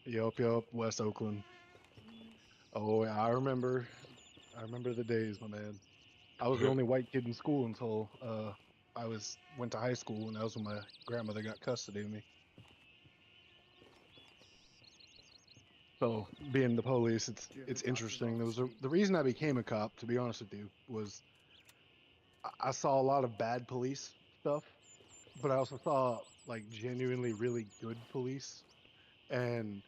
Yup, West Oakland. Oh, yeah, I remember the days, my man. I was the only white kid in school until I went to high school, and that was when my grandmother got custody of me. So being the police, it's interesting. The reason I became a cop, to be honest with you, was I saw a lot of bad police stuff, but I also saw like genuinely really good police, and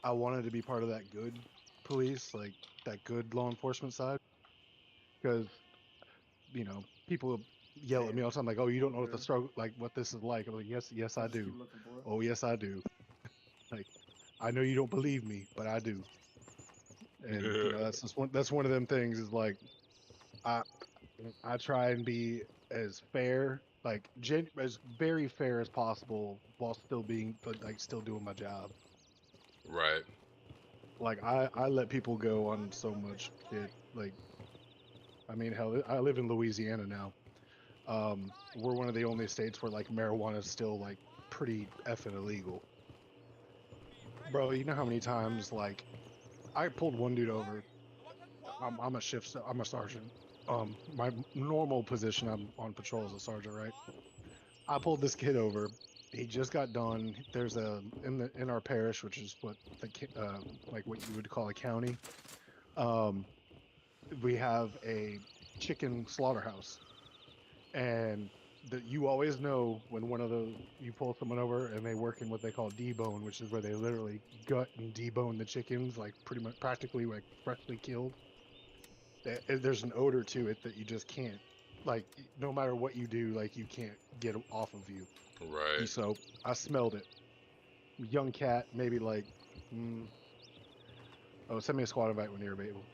I wanted to be part of that good police, like that good law enforcement side, because you know people yell at me all the time, like, "Oh, you don't know what the struggle, like what this is like." I'm like, "Yes, I do. Oh, yes, I do. Like, I know you don't believe me, but I do." And you know, that's one of them things. Is like, I I try and be as fair, like as very fair as possible, while still being, but like still doing my job. Right. Like I let people go on so much shit. Like, I mean, hell, I live in Louisiana now. We're one of the only states where like marijuana is still like pretty effing illegal. Bro, you know how many times like I pulled one dude over. I'm a sergeant. My normal position, I'm on patrol as a sergeant, right? I pulled this kid over. He just got done. There's a in our parish, which is what like what you would call a county. Um, we have a chicken slaughterhouse, and that you always know when you pull someone over and they work in what they call debone, which is where they literally gut and debone the chickens, like pretty much practically like freshly killed. There's an odor to it that you just can't, like, no matter what you do, like you can't get off of you. Right. And so I smelled it. Young cat, maybe like, mm, oh, send me a squad invite when you're available.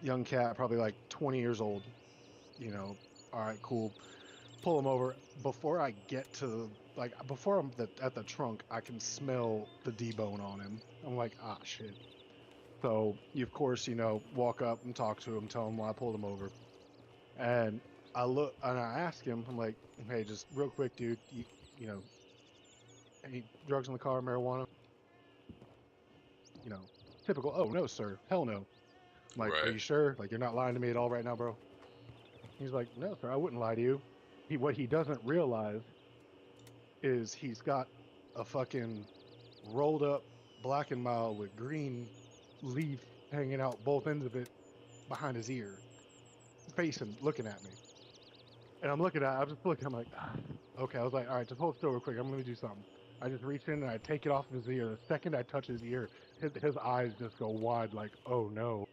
Young cat, probably like 20 years old. You know, all right, cool. Pull him over. Before I get to like before I'm at the trunk, I can smell the debone on him. I'm like, ah, shit. So you, of course, you know, walk up and talk to him, tell him why I pulled him over, and I look and I ask him, I'm like, hey, just real quick, dude, you know, any drugs in the car, marijuana? You know, typical. Oh no, sir, hell no. I'm like, are Right. you sure? Like, you're not lying to me at all right now, bro? He's like, no, sir, I wouldn't lie to you. What he doesn't realize is he's got a fucking rolled up black and mild with green leaf hanging out both ends of it behind his ear, facing, looking at me. And I'm just looking, I'm like, ah. Okay. I was like, all right, just hold still real quick. I'm going to do something. I just reach in and I take it off of his ear. The second I touch his ear, his eyes just go wide, like, oh no.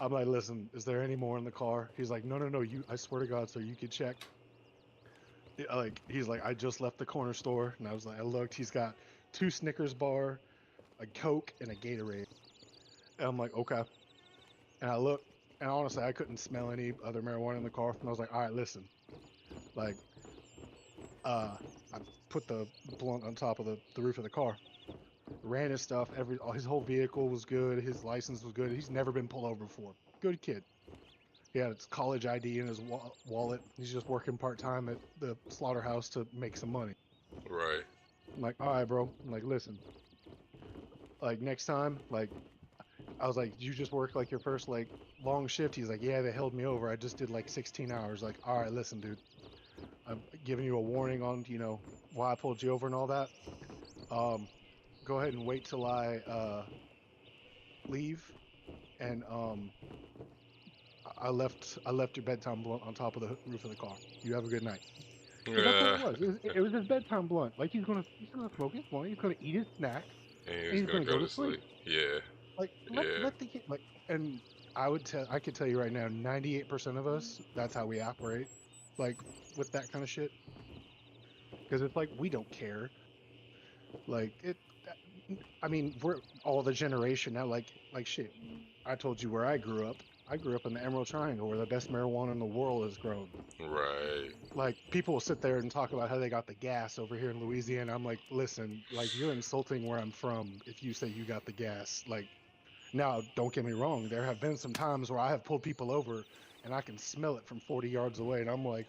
I'm like, listen, is there any more in the car? He's like, no, I swear to God, sir, you can check. Like, he's like, I just left the corner store. And I was like, I looked, he's got 2 Snickers bar, a Coke, and a Gatorade. And I'm like, okay. And I looked, and honestly, I couldn't smell any other marijuana in the car. And I was like, all right, listen. Like, I put the blunt on top of the roof of the car. Ran his stuff. His whole vehicle was good. His license was good. He's never been pulled over before. Good kid. He had his college ID in his wallet. He's just working part-time at the slaughterhouse to make some money. Right. I'm like, all right, bro. I'm like, listen. Like, next time, like, I was like, you just worked like your first like long shift. He's like, yeah, they held me over. I just did like 16 hours. Like, all right, listen, dude, I'm giving you a warning on, why I pulled you over and all that. Um, Go ahead and wait till I leave. And I left your bedtime blunt on top of the roof of the car. You have a good night. Because that's what Yeah. it was. It was his bedtime blunt. Like he's gonna smoke his blunt. He's gonna eat his snack, And he and was he's gonna gonna go go to to sleep. sleep. Yeah. Like Yeah. let the kid like. And I could tell you right now, 98% of us, that's how we operate. Like with that kind of shit. Because it's like we don't care. Like it. I mean, we're all the generation now. Like shit. I told you where I grew up. I grew up in the Emerald Triangle, where the best marijuana in the world is grown. Right. Like people will sit there and talk about how they got the gas over here in Louisiana. I'm like, listen, like you're insulting where I'm from if you say you got the gas. Like, now don't get me wrong, there have been some times where I have pulled people over and I can smell it from 40 yards away, and I'm like,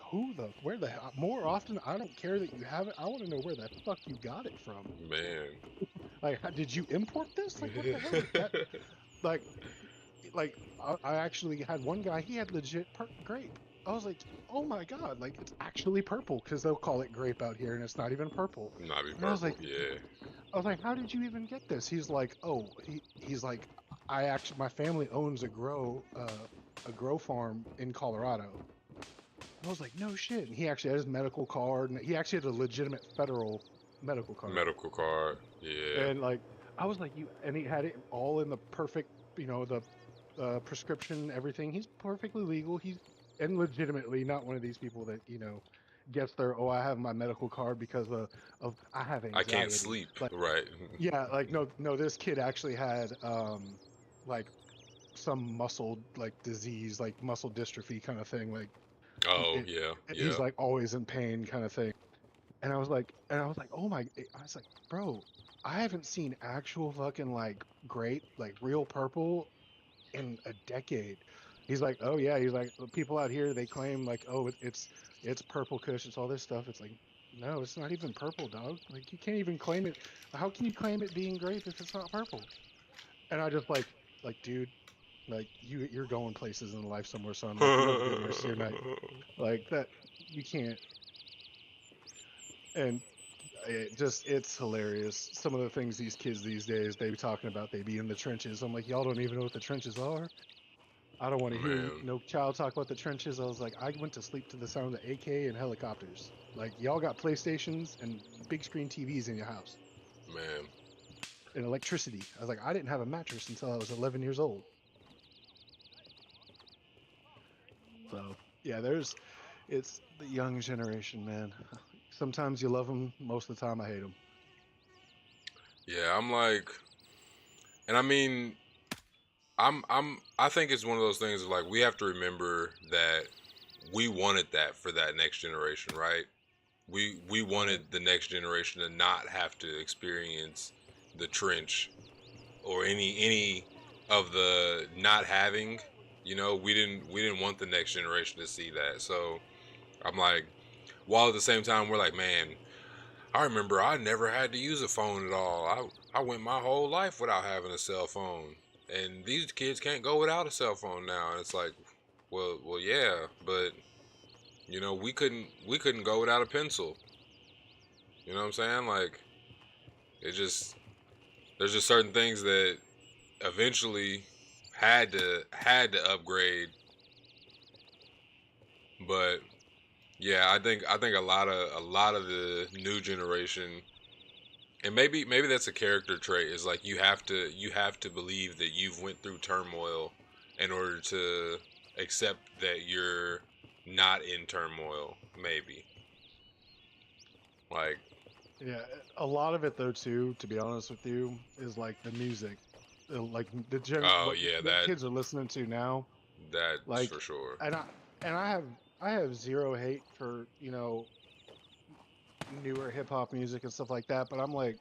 where the hell? More often, I don't care that you have it. I want to know where the fuck you got it from. Man. Like, did you import this? Like, what the hell is that? Like, I actually had one guy. He had legit grape. I was like, oh my god, like it's actually purple because they'll call it grape out here, and it's not even purple. Not be And purple. Yeah. I was like, how did you even get this? He's like, oh, he's like, my family owns a grow farm in Colorado. I was like, no shit. And he actually had his medical card, and he actually had a legitimate federal medical card. Medical card. Yeah. And like, I was like, and he had it all in the perfect, the prescription, everything. He's perfectly legal. He's and legitimately not one of these people that gets their I have my medical card because of I have I can't anxiety. sleep. Like, Right. yeah, like no, this kid actually had like some muscle like disease, like muscle dystrophy kind of thing. Like Oh yeah. he's Yeah. like always in pain kind of thing. And I was like, oh my, I was like, bro, I haven't seen actual fucking like grape, like real purple in a decade. He's like, oh yeah, he's like, people out here they claim like, oh, it's purple kush, it's all this stuff. It's like, no, it's not even purple, dog. Like you can't even claim it. How can you claim it being grape if it's not purple? And I just like, dude, like you're going places in life somewhere, son. Like you have a good rest of your night. Like that, you can't. And it's hilarious. Some of the things these kids these days they be talking about, they be in the trenches. I'm like, y'all don't even know what the trenches are. I don't want to hear Man. no child talk about the trenches. I was like, I went to sleep to the sound of AK and helicopters. Like y'all got PlayStations and big screen TVs in your house Man. and electricity. I was like, I didn't have a mattress until I was 11 years old. So yeah, it's the young generation, man. Sometimes you love them. Most of the time, I hate them. Yeah. I'm like, and I mean, I think it's one of those things of like we have to remember that we wanted that for that next generation, right? We wanted the next generation to not have to experience the trench or any of the not having. We didn't want the next generation to see that. So I'm like, while at the same time we're like, man, I remember I never had to use a phone at all. I went my whole life without having a cell phone, and these kids can't go without a cell phone now. And it's like, well, yeah, but we couldn't go without a pencil. You know what I'm saying? Like, it just there's just certain things that eventually had to upgrade. But yeah, I think a lot of the new generation, and maybe that's a character trait, is like you have to believe that you've went through turmoil in order to accept that you're not in turmoil. Maybe like Yeah, a lot of it though too, to be honest with you, is like the music, like oh what yeah, what kids are listening to now. that's Like, for sure. and I have zero hate for newer hip hop music and stuff like that, but I'm like,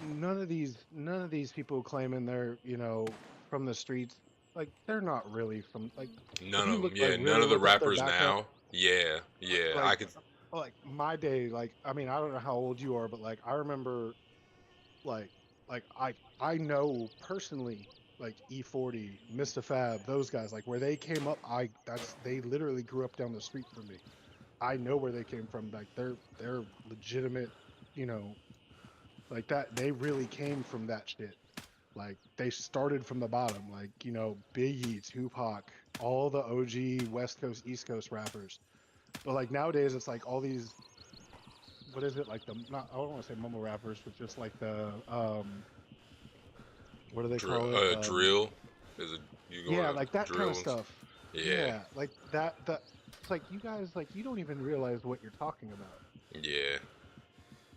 none of these people claiming they're from the streets, like they're not really from, like, if None you of them, look, like, yeah, none really of the look up their rappers background, now. Yeah, yeah, like I could. like my day, like, I mean, I don't know how old you are, but like I remember, like like I know personally like E40, Mr. Fab, those guys, like where they came up, they literally grew up down the street from me. I know where they came from. Like they're legitimate, you know, like that. They really came from that shit. Like they started from the bottom. Like Biggie, Tupac, all the OG West Coast, East Coast rappers. But like nowadays, it's like all these. What is it like the not? I don't want to say mumble rappers, but just like the what do they call it? Drill. Is it you going Yeah, to like that kind drill of ones? stuff. Yeah, Yeah, like that. That it's like you guys like you don't even realize what you're talking about yeah,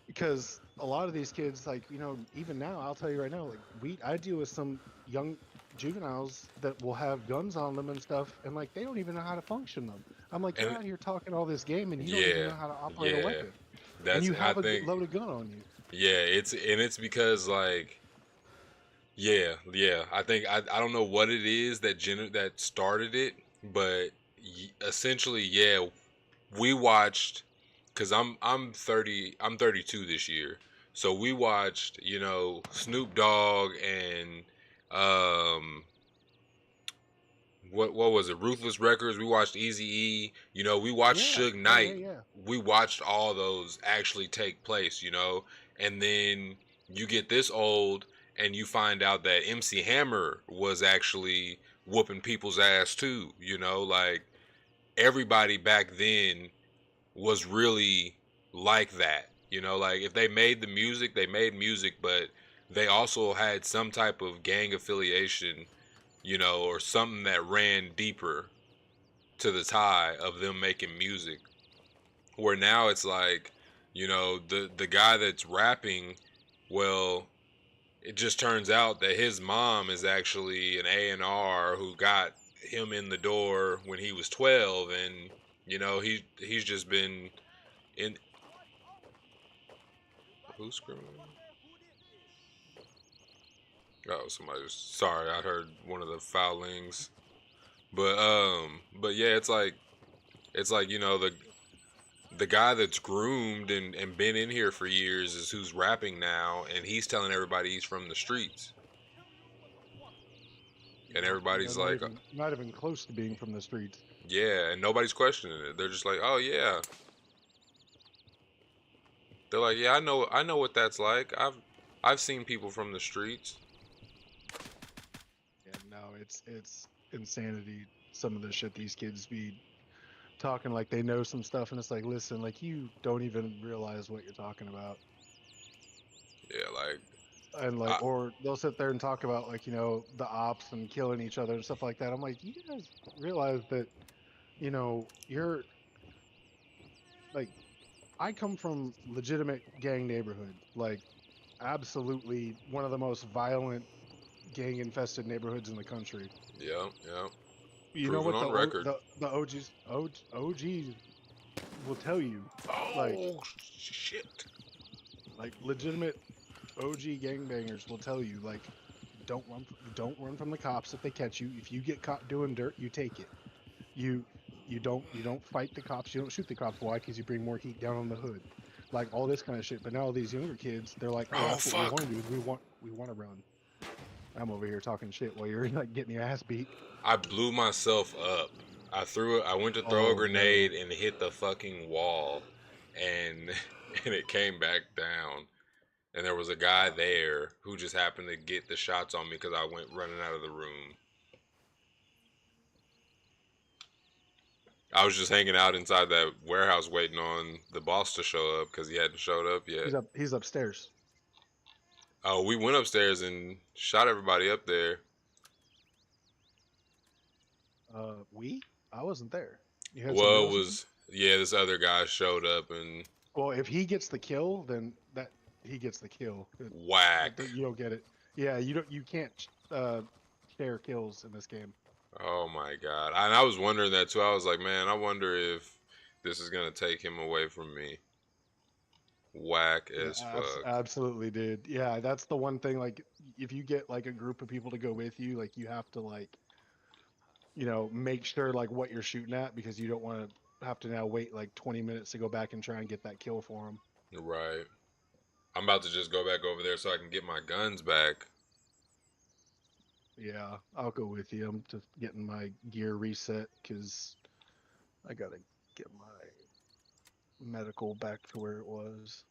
because a lot of these kids, like even now, I'll tell you right now, like I deal with some young juveniles that will have guns on them and stuff, and like they don't even know how to function them. I'm like, you're and out here talking all this game, and you don't even yeah, know how to operate a yeah. weapon, and That's you I have a think. loaded gun on you. Yeah, it's because like yeah, yeah. I don't know what it is that started it, but essentially, yeah, we watched because I'm 30, I'm 32 this year, so we watched Snoop Dogg and um what was it, Ruthless Records. We watched Easy E. We watched Yeah, Suge yeah, yeah, Knight. yeah. We watched all those actually take place. And then you get this old and you find out that MC Hammer was actually whooping people's ass too. Like everybody back then was really like that. Like if they made the music, they made music, but they also had some type of gang affiliation, or something that ran deeper to the tie of them making music. Where now it's like, the guy that's rapping, well, it just turns out that his mom is actually an A&R who got him in the door when he was 12, and he's just been in. Who's screaming? Oh, somebody was sorry. I heard one of the foulings, but yeah, it's like the guy that's groomed and been in here for years is who's rapping now, and he's telling everybody he's from the streets, and They're everybody's like, not even close to being from the streets. yeah, and nobody's questioning it. They're just like, oh yeah. They're like, yeah, I know what that's like. I've seen people from the streets. Yeah, no, it's insanity. Some of the shit these kids be talking like they know some stuff, and it's like, listen, like you don't even realize what you're talking about, Yeah, like and like, I, or they'll sit there and talk about like the ops and killing each other and stuff like that. I'm like, you guys realize that you're like, I come from legitimate gang neighborhood, like absolutely one of the most violent gang infested neighborhoods in the country. yeah, yeah, You know proven what on record. the OGs will tell you, like Oh shit. like legitimate OG gangbangers will tell you, like, don't run from the cops if they catch you. If you get caught doing dirt, you take it. You you don't fight the cops. You don't shoot the cops. Why? Because you bring more heat down on the hood, like all this kind of shit. But now all these younger kids, they're like, oh, Oh that's what we fuck. want to do. Is we want to run. I'm over here talking shit while you're like getting your ass beat. I blew myself up. I went to throw a Oh no. grenade and hit the fucking wall, and and it came back down. And there was a guy there who just happened to get the shots on me because I went running out of the room. I was just hanging out inside that warehouse waiting on the boss to show up because he hadn't showed up yet. He's upstairs. Oh, we went upstairs and shot everybody up there. I wasn't there. You had somebody Well, it else with you? was, yeah, this other guy showed up and Well, if he gets the kill, then that he gets the kill. whack. You don't get it. Yeah, you can't share kills in this game. Oh my god. And I was wondering that too. I was like, man, I wonder if this is gonna take him away from me. Whack Yeah, as fuck. absolutely, dude. Yeah, that's the one thing. Like, if you get like a group of people to go with you, like you have to like, make sure like what you're shooting at because you don't want to have to now wait like 20 minutes to go back and try and get that kill for them. Right. I'm about to just go back over there so I can get my guns back. Yeah, I'll go with you. I'm just getting my gear reset because I gotta get my medical back to where it was.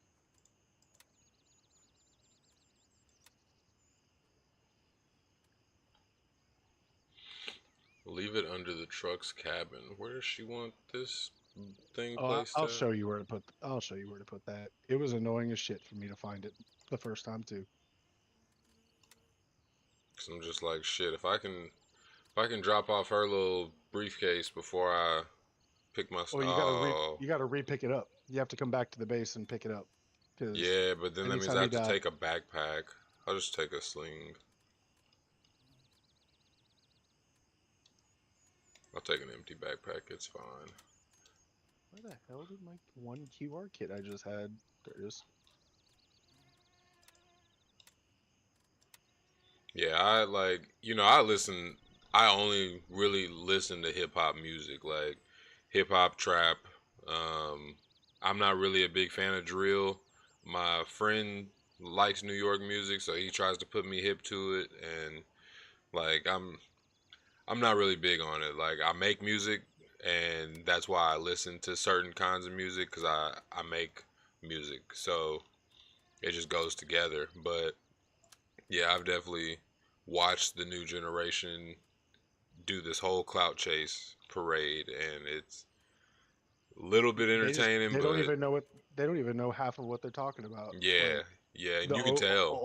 Leave it under the truck's cabin. Where does she want this thing Oh, placed at? I'll show you where to put. I'll show you where to put that. It was annoying as shit for me to find it the first time too. Cause I'm just like shit. If I can drop off her little briefcase before I pick my. Well, Oh, you gotta re-pick it up. You have to come back to the base and pick it up because yeah, but then that means I anytime you have to die, take a backpack. I'll just take a sling. I'll take an empty backpack. It's fine. where the hell did my one QR kit I just had? There it is. Yeah, I like, I listen, I only really listen to hip hop music, like hip hop, trap. Um, I'm not really a big fan of drill. My friend likes New York music, so he tries to put me hip to it, and like I'm not really big on it. Like I make music, and that's why I listen to certain kinds of music because I make music, so it just goes together. But yeah, I've definitely watched the new generation do this whole clout chase parade, and it's a little bit entertaining, They don't but even know what they don't even know half of what they're talking about. yeah, Like yeah, and you can tell. the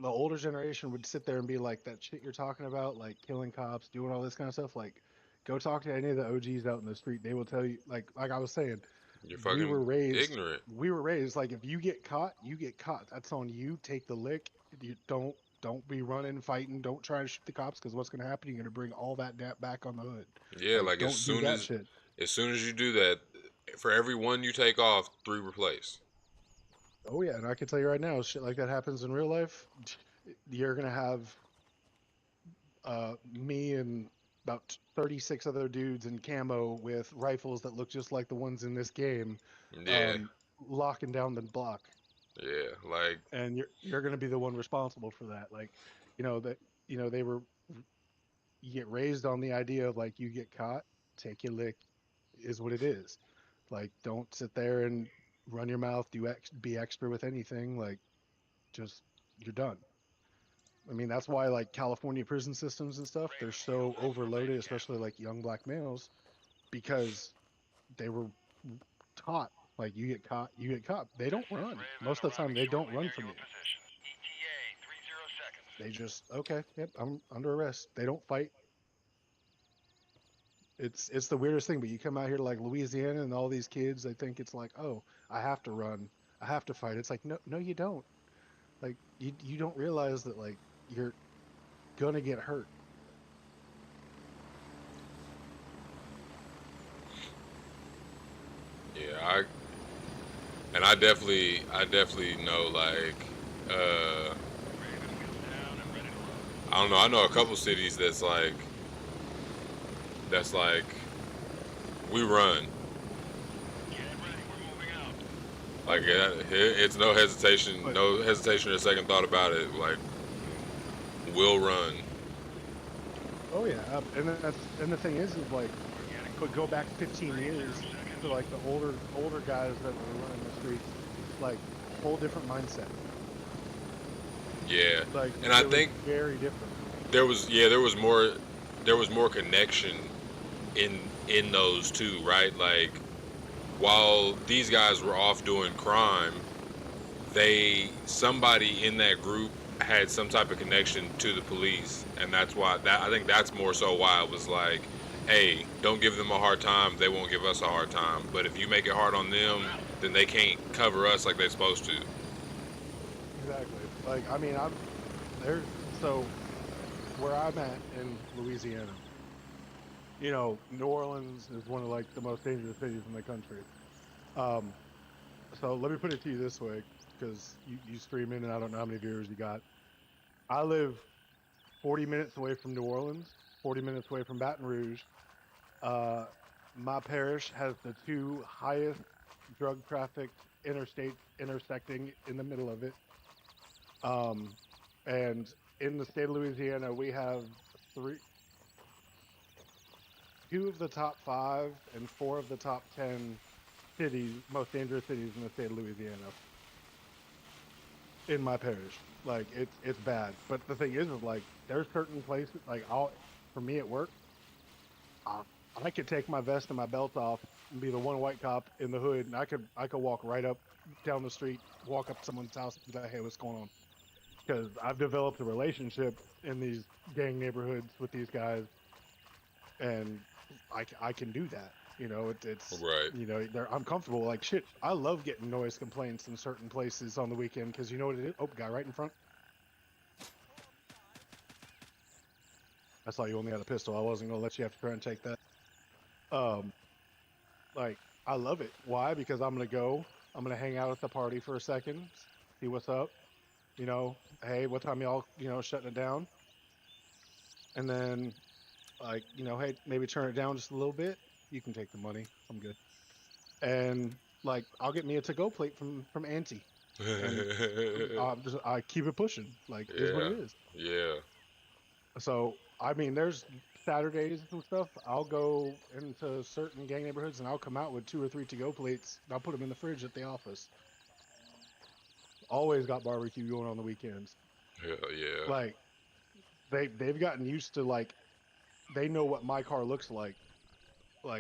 older generation would sit there and be like, that shit you're talking about, like killing cops, doing all this kind of stuff. Like, go talk to any of the OGs out in the street. They will tell you. Like I was saying, You're we fucking were raised. ignorant. We were raised like if you get caught, you get caught. That's on you. Take the lick. You don't be running, fighting. Don't try to shoot the cops because what's going to happen? You're going to bring all that back on the hood. Yeah, Like, like as don't do soon that as shit. as soon as you do that, for every one you take off, three replace. Oh yeah, and I can tell you right now, shit like that happens in real life. You're gonna have me and about 36 other dudes in camo with rifles that look just like the ones in this game, Yeah, locking down the block, yeah, like and you're gonna be the one responsible for that. Like, that they were you get raised on the idea of like you get caught, take your lick, is what it is. Like, don't sit there and run your mouth, be extra with anything. Like, just you're done. I mean, that's why like California prison systems and stuff, they're so overloaded, especially like young black males, because they were taught like you get caught, you get caught. They don't run. Raven Most of the time, arriving they don't shortly run near from your you. position. ETA 30 seconds. They just okay, yep, I'm under arrest. They don't fight. It's the weirdest thing, but you come out here to like Louisiana and all these kids, they think it's like, oh, I have to run, I have to fight. It's like no, you don't. Like you don't realize that like you're gonna get hurt. yeah, I definitely know like Raven wheels down and ready to load. I don't know. I know a couple cities that's like we run. Get ready, we're moving out. Like it's no hesitation, But no hesitation or second thought about it. Like we'll run. oh yeah, and the thing is like, Organic but go back 15 years 30 seconds. to like the older guys that were running the streets, like whole different mindset. Yeah, Like and I it was think very different. there was more connection in those two, right? Like while these guys were off doing crime, somebody in that group had some type of connection to the police, and that's why I think that's more so why it was like, hey, don't give them a hard time, they won't give us a hard time, but if you make it hard on them, then they can't cover us like they're supposed to. Exactly. Like I mean, I'm there. So where I'm at in Louisiana, New Orleans is one of like the most dangerous cities in the country. Um, so let me put it to you this way, because you stream in and I don't know how many viewers you got. I live 40 minutes away from New Orleans, 40 minutes away from Baton Rouge. Uh, my parish has the two highest drug trafficked interstates intersecting in the middle of it. Um, and in the state of Louisiana, we have two of the top 5 and 4 of the top 10 cities, most dangerous cities in the state of Louisiana. In my parish, like it's bad. But the thing is like there's certain places like for me at work, I could take my vest and my belt off and be the one white cop in the hood, and I could walk right up down the street, walk up to someone's house, and be like, hey, what's going on? Because I've developed a relationship in these gang neighborhoods with these guys, and I can do that. You know, it's Right. you know, I'm comfortable. Like shit, I love getting noise complaints in certain places on the weekend because you know what it is. Oh, guy right in front. I saw you only had a pistol. I wasn't gonna let you have to try and take that. Like I love it. Why? Because I'm gonna hang out at the party for a second, see what's up. You know, hey, what time y'all shutting it down? And then, like, hey, maybe turn it down just a little bit. You can take the money. I'm good. And like, I'll get me a to-go plate from Auntie, and I keep it pushing. Like, it is what Yeah. it is. Yeah. So I mean, there's Saturdays and stuff. I'll go into certain gang neighborhoods and I'll come out with 2 or 3 to-go plates. And I'll put them in the fridge at the office. Always got barbecue going on the weekends. Hell yeah. Like, they've gotten used to, like, they know what my car looks like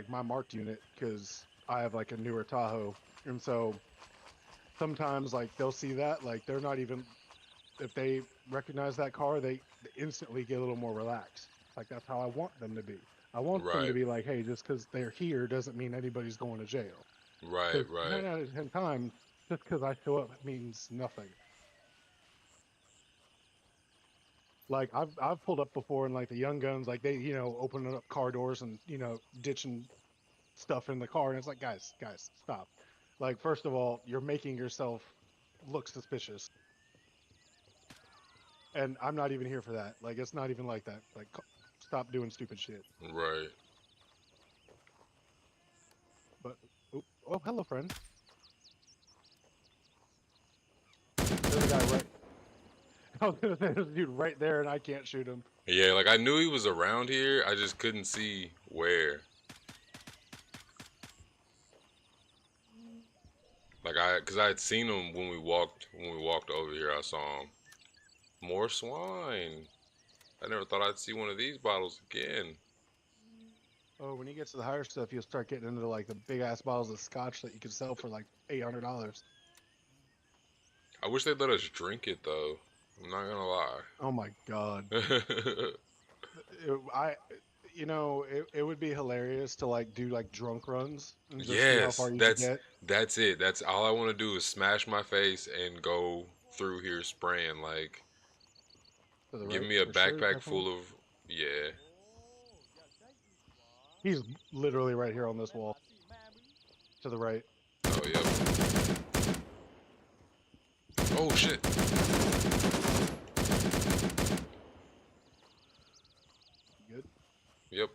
my marked unit, because I have like a newer Tahoe, and so sometimes like they'll see that, like they're not even, if they recognize that car, they instantly get a little more relaxed. Like that's how I want them to be. I want them to Right. be like, hey, just because they're here doesn't mean anybody's going to jail. Right. 'Cause Right. 9 out of 10 times, just because I show up means nothing. Like I've pulled up before, and like the young guns, like they opening up car doors and ditching stuff in the car, and it's like, guys, stop. Like, first of all, you're making yourself look suspicious, and I'm not even here for that. Like, it's not even like that. Like, stop doing stupid shit. Right. But oh, hello, friend. There's a guy right. I was gonna say there's a dude right there, and I can't shoot him. Yeah, like I knew he was around here, I just couldn't see where. Like cause I had seen him when we walked over here. I saw him. More swine. I never thought I'd see one of these bottles again. Oh, when you get to the higher stuff, you'll start getting into like the big ass bottles of scotch that you could sell for like $800. I wish they'd let us drink it though. I'm not gonna lie. Oh my god. It would be hilarious to like do like drunk runs and just see how Yes, far you could get. that's it. That's all I want to do is smash my face and go through here spraying. Like, To the give right, me a for sure, backpack definitely. full of yeah. He's literally right here on this wall. To the right. Oh yep. Oh shit. Good. Yep.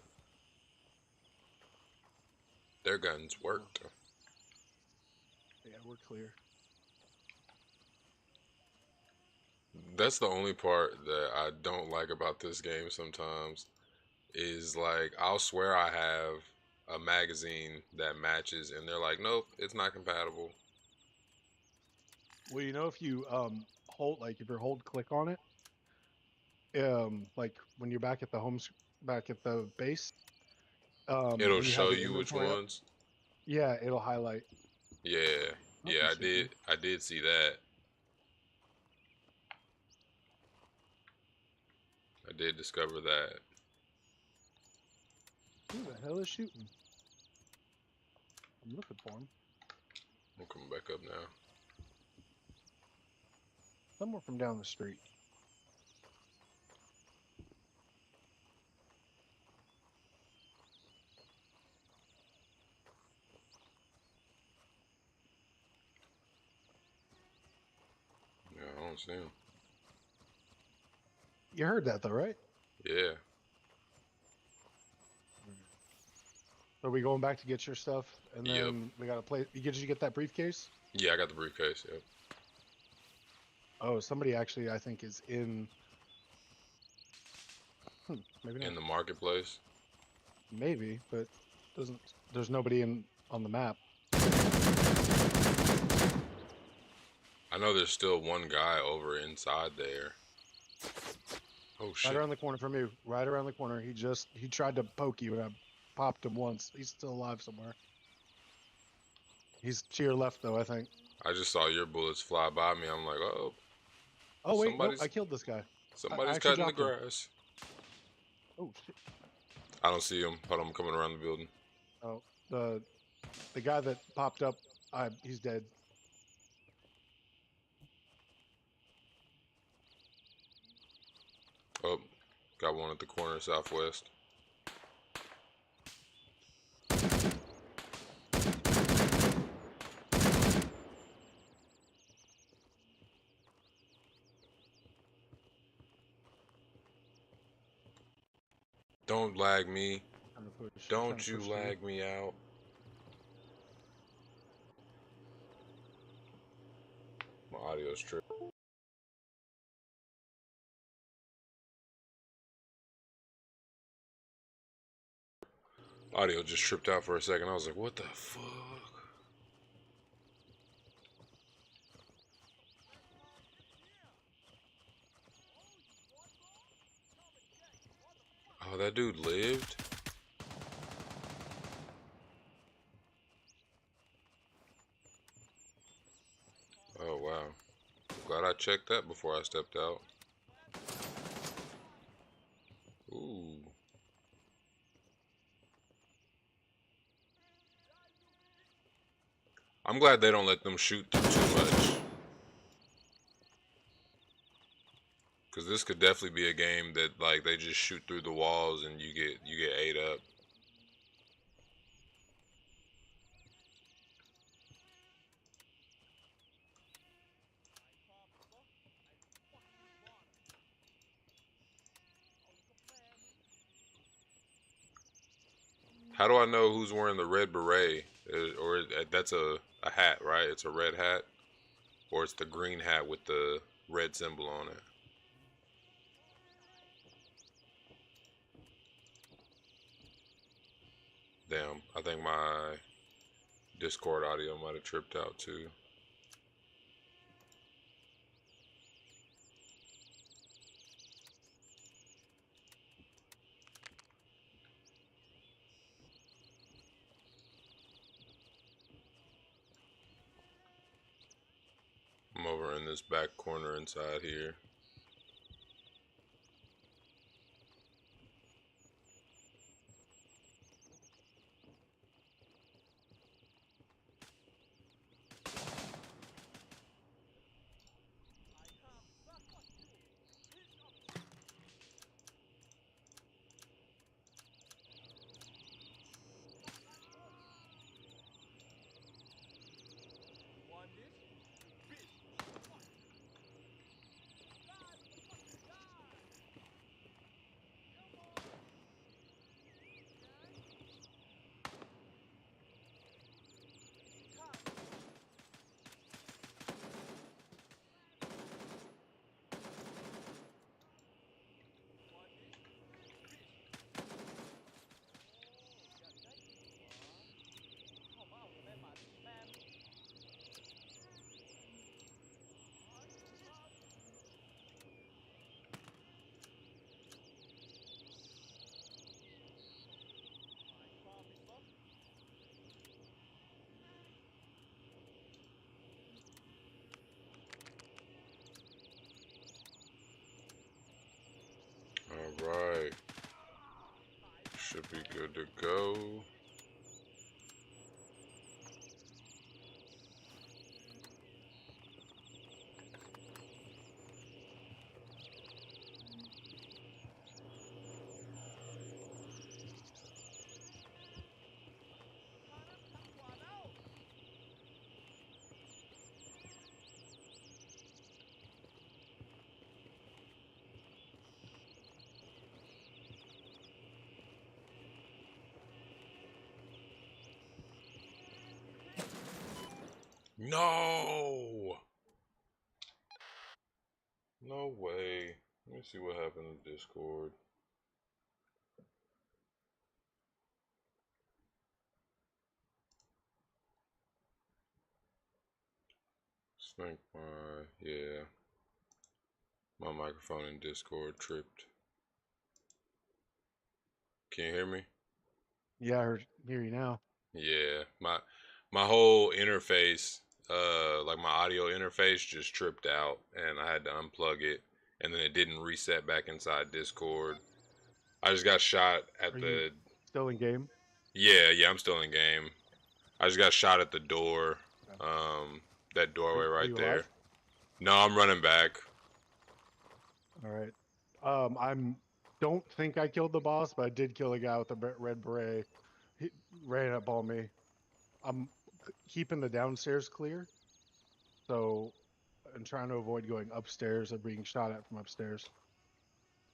Their guns worked. Yeah, we're clear. That's the only part that I don't like about this game sometimes is like I'll swear I have a magazine that matches and they're like, nope, it's not compatible. Well, if you hold, like, if you hold click on it, like when you're back at the back at the base, It'll and you have show the you which inventory up, ones. yeah, it'll highlight. Yeah. Oh, Yeah, he's I shooting. did. I did see that. I did discover that. Who the hell is shooting? I'm looking for him. I'm coming back up now. Somewhere from down the street. Yeah, I don't see him. You heard that though, right? Yeah. Are we going back to get your stuff, and Yep. then we gotta play? Did you get that briefcase? Yeah, I got the briefcase. Yep. Oh, somebody actually, I think, is in Maybe not. in the marketplace. Maybe, but doesn't. There's nobody on the map. I know there's still one guy over inside there. Oh Right shit. around the corner from you. Right around the corner. He tried to poke you, and I popped him once. He's still alive somewhere. He's to your left, though, I think. I just saw your bullets fly by me. I'm like, oh, Oh wait, nope. somebody's I killed this guy. I somebody's actually cutting the dropped him. grass. Oh shit. I don't see him. Hold on, I'm coming around the building. Oh, the guy that popped up. He's dead. Oh, got one at the corner southwest. Don't lag me. Trying to push. Trying Don't to you push through. lag me out. My audio's tripping. Audio just tripped out for a second. I was like, what the fuck? Oh, that dude lived? Oh, wow. Glad I checked that before I stepped out. Ooh. I'm glad they don't let them shoot through too much. Cause this could definitely be a game that like they just shoot through the walls and you get ate up. How do I know who's wearing the red beret? Or that's a hat, right? It's a red hat, or it's the green hat with the red symbol on it. Damn, I think my Discord audio might have tripped out too. I'm over in this back corner inside here. Alright. Should be good to go. No! No way. Let me see what happened in Discord. think yeah, my microphone in Discord tripped. Can you hear me? Yeah, hear you now. Yeah, my whole interface, like my audio interface, just tripped out, and I had to unplug it, and then it didn't reset back inside Discord. I just got shot Are at you the. still in game? Yeah, I'm still in game. I just got shot at the door. Okay. That doorway Are right you there. alive? No, I'm running back. All right. I'm don't think I killed the boss, but I did kill a guy with a red beret. He ran up on me. I'm keeping the downstairs clear, so I'm trying to avoid going upstairs or being shot at from upstairs.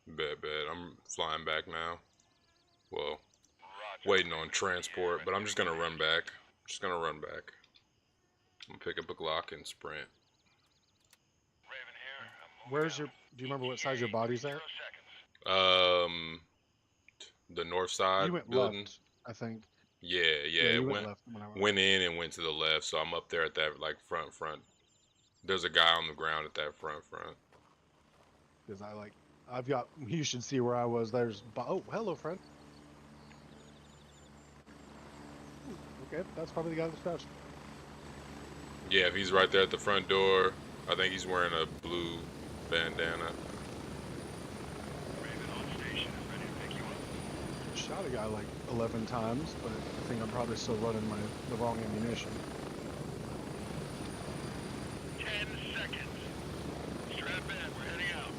Bet. I'm flying back now. Well, Roger. waiting on transport, but I'm just gonna run back. Just gonna run back. I'm gonna pick up a Glock and sprint. Raven here. I'm moving Where's out. your? Do you remember what size your ETA, body's 30 at? seconds. Um, the north side You went building. left, I think. Yeah, Yeah, yeah. you It went went left when I went. went in and went to the left, so I'm up there at that like front. There's a guy on the ground at that front. Because I've got. You should see where I was. Oh, hello, friend. Ooh, okay, that's probably the guy that's crouched. Yeah, if he's right there at the front door, I think he's wearing a blue bandana. Raven on station. Ready to pick you up. Shot a guy like 11 times, but I think I'm probably still running the wrong ammunition. 10 seconds. Strap in. We're heading out.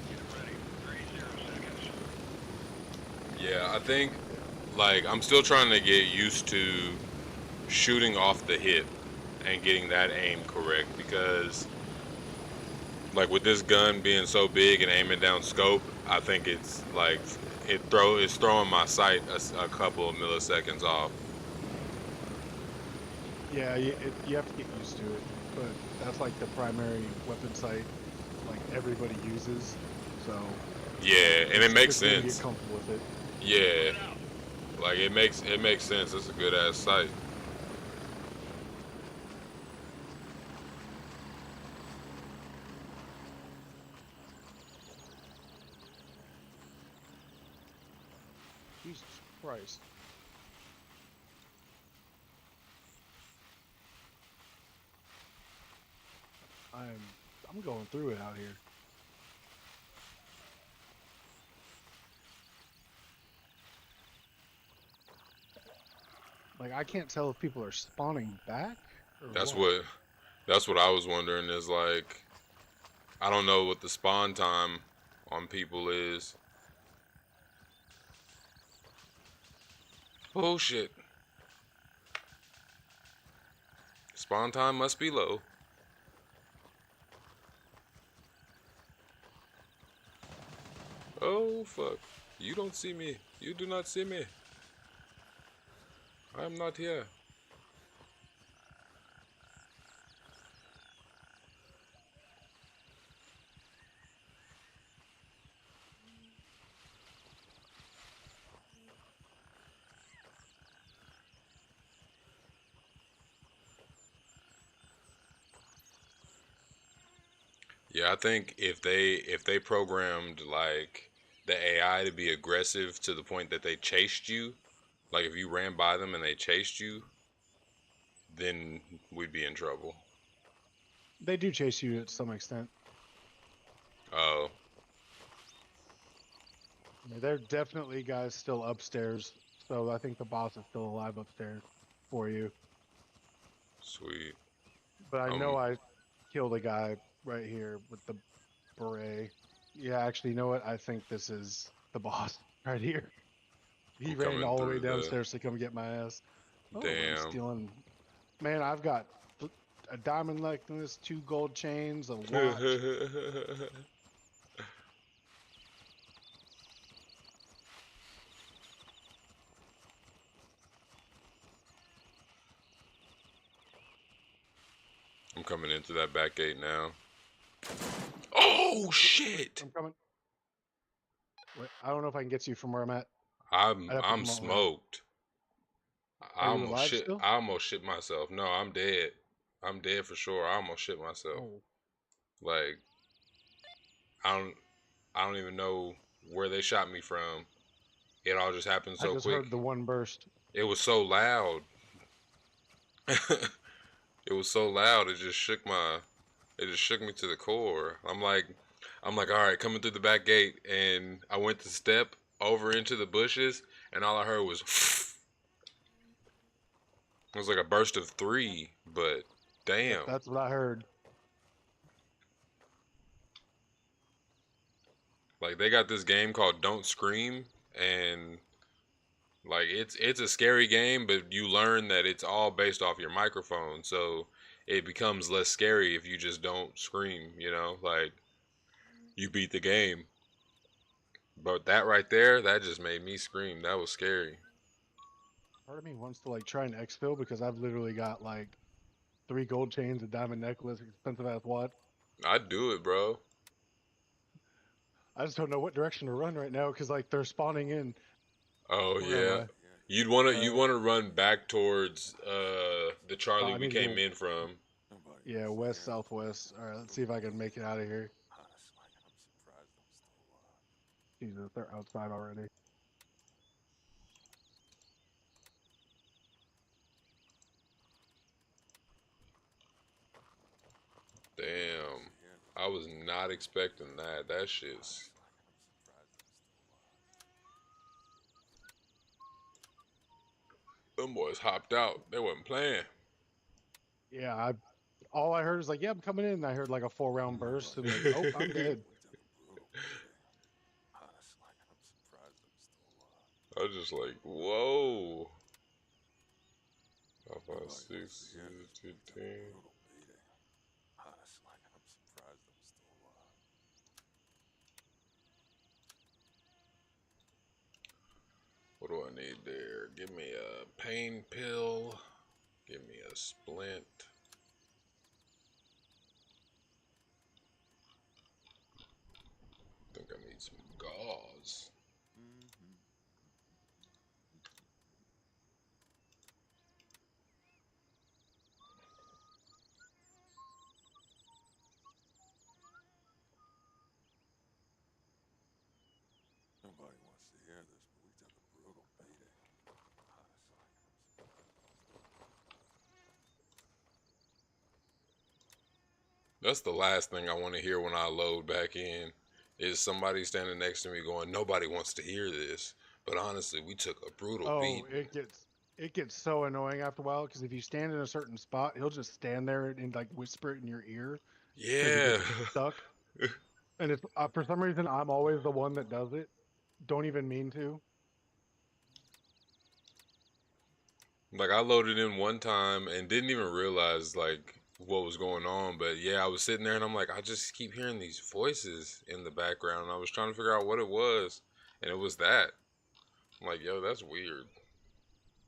Get ready. 30 seconds. Yeah, I think like I'm still trying to get used to shooting off the hip and getting that aim correct because like with this gun being so big and aiming down scope, I think it's like it's throwing my sight a couple of milliseconds off. Yeah, you have to get used to it, but that's like the primary weapon sight like everybody uses, so Yeah, and it makes it's good to sense. get comfortable with it. Yeah, like it makes sense. It's a good ass sight. Jesus Christ. I'm going through it out here. Like I can't tell if people are spawning back or That's what I was wondering is like I don't know what the spawn time on people is. Oh shit. Spawn time must be low. Oh fuck. You don't see me. You do not see me. I am not here. Yeah, I think if they programmed like the AI to be aggressive to the point that they chased you, like if you ran by them and they chased you, then we'd be in trouble. They do chase you to some extent. Oh, I mean, there are definitely guys still upstairs, so I think the boss is still alive upstairs for you. sweet. But I know I killed a guy right here with the beret. Yeah, actually, you know what? I think this is the boss right here. He I'm ran coming all the way through the downstairs to come get my ass. Oh, I'm damn. stealing. Man, I've got a diamond necklace, 2 gold chains, a watch. I'm coming into that back gate now. Oh shit! I'm coming. Wait, I don't know if I can get you from where I'm at. I'm I'd have to I'm come out around. smoked. Are you alive still? I almost shit myself. No, I'm dead. I'm dead for sure. I almost shit myself. Oh, Like I don't I don't even know where they shot me from. It all just happened I so just quick. heard the one burst. It was so loud. It was so loud. It just shook me to the core. I'm like, all right, coming through the back gate, and I went to step over into the bushes, and all I heard was. It was like a burst of three, but Yep, damn. that's what I heard. Like they got this game called Don't Scream, and like it's a scary game, but you learn that it's all based off your microphone, so it becomes less scary if you just don't scream, you know? Like you beat the game. But that right there, that just made me scream. That was scary. Part of me wants to like try an exfil because I've literally got like 3 gold chains, a diamond necklace, expensive ass watch. I'd do it, bro. I just don't know what direction to run right now because like they're spawning in. Oh Where am yeah. I? You wanna run back towards the Charlie I we need to came go. in from. Yeah, west southwest. All right, let's see if I can make it out of here. Jesus, they're outside already. Damn. I was not expecting that. That shit's them boys hopped out. They wasn't playing. Yeah, all I heard was like, "Yeah, I'm coming in." And I heard like a 4 round burst and like, "Oh, I'm dead." I was just like, whoa. 556, 210. What do I need there? Give me a pain pill. Give me a splint. I think I need some gauze. That's the last thing I want to hear when I load back in. Is somebody standing next to me going, nobody wants to hear this. But honestly, we took a brutal Oh, beating. it gets so annoying after a while because if you stand in a certain spot, he'll just stand there and like whisper it in your ear because he Yeah. gets stuck. And it's for some reason I'm always the one that does it. Don't even mean to. Like I loaded in one time and didn't even realize like what was going on. But yeah, I was sitting there and I'm like, I just keep hearing these voices in the background. And I was trying to figure out what it was. And it was that. I'm like, yo, that's weird.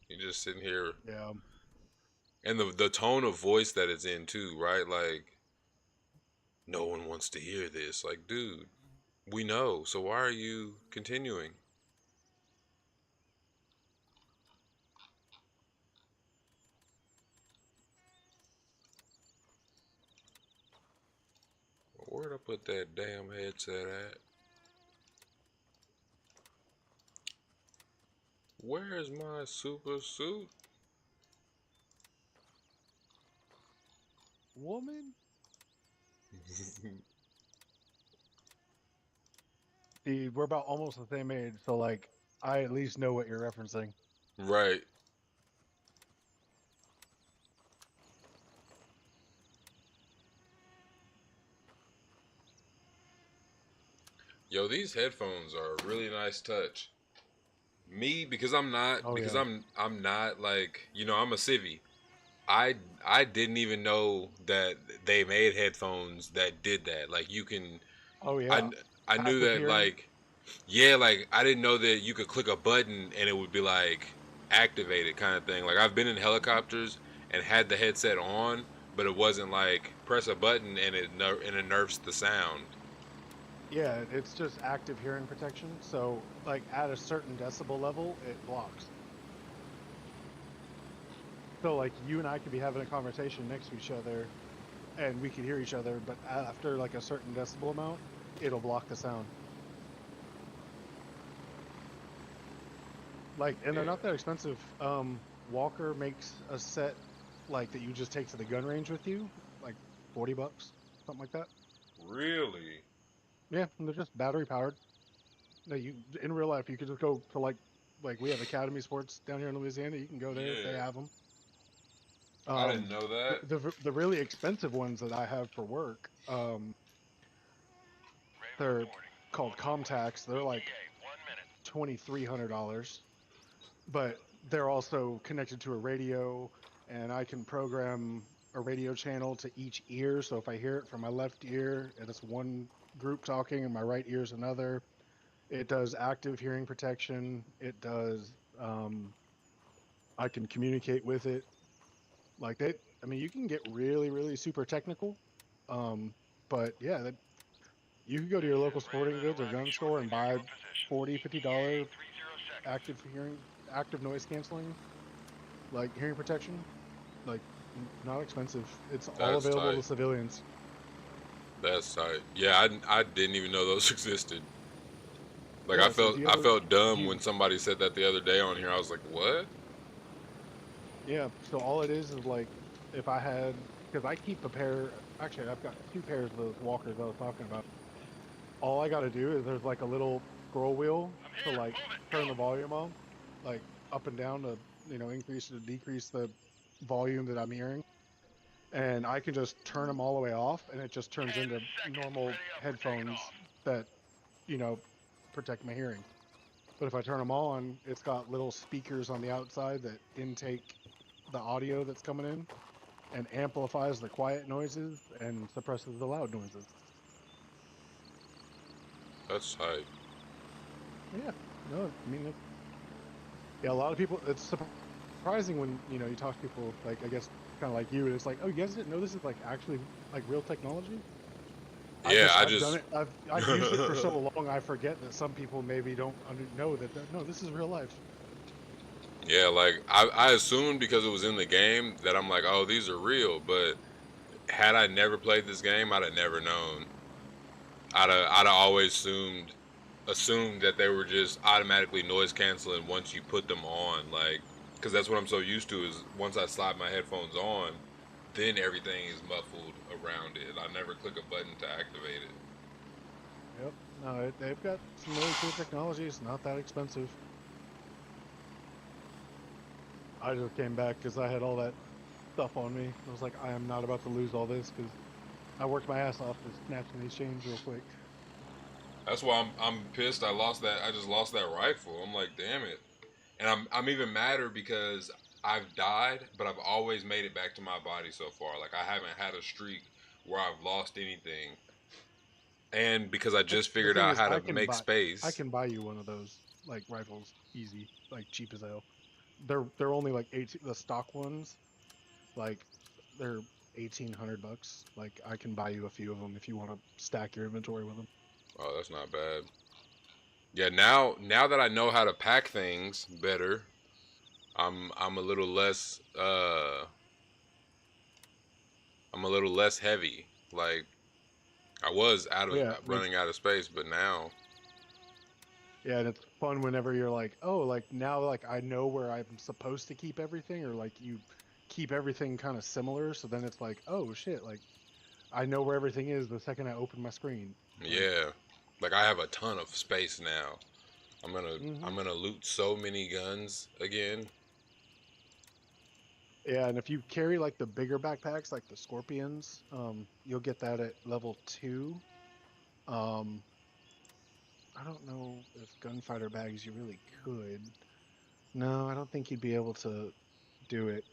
You just sitting here. Yeah. And the tone of voice that it's in too, right? Like, no one wants to hear this. Like, dude, we know. So why are you continuing? Where'd I put that damn headset at? Where's my super suit? Woman? See, we're about almost the same age, so like I at least know what you're referencing. Right. Yo, these headphones are a really nice touch. Me, because I'm not, Oh because yeah. I'm not like, you know, I'm a civvy. I didn't even know that they made headphones that did that. Like you can, Oh I yeah. I knew Passive that hearing. like, yeah, like I didn't know that you could click a button and it would be like activated kind of thing. Like I've been in helicopters and had the headset on, but it wasn't like press a button and it nerfs the sound. Yeah, it's just active hearing protection. So, like at a certain decibel level, it blocks. So, like you and I could be having a conversation next to each other, and we could hear each other, but after like a certain decibel amount, it'll block the sound. Like, and they're Yeah. not that expensive. Walker makes a set like that you just take to the gun range with you, like $40, something like that. Really? Yeah, and they're just battery powered. No, you in real life you could just go to like we have Academy Sports down here in Louisiana. You can go there; they Yeah. have them. I didn't know that. The really expensive ones that I have for work, Raven they're reporting. I'm called on my way. Comtax. They're like ETA, 1 minute. $2,300, but they're also connected to a radio, and I can program a radio channel to each ear. So if I hear it from my left ear, and it's one group talking, and my right ear is another. It does active hearing protection. It does. I can communicate with it. Like they, I mean, you can get really, really super technical. Um, but yeah, that you can go to This your is local sporting Raven goods or arriving gun store shortly and near buy your position. 40, ETA, $50 30 seconds. active hearing, active noise canceling, like hearing protection. Like not expensive. It's all That's available tight. to civilians. That's tight. Yeah, I didn't even know those existed. Like Yeah. So if I felt if dumb you, when somebody said that the other day on here. I was like, what? yeah. So all it is like if I had, because I keep a pair. Actually, I've got two pairs of those walkers I was talking about. All I got to do is there's like a little scroll wheel I'm to here. like Move it. turn Go. the volume on, like up and down to increase or decrease the volume that I'm hearing, and I can just turn them all the way off, and it just 10 turns into seconds. normal Ready up. We're taking headphones off. that you know protect my hearing. But if I turn them on, it's got little speakers on the outside that intake the audio that's coming in and amplifies the quiet noises and suppresses the loud noises. That's tight. Yeah, no, I mean, yeah, a lot of people. It's surprising when you talk to people like I guess kind of like you, and it's like, oh, you guys didn't know this is like actually like real technology. Yeah, I I've done just it. I've used it for so long. I forget that some people maybe don't know that. No, this is real life. yeah, like I assumed because it was in the game that I'm like, oh, these are real. But had I never played this game, I'd have never known. I'd have always assumed that they were just automatically noise canceling once you put them on, like, because that's what I'm so used to is once I slide my headphones on, then everything is muffled around it. I never click a button to activate it. Yep. No, they've got some really cool technology. It's not that expensive. I just came back because I had all that stuff on me. I was like, I am not about to lose all this because I worked my ass off to snatching these chains real quick. That's why I'm pissed. I just lost that rifle. I'm like, damn it. And I'm even madder because I've died, but I've always made it back to my body so far. Like I haven't had a streak where I've lost anything. And because I just The figured thing out is, how to make I space. can buy you one of those like rifles easy, like cheap as hell. They're only like 18. The stock ones, like they're $1,800. Like I can buy you a few of them if you want to stack your inventory with them. Oh, that's not bad. Yeah, now that I know how to pack things better, I'm a little less I'm a little less heavy. Like I was out of Yeah, I mean, running out of space, but now yeah, and it's fun whenever you're like, oh, like now, like I know where I'm supposed to keep everything, or like you keep everything kind of similar. So then it's like, oh shit, like I know where everything is the second I open my screen. Like, yeah, like I have a ton of space now. hmm I'm gonna loot so many guns again. yeah, and if you carry like the bigger backpacks, like the Scorpions, you'll get that at level 2. Um, I don't know if gunfighter bags you really could. No, I don't think you'd be able to do it.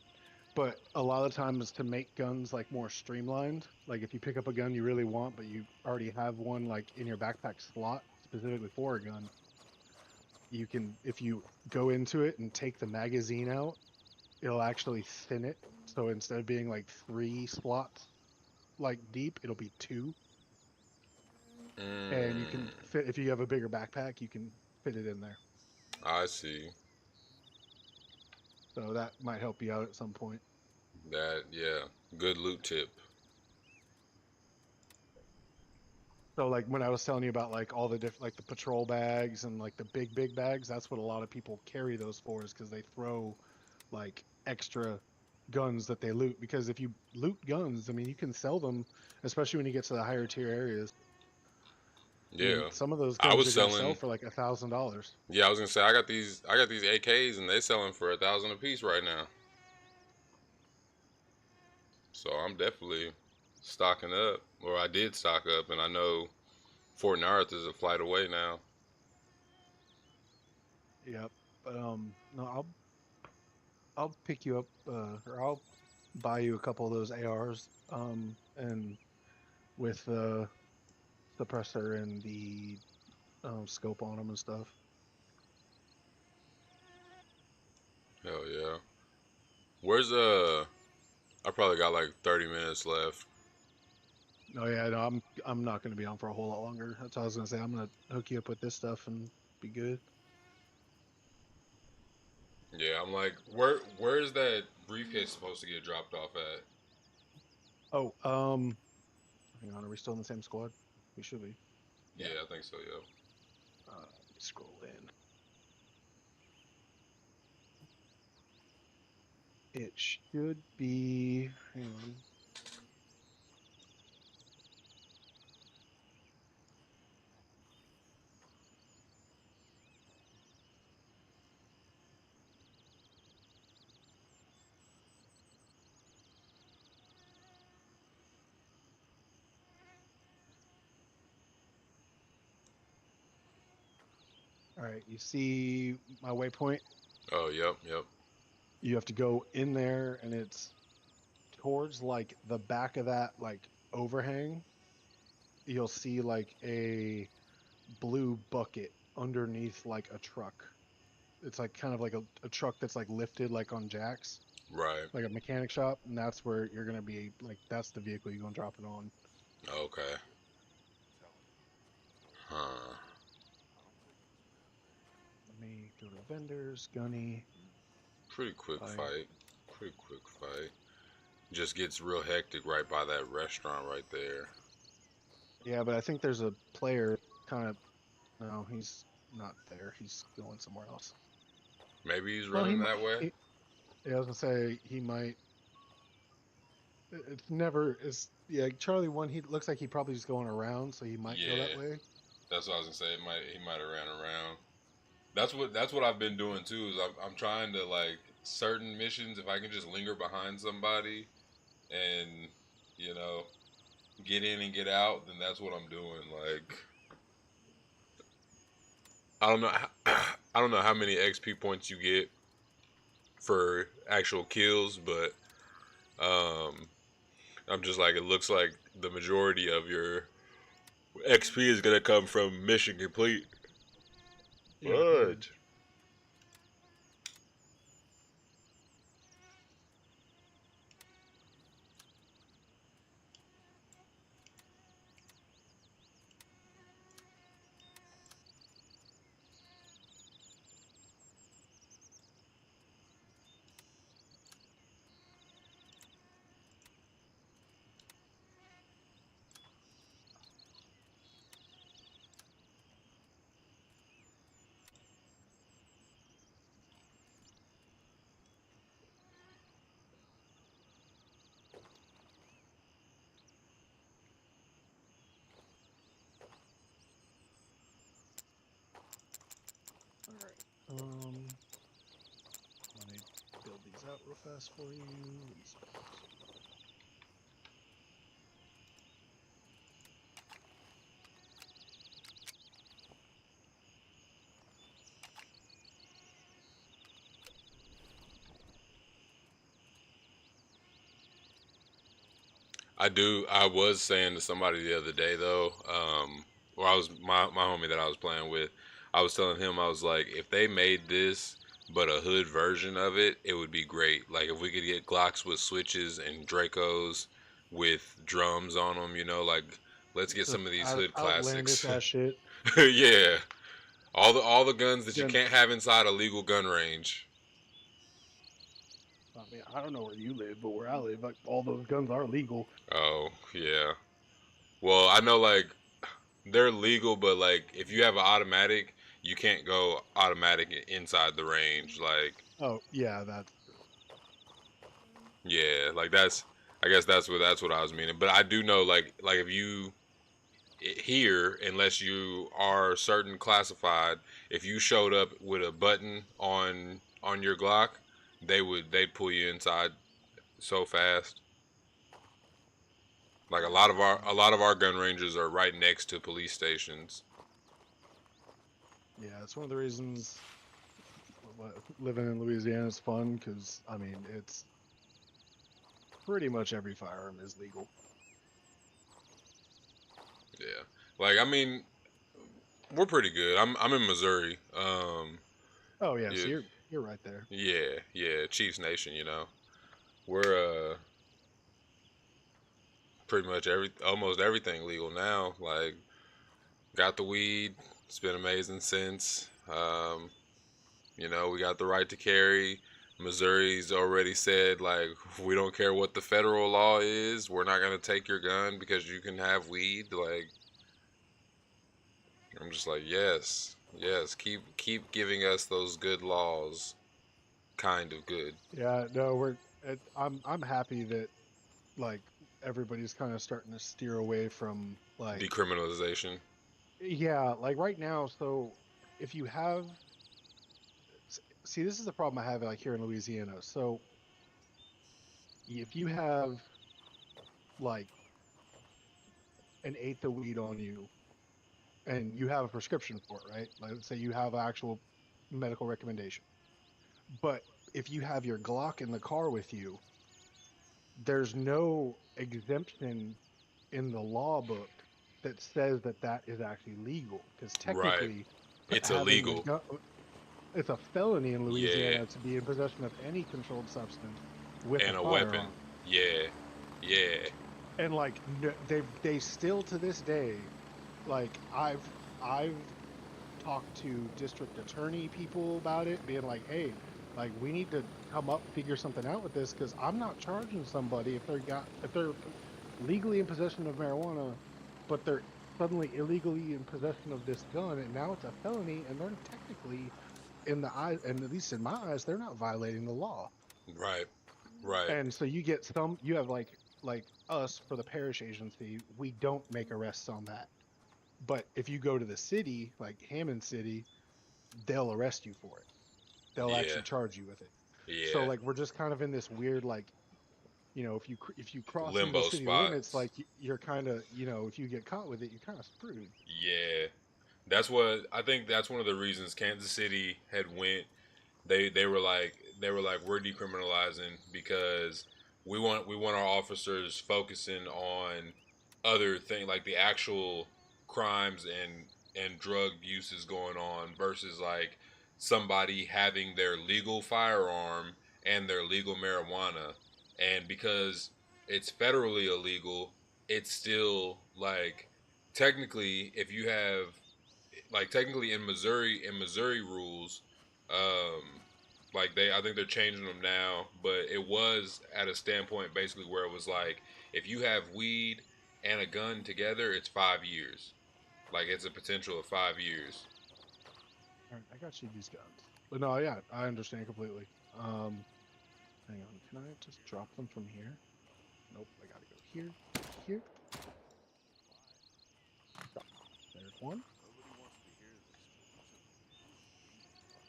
But a lot of times to make guns like more streamlined, like if you pick up a gun you really want, but you already have one like in your backpack slot specifically for a gun, you can, if you go into it and take the magazine out, it'll actually thin it. So instead of being like 3 slots like deep, it'll be 2. and you can Mm, fit if you have a bigger backpack, you can fit it in there. I see. So that might help you out at some point. That, yeah. Good loot tip. So like when I was telling you about like all the different like the patrol bags and like the big bags, that's what a lot of people carry those for is because they throw like extra guns that they loot. Because if you loot guns, I mean you can sell them, especially when you get to the higher tier areas. I mean Yeah. some of those I guns was are going to sell selling. for like $1,000. Yeah, I was gonna say I got these AKs and they selling for 1,000 a piece right now. So I'm definitely stocking up, or I did stock up, and I know Fort Narth is a flight away now. Yep. But no, I'll pick you up or I'll buy you a couple of those ARs and with the suppressor and the scope on them and stuff. Hell yeah. Where's I probably got like 30 minutes left. Oh yeah, no, I'm not going to be on for a whole lot longer. That's what I was going to say. I'm going to hook you up with this stuff and be good. Yeah, I'm like, where's that briefcase supposed to get dropped off at? Oh, hang on. Are we still in the same squad? We should be. Yeah, Yeah. I think so, yo. Let me scroll in. It should be. Hang on. All right. You see my waypoint? Oh, yep. You have to go in there, and it's towards like the back of that like overhang. You'll see like a blue bucket underneath like a truck. It's like kind of like a truck that's like lifted like on jacks, Right. like a mechanic shop, and that's where you're gonna be like that's the vehicle you're gonna drop it on. Okay. Huh. Let me go to vendors, gunny, Pretty quick fire. fight. Pretty quick fight. Just gets real hectic right by that restaurant right there. Yeah, but I think there's a player kind of no, he's not there. He's going somewhere else. Maybe he's Well, he running might. that way. Yeah, I was gonna say he might. It's never is yeah. Charlie one. He looks like he probably just going around, so he might go that Yeah, way. that's what I was gonna say. He might have ran around. That's what I've been doing too. Is I'm trying to like certain missions. If I can just linger behind somebody and you know get in and get out, then that's what I'm doing. Like I don't know. I don't know how many XP points you get for actual kills, but um, I'm just like it looks like the majority of your XP is gonna come from mission complete. Yeah. What? All right. Let me build these out real fast for you. I do. I was saying to somebody the other day though, or I was my homie that I was playing with. I was telling him I was like, if they made this but a hood version of it, it would be great. Like if we could get Glocks with switches and Dracos with drums on them, like Let's get some of these hood Outlandish classics. ass shit. Yeah, all the guns that you Then- can't have inside a legal gun range. I mean, I don't know where you live, but where I live, like all those guns are legal. Oh yeah. Well, I know like they're legal, but like if you have an automatic, you can't go automatic inside the range. Like Oh yeah, that's yeah, like that's I guess that's what I was meaning. But I do know like if you here, unless you are certain classified, if you showed up with a button on your Glock, they'd pull you inside so fast. Like a lot of our gun ranges are right next to police stations. yeah, it's one of the reasons living in Louisiana is fun because I mean it's pretty much every firearm is legal. Yeah. Like I mean, we're pretty good. I'm in Missouri. Oh yeah, Yeah, so you're right there. yeah, Chiefs Nation, you know. We're pretty much almost everything legal now. Like got the weed. It's been amazing since. You know, we got the right to carry. Missouri's already said like we don't care what the federal law is. We're not gonna take your gun because you can have weed. Like I'm just like yes, yes. Keep giving us those good laws. Kind of good. Yeah, no, I'm happy that like everybody's kind of starting to steer away from like Decriminalization. yeah, like right now. So if you have see, this is the problem I have like here in Louisiana. So if you have like an eighth of weed on you and you have a prescription for it, right? Like let's say you have actual medical recommendation. But if you have your Glock in the car with you, there's no exemption in the law book that says that that is actually legal because Right. technically It's having the illegal. gun, it's a felony in Yeah. Louisiana to be in possession of any controlled substance with a And a weapon. firearm. Yeah. Yeah. And like they still to this day, like I've talked to district attorney people about it, being like, hey, like we need to come up figure something out with this because I'm not charging somebody if they're legally in possession of marijuana, but they're suddenly illegally in possession of this gun, and now it's a felony, and they're technically in the eyes, and at least in my eyes, they're not violating the law. Right. Right. And so you have like us for the parish agency, we don't make arrests on that. But if you go to the city, like Hammond City, they'll arrest you for it. They'll Yeah. actually charge you with it. So Yeah. like we're just kind of in this weird like if you cross into Limbo city limits, spots. like you're kind of if you get caught with it, you're kind of screwed. Yeah. I think that's one of the reasons Kansas City had went. They were like we're decriminalizing because we want our officers focusing on other things like the actual crimes and drug uses going on versus like somebody having their legal firearm and their legal marijuana, and because it's federally illegal, it's still like technically if you have like technically in Missouri rules, like I think they're changing them now, but it was at a standpoint basically where it was like if you have weed and a gun together, it's 5 years. Like it's a potential of 5 years. All right, I got you these guns. But no, yeah, I understand completely. Hang on, can I just drop them from here? Nope, I gotta go here, here. There's one.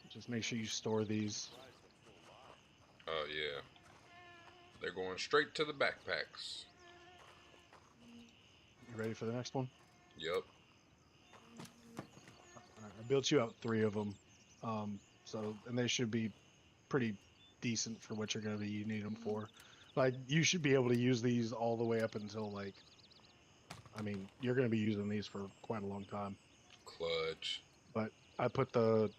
Just make sure you store these. Oh yeah, they're going straight to the backpacks. You ready for the next one? Yep. All right, I built you out 3 of them. And they should be pretty decent for what you're gonna be you need them for. Like you should be able to use these all the way up until like, I mean, you're gonna be using these for quite a long time. Clutch. But I put the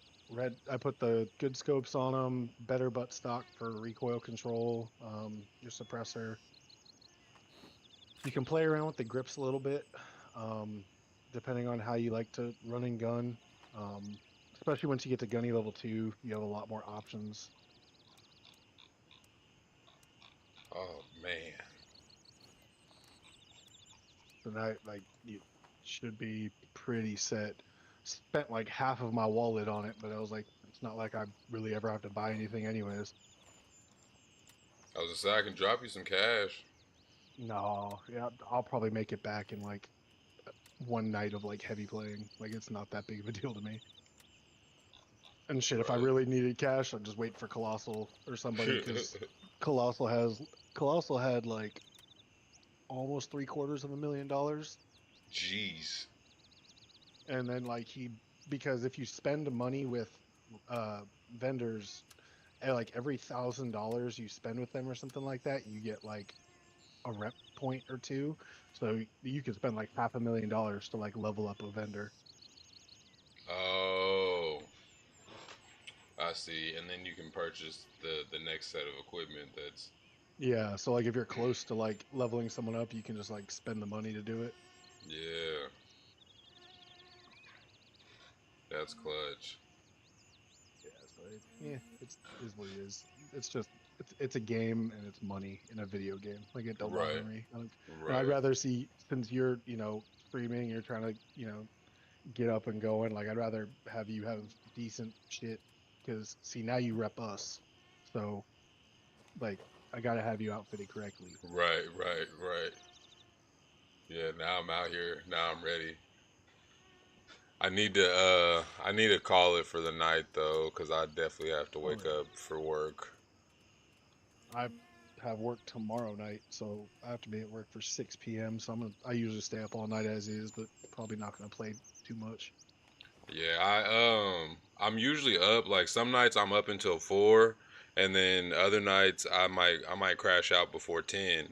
good scopes on them, better butt stock for recoil control, your suppressor. You can play around with the grips a little bit. depending on how you like to run and gun. Especially once you get to gunny level 2, you have a lot more options. Oh man. So now, like, you should be pretty set. Spent like half of my wallet on it, but I was like, it's not like I really ever have to buy anything anyways. I was gonna say I can drop you some cash. No, yeah, I'll probably make it back in like one night of like heavy playing. Like, it's not that big of a deal to me. And shit, if I Right. really needed cash, I'd just wait for Colossal or somebody, because Colossal had like almost $750,000. Jeez. And then like because if you spend money with uh vendors, like every $1,000 you spend with them or something like that, you get like a rep point or two. So you could spend like $500,000 to like level up a vendor. Oh, I see. And then you can purchase the next set of equipment. That's Yeah, so like if you're close to like leveling someone up, you can just like spend the money to do it. yeah. That's clutch. Yeah, so it's is what it is. It's just it's a game and it's money in a video game. Like, it don't bother Right. me. And I'd Right. rather see, since you're streaming, you're trying to get up and going. Like, I'd rather have you have decent shit, because see, now you rep us, so like I gotta have you outfitted correctly. Right. Right. Right. Yeah. Now I'm out here. Now I'm ready. I need to call it for the night though, cause I definitely have to Oh wake yeah. up for work. I have work tomorrow night, so I have to be at work for 6 p.m. So I usually stay up all night as is, but probably not gonna play too much. Yeah, I'm usually up, like some nights I'm up until 4, and then other nights I might crash out before 10.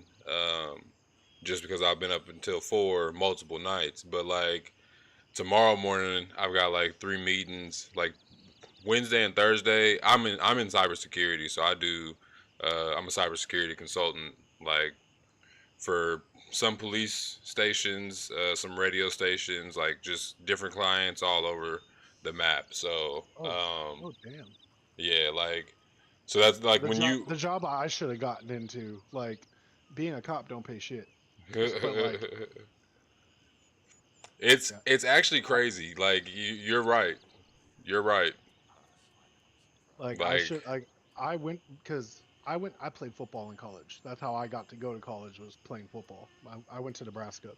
Just because I've been up until 4 multiple nights. But like tomorrow morning I've got like 3 meetings. Like Wednesday and Thursday, I'm in cybersecurity, so I'm a cybersecurity consultant, like for some police stations, some radio stations, like just different clients all over the map. So, Oh, oh damn. yeah, like, so that's like The when job you, the job I should have gotten into, like, being a cop don't pay shit. But like, yeah, it's actually I, crazy. Like, you're right. You're right. like I Like, should like I played football in college. That's how I got to go to college, was playing football. I went to Nebraska.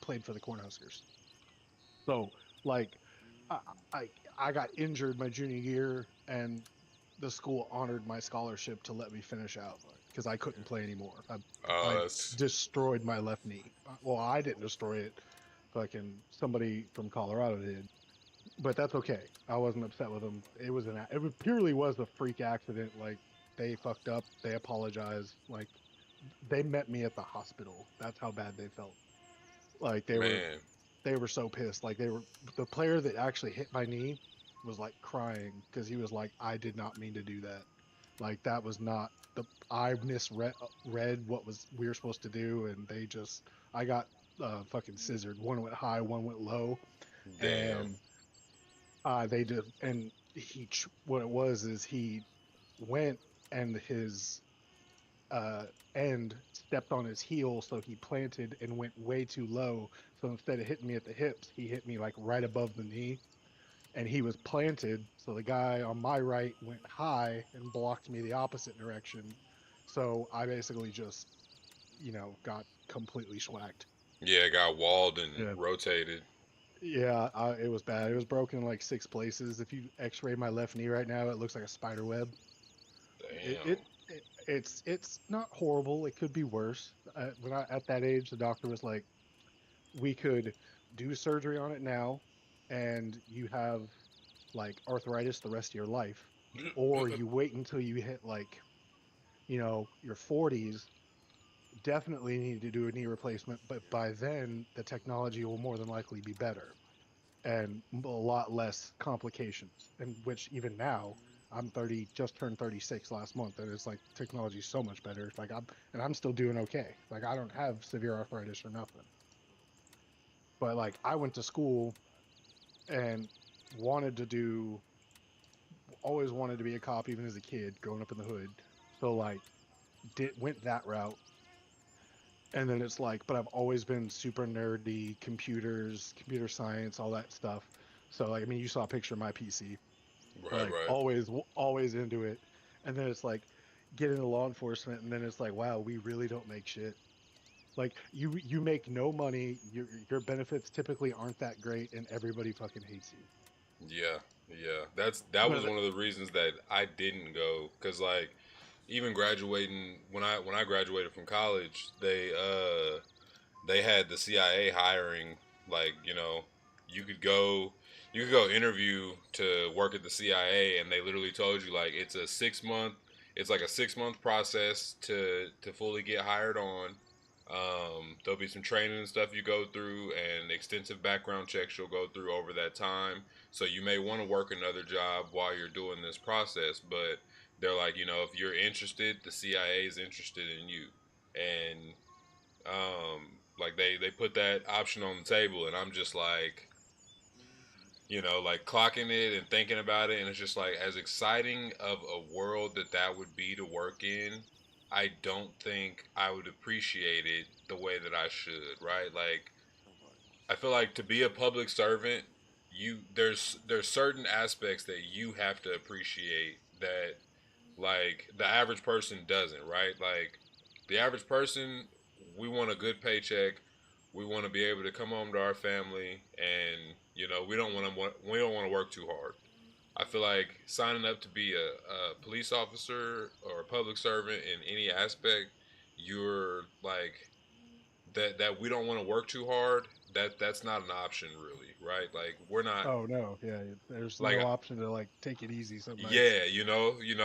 Played for the Cornhuskers. So like I, I I got injured my junior year, and the school honored my scholarship to let me finish out because I couldn't play anymore. I that's, destroyed my left knee. Well, I didn't destroy it. Fucking somebody from Colorado did, but that's okay. I wasn't upset with them. Purely was a freak accident. Like, they fucked up. They apologized. Like, they met me at the hospital. That's how bad they felt. Like, man, they were so pissed. Like, the player that actually hit my knee was like crying because he was like, I did not mean to do that. Like, that was not I misread read what we were supposed to do, and I got fucking scissored. One went high, one went low, damn. and they just and what it was is he went, and his uh end stepped on his heel, so he planted and went way too low. So instead of hitting me at the hips, he hit me like right above the knee, and he was planted. So the guy on my right went high and blocked me the opposite direction. So I basically just, got completely schwacked. Yeah, got walled and Yeah. rotated. Yeah, it was bad. It was broken in like 6 places. If you X-ray my left knee right now, it looks like a spider web. It, Damn. it, it's not horrible. It could be worse. When I at that age, the doctor was like, we could do surgery on it now, and you have like arthritis the rest of your life, or you wait until you hit like, your 40s. Definitely need to do a knee replacement, but by then the technology will more than likely be better and a lot less complications. And which, even now, I'm 30, just turned 36 last month, and it's like technology's so much better. I'm still doing okay. Like, I don't have severe arthritis or nothing. But like I went to school and wanted to do, always wanted to be a cop even as a kid growing up in the hood. So like went that route. And then it's like, but I've always been super nerdy, computers, computer science, all that stuff. So like, I mean, you saw a picture of my PC, Right, like right. always into it. And then it's like, get into law enforcement, and then it's like, wow, we really don't make shit. Like you make no money, your benefits typically aren't that great, and everybody fucking hates you. Yeah, yeah. That was But one of the reasons that I didn't go, cuz like even graduating when I graduated from college, they had the CIA hiring, like, you could go you could go interview to work at the CIA, and they literally told you like it's like a 6 month process to fully get hired on. There'll be some training and stuff you go through, and extensive background checks you'll go through over that time. So you may want to work another job while you're doing this process, but they're like, if you're interested, the CIA is interested in you. And like they put that option on the table, and I'm just like, like clocking it and thinking about it, and it's just like, as exciting of a world that would be to work in, I don't think I would appreciate it the way that I should, right? Like, I feel like to be a public servant, there's certain aspects that you have to appreciate that like the average person doesn't, right? Like the average person, we want a good paycheck. We want to be able to come home to our family, and we don't want to work too hard. I feel like signing up to be a police officer or a public servant in any aspect, you're like that we don't want to work too hard. That's not an option, really, right? Like we're not oh no, yeah, there's like no option to like take it easy some nights. yeah,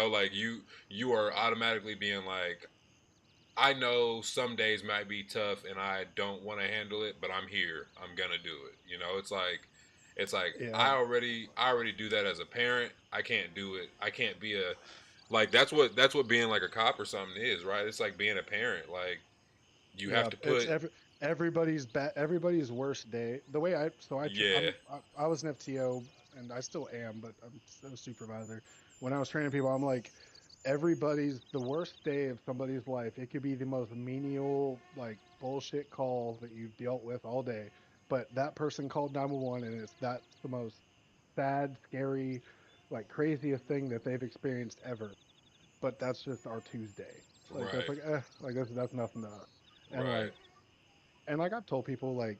like you are automatically being like, I know some days might be tough and I don't want to handle it, but I'm here. I'm gonna do it. It's like Yeah, I already do that as a parent. I can't do it. I can't be a like that's what being like a cop or something is, right? It's like being a parent. Like you have yeah, to it's put everybody's worst day. The way yeah, I was an FTO and I still am, but I'm still a supervisor. When I was training people, I'm like, everybody's the worst day of somebody's life. It could be the most menial, like bullshit call that you've dealt with all day, but that person called 911, and that's the most sad, scary, like craziest thing that they've experienced ever. But that's just our Tuesday. Like that's right, like like that's nothing to us. And right. like I've told people like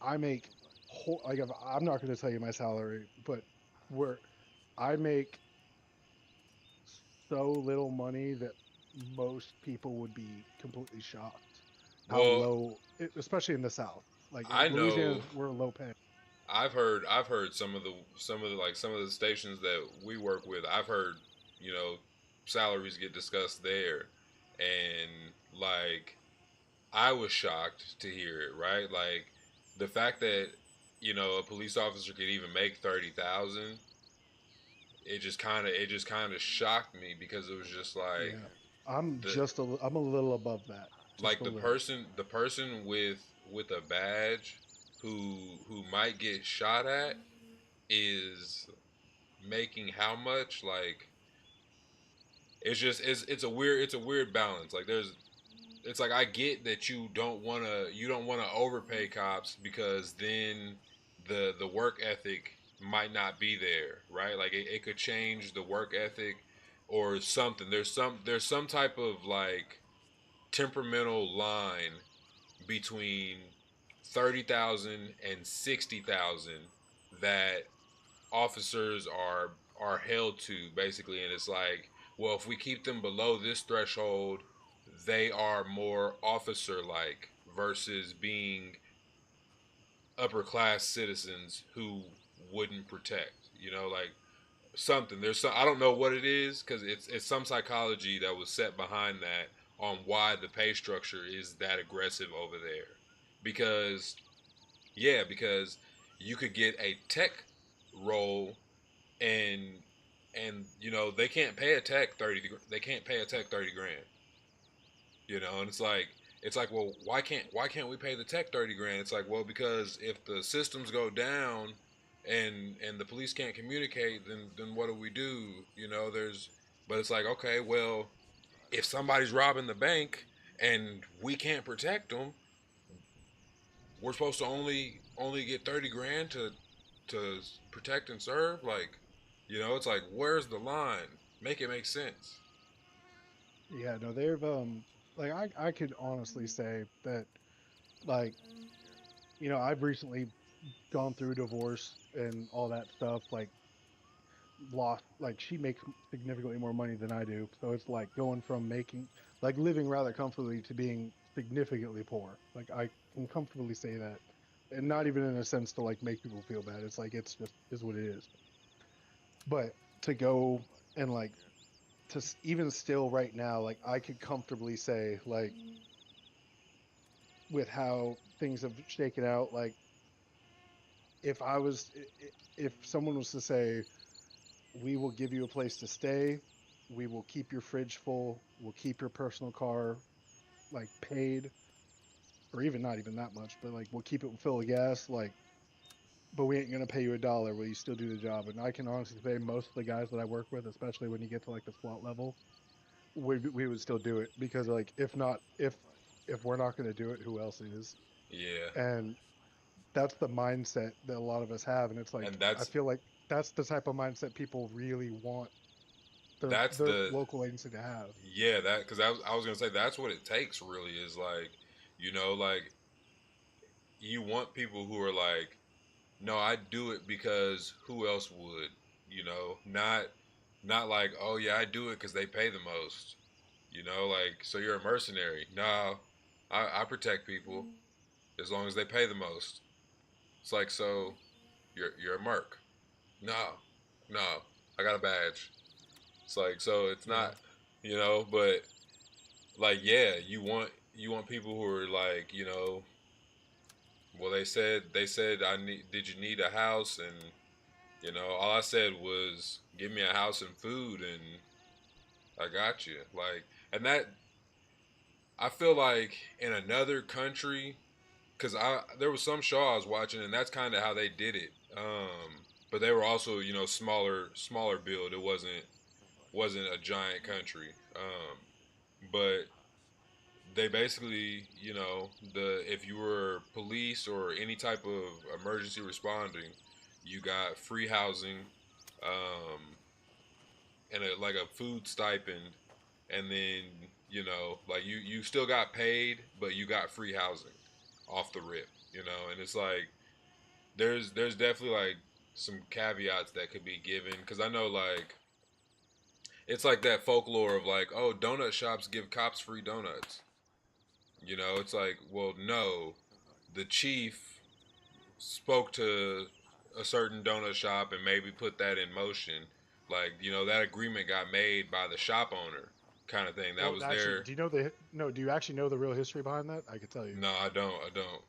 I make like if, I'm not going to tell you my salary, but where I make so little money that most people would be completely shocked how Well, low, especially in the South. Like I Louisiana, know we're low pay. I've heard some of the stations that we work with. I've heard, you know, salaries get discussed there, and like I was shocked to hear it. Right, like the fact that a police officer could even make 30,000. It just kind of shocked me, because it was just like Yeah, the I'm a little above that, just like a the little. person with a badge who might get shot at is making how much. Like it's a weird balance. Like it's like, I get that you don't want to overpay cops, because then the work ethic might not be there, right? Like it could change the work ethic or something. There's some type of like temperamental line between 30,000 and 60,000 that officers are held to, basically. And it's like, well, if we keep them below this threshold, they are more officer like, versus being upper class citizens who wouldn't protect, like something. I don't know what it is, because it's some psychology that was set behind that, on why the pay structure is that aggressive over there. Because yeah, because you could get a tech role, and they can't pay a tech 30 grand. And it's like, it's like, well, why can't we pay the tech 30 grand? It's like, well, because if the systems go down and the police can't communicate, then what do we do? You know, but it's like, okay, well, if somebody's robbing the bank and we can't protect them, we're supposed to only get 30 grand to protect and serve. Like, it's like, where's the line? Make it make sense. Yeah, no, they've like I could honestly say that like I've recently gone through a divorce and all that stuff. Like lost like she makes significantly more money than I do, so it's like going from making like living rather comfortably to being significantly poor. Like I can comfortably say that, and not even in a sense to like make people feel bad. It's like it's just is what it is. But to go and like even still right now, like I could comfortably say like with how things have shaken out, like if I was if someone was to say we will give you a place to stay, we will keep your fridge full, we'll keep your personal car like paid, or even not even that much, but like we'll keep it full of gas, like but we ain't gonna pay you $1. Will you still do the job? And I can honestly say most of the guys that I work with, especially when you get to like the SWAT level, we would still do it because like if not if we're not gonna do it, who else is? Yeah, And that's the mindset that a lot of us have, and it's and like I that's feel like that's the type of mindset people really want that's their the local agency to have. yeah, that because I was gonna say that's what it takes really is like, like you want people who are like, no, I do it because who else would, not like, oh yeah, I do it because they pay the most, like, so you're a mercenary. No, I protect people as long as they pay the most. It's like, so you're a merc. No, no, I got a badge. It's like, so it's Yeah. not, but like, yeah, you want people who are like, well, they said did you need a house? And all I said was give me a house and food, and I got you. Like, and that I feel like in another country, because there was some show I was watching, and that's kind of how they did it. But they were also smaller build. It wasn't a giant country. But they basically, the if you were police or any type of emergency responding, you got free housing, um, and like a food stipend, and then like you still got paid, but you got free housing off the rip, and it's like there's definitely like some caveats that could be given because I know like it's like that folklore of like, oh, donut shops give cops free donuts. It's like, well, no, the chief spoke to a certain donut shop and maybe put that in motion. Like, that agreement got made by the shop owner, kind of thing. That Well, was actually, their. do you know the no? Do you actually know the real history behind that? I could tell you. No, I don't. I don't.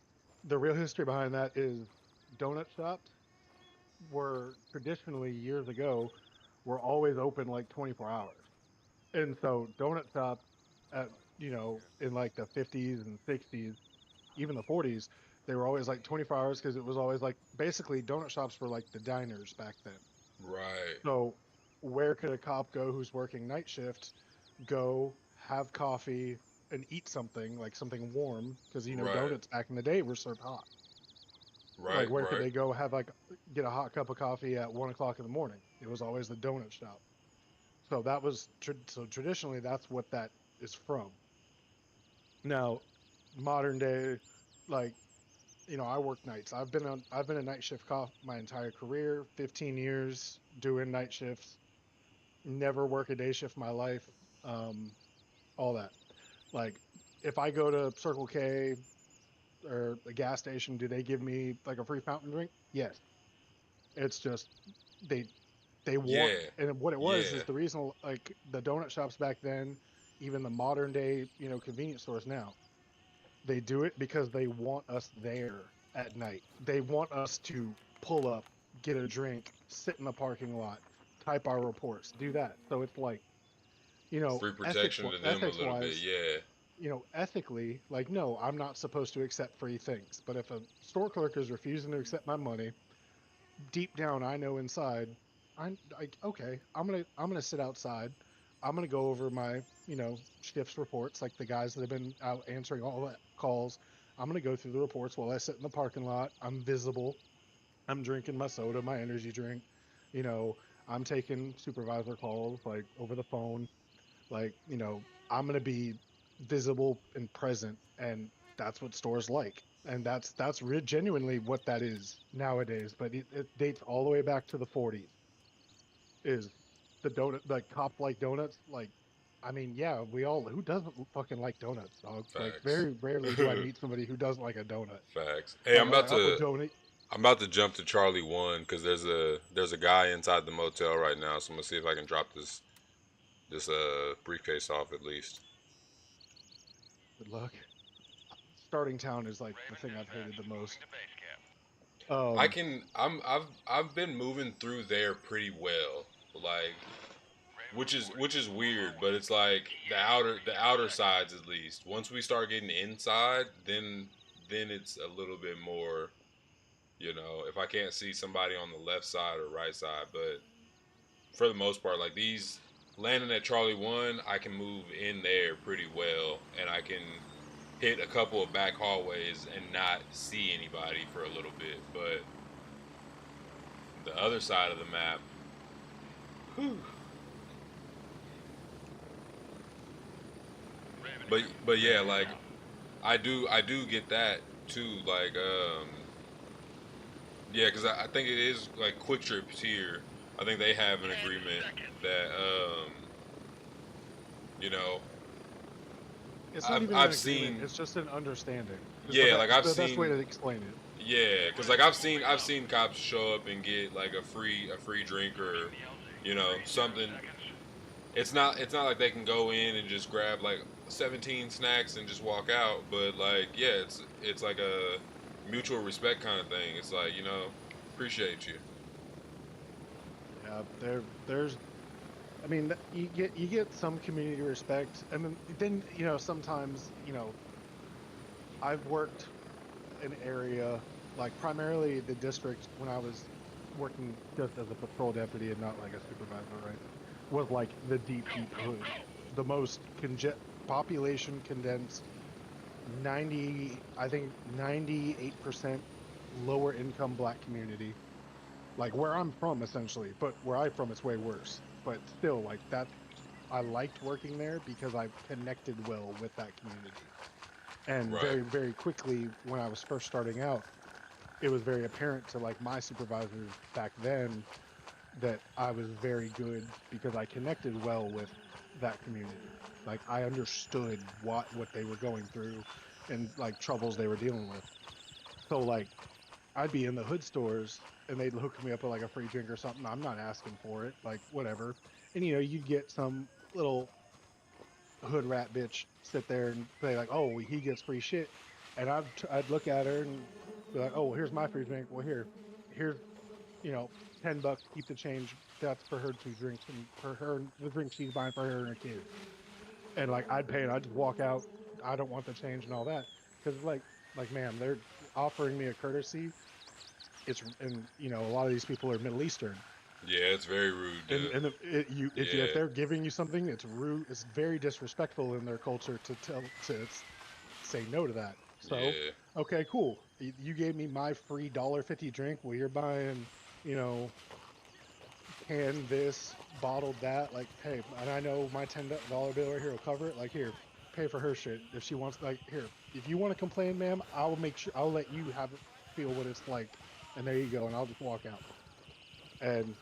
The real history behind that is donut shops were traditionally years ago were always open like 24 hours. And so donut shops at in like the 50s and 60s, even the 40s, they were always like 24 hours because it was always like basically donut shops were like the diners back then. Right. So where could a cop go who's working night shift go have coffee and eat something like something warm because Right. donuts back in the day were served hot. Like Right. where could Right. they go have like get a hot cup of coffee at 1 o'clock in the morning? It was always the donut shop. So that was so traditionally that's what that is from. Now, modern day, like I work nights. I've been a night shift cop my entire career, 15 years doing night shifts. Never work a day shift in my life. Um, all that. Like, if I go to Circle K or a gas station, do they give me like a free fountain drink? Yes. It's just they they want, Yeah. and what it was Yeah. is the reason like the donut shops back then, even the modern day convenience stores now, they do it because they want us there at night. They want us to pull up, get a drink, sit in the parking lot, type our reports, do that. So it's like Free ethics protection to them a ethics little bit. wise, Yeah. ethically, like, no, I'm not supposed to accept free things. But if a store clerk is refusing to accept my money, deep down, I know inside, I'm like, okay, I'm gonna sit outside. I'm gonna go over my, shifts reports, like the guys that have been out answering all the calls. I'm gonna go through the reports while I sit in the parking lot. I'm visible. I'm drinking my soda, my energy drink. You know, I'm taking supervisor calls like over the phone. Like, I'm gonna be visible and present, and that's what stores like, and that's genuinely what that is nowadays. But it dates all the way back to the 40s. Is the donut like cops like donuts? Like, I mean, yeah, we all who doesn't fucking like donuts, dog? Like, Facts. very rarely do I meet somebody who doesn't like a donut. Facts. Hey, Like, all right, I'll donate. I'm about to jump to Charlie 1 because there's a guy inside the motel right now. So I'm gonna see if I can drop this briefcase off at least. Good luck. Starting town is like the Raven thing I've hated dispatch. the Moving most. to base camp. I Um, can I've been moving through there pretty well, like Raven which is reporting. which is I'm on weird, my but way. it's like ETA the 30 outer seconds. sides at least. Once we start getting inside, then it's a little bit more, if I can't see somebody on the left side or right side, but for the most part, like these landing at Charlie 1, I can move in there pretty well and I can hit a couple of back hallways and not see anybody for a little bit, but the other side of the map, whew. Raven but here. but yeah, like I do get that too, like yeah, because I think it is like Quick Trips here. I think they have an 10 agreement seconds. that you know it's not I've even an I've agreement. seen, It's just an understanding. Is yeah, like I've the best way seen, to explain it. yeah, because like I've seen cops show up and get like a free drink or Approaching the LZ. something. 30 seconds. It's not like they can go in and just grab like 17 snacks and just walk out, but like yeah, it's like a mutual respect kind of thing. It's like, appreciate you. Yeah, there's. I mean, you get some community respect, and then sometimes I've worked an area like primarily the district when I was working just as a patrol deputy and not like a supervisor, right? Was like the deep hood, the most population condensed, 98% lower income black community, like where I'm from essentially, but where I'm from it's way worse. But still, like that, I liked working there because I connected well with that community. And Right. very, very quickly, when I was first starting out, it was very apparent to like my supervisors back then that I was very good because I connected well with that community. Like I understood what they were going through and like troubles they were dealing with. So like I'd be in the hood stores and they'd hook me up with like a free drink or something. I'm not asking for it, like whatever. And you'd get some little hood rat bitch sit there and say like, "Oh, he gets free shit," and I'd look at her and be like, "Oh, well, here's my free drink. Well, here's $10. Keep the change. That's for her to drink and for her the drink she's buying for her and her kids." And like I'd pay and I'd just walk out. I don't want the change and all that because like ma'am, they're offering me a courtesy. And a lot of these people are Middle Eastern, Yeah, it's very rude and to. if Yeah. they're giving you something, it's rude. It's very disrespectful in their culture to say no to that. So, Yeah. okay, cool. You gave me my free $1.50 drink. Well, you're buying, you know, canned this, bottled that. Like, hey, and I know my $10 bill right here will cover it. Like, here, pay for her shit if she wants. Like, here, if you want to complain, ma'am, I'll make sure I'll let you have feel what it's like. And there you go. And I'll just walk out. And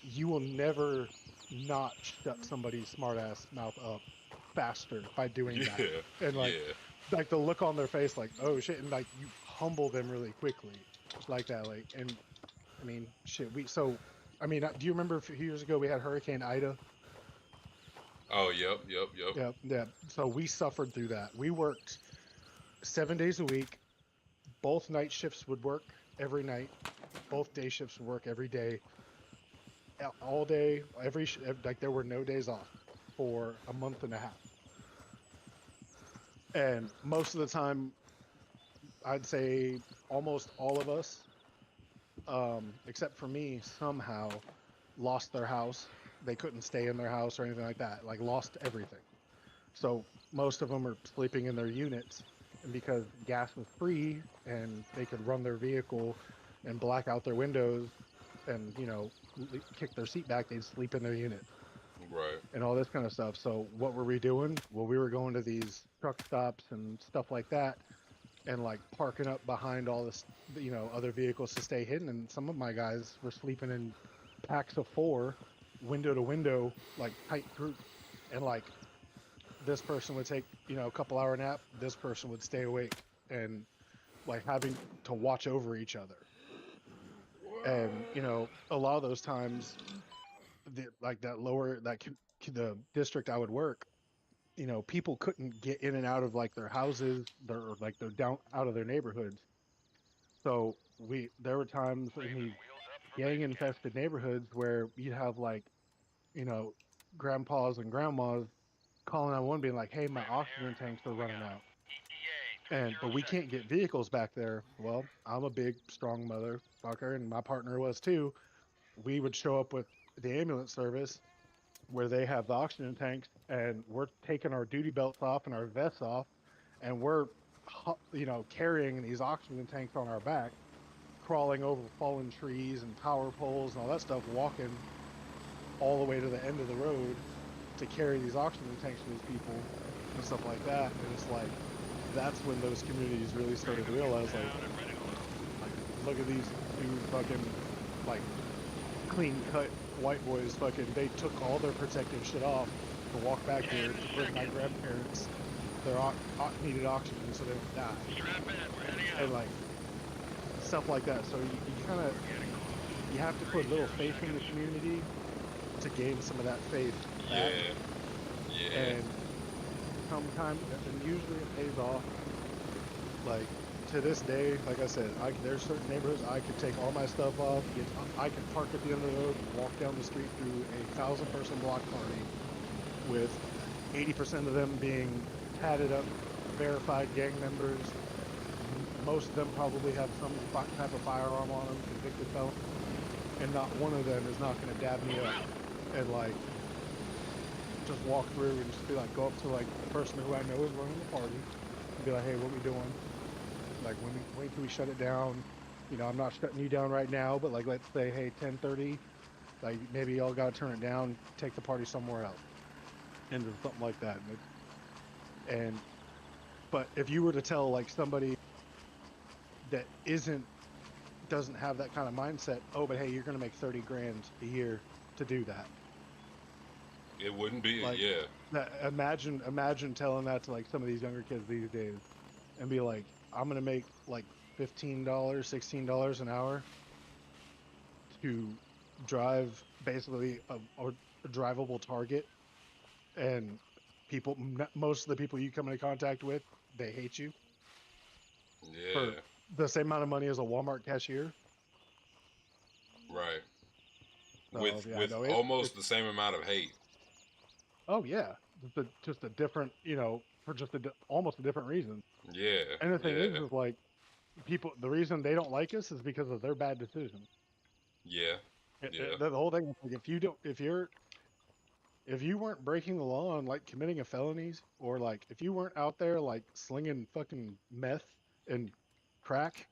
you will never not shut somebody's smart ass mouth up faster by doing that. Yeah. And Yeah. like the look on their face, like, oh shit, and like you humble them really quickly, like that. Like, and I mean, shit. I mean, do you remember a few years ago we had Hurricane Ida? Oh, yep, yep, yep. Yeah, yeah. So we suffered through that. We worked 7 days a week. Both night shifts would work every night. Both day shifts would work every day, all day, like there were no days off for a month and a half. And most of the time, I'd say almost all of us, except for me, somehow lost their house. They couldn't stay in their house or anything like that. Like lost everything. So most of them are sleeping in their units, and because gas was free and they could run their vehicle and black out their windows and kick their seat back, they'd sleep in their unit Right. and all this kind of stuff. So what were we doing? Well, we were going to these truck stops and stuff like that, and like parking up behind all this, other vehicles to stay hidden. And some of my guys were sleeping in packs of 4, window to window, like tight groups, and like this person would take a couple hour nap, this person would stay awake, and like having to watch over each other. And a lot of those times, like that lower the district I would work, people couldn't get in and out of like their houses, they're down out of their neighborhoods. So there were times in these gang infested neighborhoods where you'd have like you know grandpas and grandmas calling on one being like, hey, my oxygen tanks are running out. But we can't get vehicles back there. Well, I'm a big, strong motherfucker, and my partner was too. We would show up with the ambulance service where they have the oxygen tanks, and we're taking our duty belts off and our vests off, and we're, carrying these oxygen tanks on our back, crawling over fallen trees and power poles and all that stuff, walking all the way to the end of the road to carry these oxygen tanks to these people and stuff like that. And it's like, that's when those communities really started to realize, like look at these two fucking, like, clean cut white boys, fucking, they took all their protective shit off to walk back here to bring my grandparents their needed oxygen so they don't die. And like, stuff like that. So you kind of, you have to put a little faith in the community to gain some of that faith back. Yeah. And sometimes, and usually it pays off. Like, to this day, like I said, there's certain neighborhoods I could take all my stuff off, I could park at the end of the road and walk down the street through a 1,000-person block party with 80% of them being tatted up, verified gang members. Most of them probably have some type of firearm on them, convicted felon, and not one of them is not going to dab me up and like just walk through and just be like, go up to like the person who I know is running the party and be like, hey, what we doing? Like, when can we shut it down? I'm not shutting you down right now, but like, let's say, hey, 10:30, like maybe y'all got to turn it down, take the party somewhere else, and something like that. But if you were to tell like somebody that doesn't have that kind of mindset, oh, but hey, you're gonna make 30 grand a year to do that. It wouldn't be, Like, yeah. Imagine telling that to like some of these younger kids these days, and be like, I'm gonna make like $15, $16 an hour to drive basically a drivable target, and most of the people you come into contact with, they hate you for Yeah. the same amount of money as a Walmart cashier. Right. So, With yeah, with no, almost the same amount of hate. oh yeah, just a different, for just almost a different reason. Yeah. And the thing Yeah. is like, the reason they don't like us is because of their bad decisions. Yeah. Yeah. The whole thing is like, if you weren't breaking the law and like committing a felonies, or like if you weren't out there like slinging fucking meth and crack,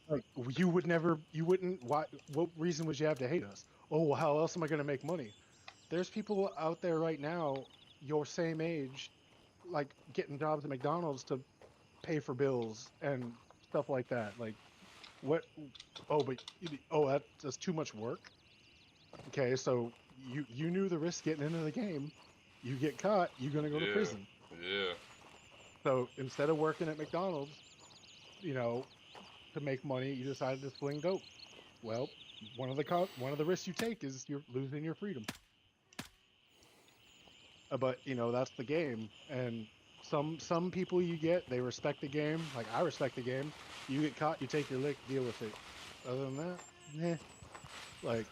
like you wouldn't. What reason would you have to hate us? Oh, well, how else am I going to make money? There's people out there right now, your same age, like getting jobs at McDonald's to pay for bills and stuff like that. Like, what? Oh, but that's too much work. Okay, so you knew the risk getting into the game. You get caught, you're gonna go to Yeah. prison. Yeah. So instead of working at McDonald's, you know, to make money, you decided to sling dope. Well, one of the risks you take is you're losing your freedom. But that's the game, and some people you get, they respect the game. Like, I respect the game. You get caught, you take your lick, deal with it. Other than that, nah. Like,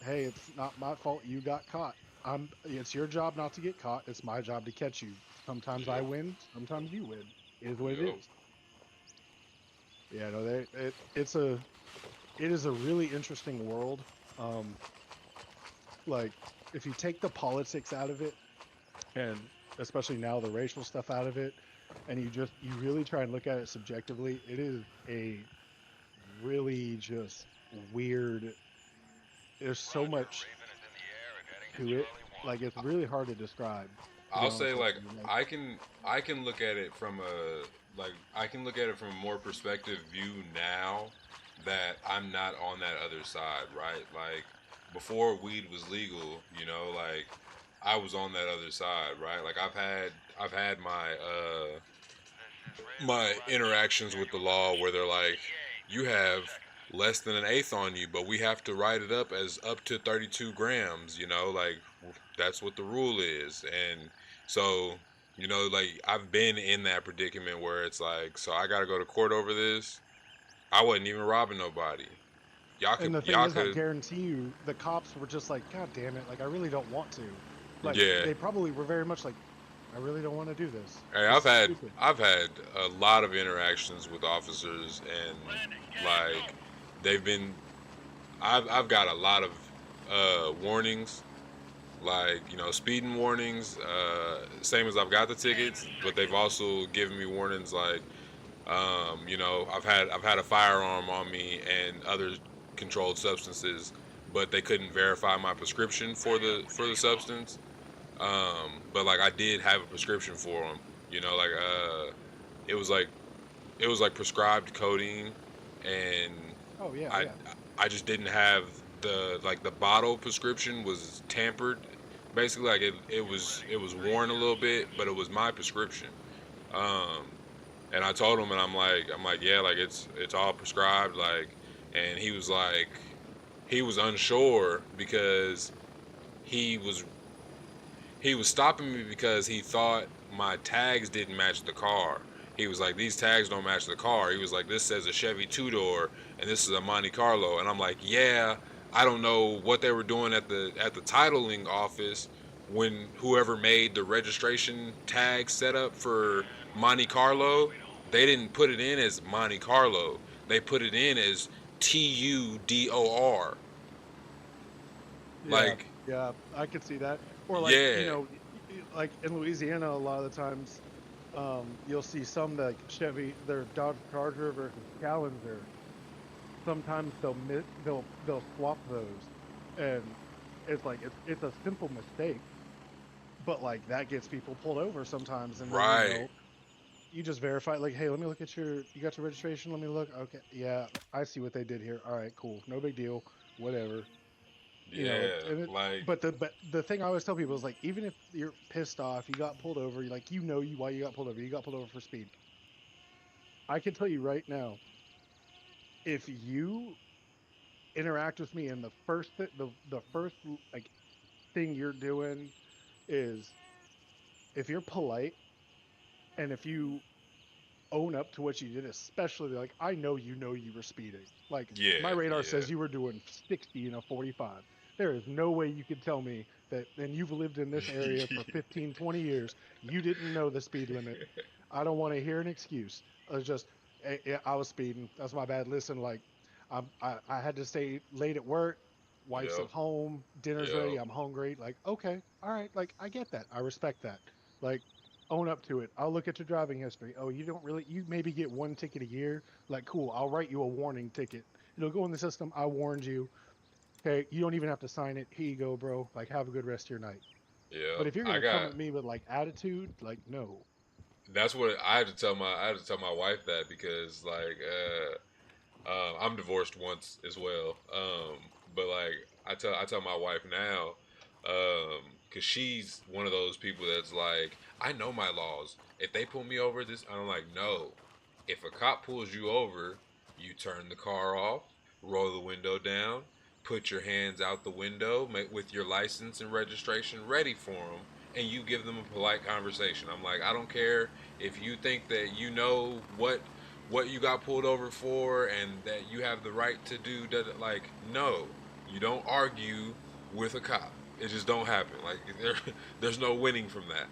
hey, it's not my fault you got caught. It's your job not to get caught. It's my job to catch you. Sometimes I Yep. win, sometimes you win. It is what it Yep. is. Yeah, no, it is a really interesting world. Um, like if you take the politics out of it, and especially now the racial stuff out of it, and you really try and look at it subjectively, it is a really just weird. There's so Roger. much Raven is in the air and heading to to it. Charlie 1. Like it's really hard to describe, to be I'll say honest with like you. Like, I can look at it from a I can look at it from a more perspective view now that I'm not on that other side, right? Like before weed was legal, you know, like I was on that other side, right? Like I've had my interactions with the law where they're like, you have less than an eighth on you, but we have to write it up as up to 32 grams, you know, like that's what the rule is. And so, you know, like I've been in that predicament where it's like, so I got to go to court over this. I wasn't even robbing nobody. and the thing Y'all is, I could, guarantee you, the cops were just like, God damn it! Like, I really don't want to. Like, yeah. they probably were very much like, I really don't want to do this. Hey, This is stupid. I've had a lot of interactions with officers, and like they've been I've got a lot of warnings, like you know, speeding warnings. Same as I've got the tickets, but they've also given me warnings like, you know, I've had a firearm on me and other controlled substances, but they couldn't verify my prescription for the substance. But like I did have a prescription for them. You know, like it was like it was like prescribed codeine, and Oh yeah, I yeah. I just didn't have the bottle prescription was tampered. Basically, like it was worn a little bit, but it was my prescription. Um, and I told him, and I'm like yeah, like it's all prescribed, like, and he was unsure because he was he was stopping me because he thought my tags didn't match the car. He was like, these tags don't match the car. He was like, this says a Chevy two-door and this is a Monte Carlo. And I'm like, yeah, I don't know what they were doing at the titling office when whoever made the registration tag setup for Monte Carlo, they didn't put it in as Monte Carlo. They put it in as TUDOR. Yeah, Like, yeah, I could see that. Or like, yeah, like in Louisiana, a lot of the times, you'll see some like Chevy, their Dodge Charger versus Challenger. Sometimes they'll swap those, and it's like it's a simple mistake, but like that gets people pulled over sometimes, and then right. you just verify like, hey, let me look at you got your registration, let me look. Okay, yeah, I see what they did here. All right, cool, no big deal, whatever. Yeah, And like but the thing I always tell people is like, even if you're pissed off, you got pulled over, you like, why you got pulled over. You got pulled over for speed. I can tell you right now, if you interact with me and the first like thing you're doing is, if you're polite and if you own up to what you did, especially like, I know you were speeding. Like, my yeah, radar yeah. says you were doing 60 in a 45. There is no way you could tell me that, and you've lived in this area for 15, 20 years, you didn't know the speed limit. I don't want to hear an excuse. It's just, I was speeding. That's my bad. Listen, like, I had to stay late at work. Wife's Yep, at home. Dinner's ready. yep, I'm hungry. Like, okay, all right. Like, I get that. I respect that. Like, own up to it. I'll look at your driving history. Oh, you maybe get one ticket a year. Like, cool. I'll write you a warning ticket. It'll go in the system. I warned you. Okay. You don't even have to sign it. Here you go, bro. Like, have a good rest of your night. But yep. if you're going I to come got at me with like attitude, like, no. that's what I had to tell my wife that because like I'm divorced once as well. But like I tell my wife now, because she's one of those people that's like, I know my laws. If they pull me over, this I'm like, no. If a cop pulls you over, you turn the car off, roll the window down, put your hands out the window with your license and registration ready for them, and you give them a polite conversation. I'm like, I don't care if you think that you know what you got pulled over for and that you have the right to do that. Like, no, you don't argue with a cop. It just don't happen. Like, there's no winning from that.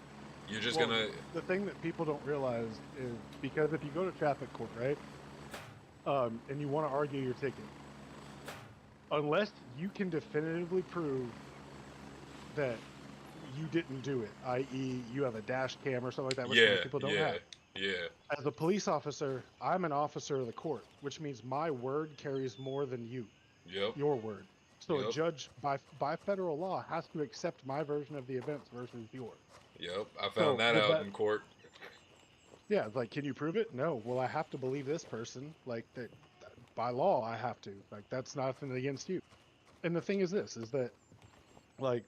You're just Well, gonna. the thing that people don't realize is because if you go to traffic court, right, and you want to argue your ticket, unless you can definitively prove that you didn't do it, i.e., you have a dash cam or something like that, which Yeah, most people don't yeah, have. yeah. As a police officer, I'm an officer of the court, which means my word carries more than Yep, your word. So a yep, judge, by federal law, has to accept my version of the events versus yours. yep. I found So that with out that, in court. yeah, it's like, can you prove it? No. Well, I have to believe this person. Like that, by law, I have to. Like that's nothing against you. And the thing is this: is that like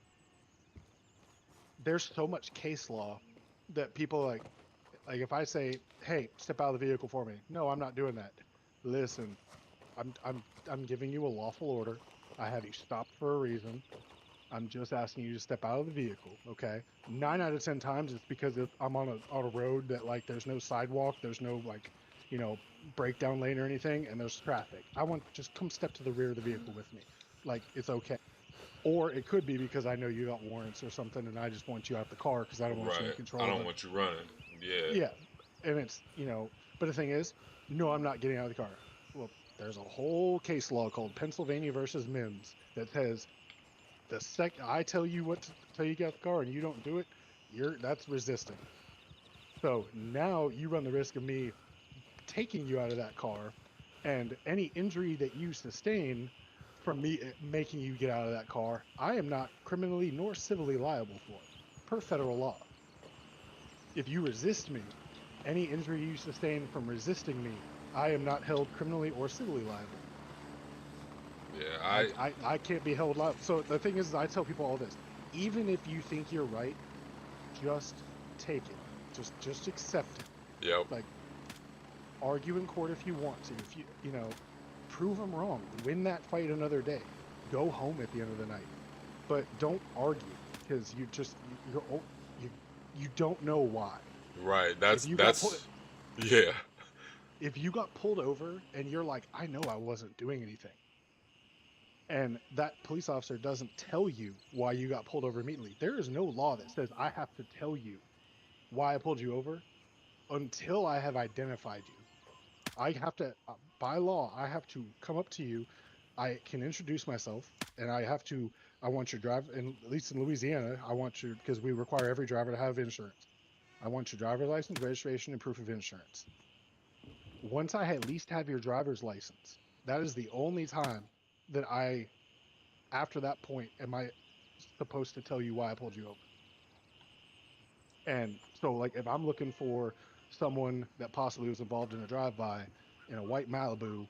there's so much case law that people like if I say, "Hey, step out of the vehicle for me," no, I'm not doing that. Listen, I'm giving you a lawful order. I have you stopped for a reason. I'm just asking you to step out of the vehicle, okay? 9 out of 10 times it's because I'm on a road that like there's no sidewalk, there's no like, breakdown lane or anything, and there's traffic. I want just come step to the rear of the vehicle with me, like it's okay. Or it could be because I know you got warrants or something, and I just want you out the car because I don't want you in Right. I control of don't the. want you running. Yeah. Yeah, and it's but the thing is, no, I'm not getting out of the car. Well, there's a whole case law called Pennsylvania versus Mims that says the second I tell you what to tell you get out the car and you don't do it, that's resisting. So now you run the risk of me taking you out of that car, and any injury that you sustain from me making you get out of that car, I am not criminally nor civilly liable for, per federal law. If you resist me, any injury you sustain from resisting me, I am not held criminally or civilly liable. Yeah. I can't be held liable. So the thing is I tell people all this. Even if you think you're right, just take it. Just accept it. Yep. Like argue in court if you want to. If prove them wrong. Win that fight another day. Go home at the end of the night. But don't argue because you you don't know why. Right. If That's you got pulled that's. Yeah. if you got pulled over and you're like, I know I wasn't doing anything, and that police officer doesn't tell you why you got pulled over immediately, there is no law that says I have to tell you why I pulled you over until I have identified you. I have to, by law, I have to come up to you. I can introduce myself, and I want your driver, and at least in Louisiana, because we require every driver to have insurance. I want your driver's license, registration, and proof of insurance. Once I at least have your driver's license, that is the only time that after that point, am I supposed to tell you why I pulled you over? And so, like, if I'm looking for someone that possibly was involved in a drive-by in a white Malibu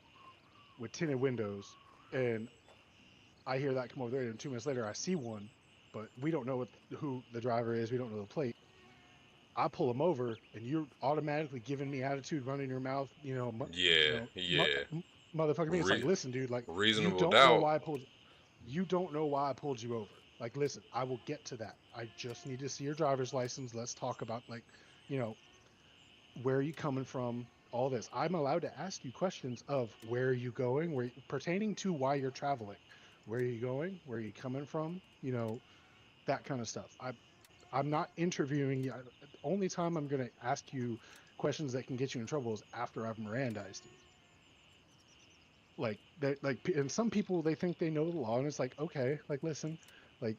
with tinted windows, and I hear that come over there, and 2 minutes later I see one, but we don't know who the driver is, we don't know the plate. I pull him over, and you're automatically giving me attitude, running your mouth, Yeah. Yeah. motherfucker me. It's like, Re- listen, dude, like you reasonable don't know doubt. why I pulled, you don't know why I pulled you over. Like, listen, I will get to that. I just need to see your driver's license. Let's talk about you know, where are you coming from? All this. I'm allowed to ask you questions of where are you going, where pertaining to why you're traveling. Where are you going? Where are you coming from? That kind of stuff. I'm not interviewing you. The only time I'm going to ask you questions that can get you in trouble is after I've Mirandized you. Like that, and some people they think they know the law, and it's like, okay, like listen, like,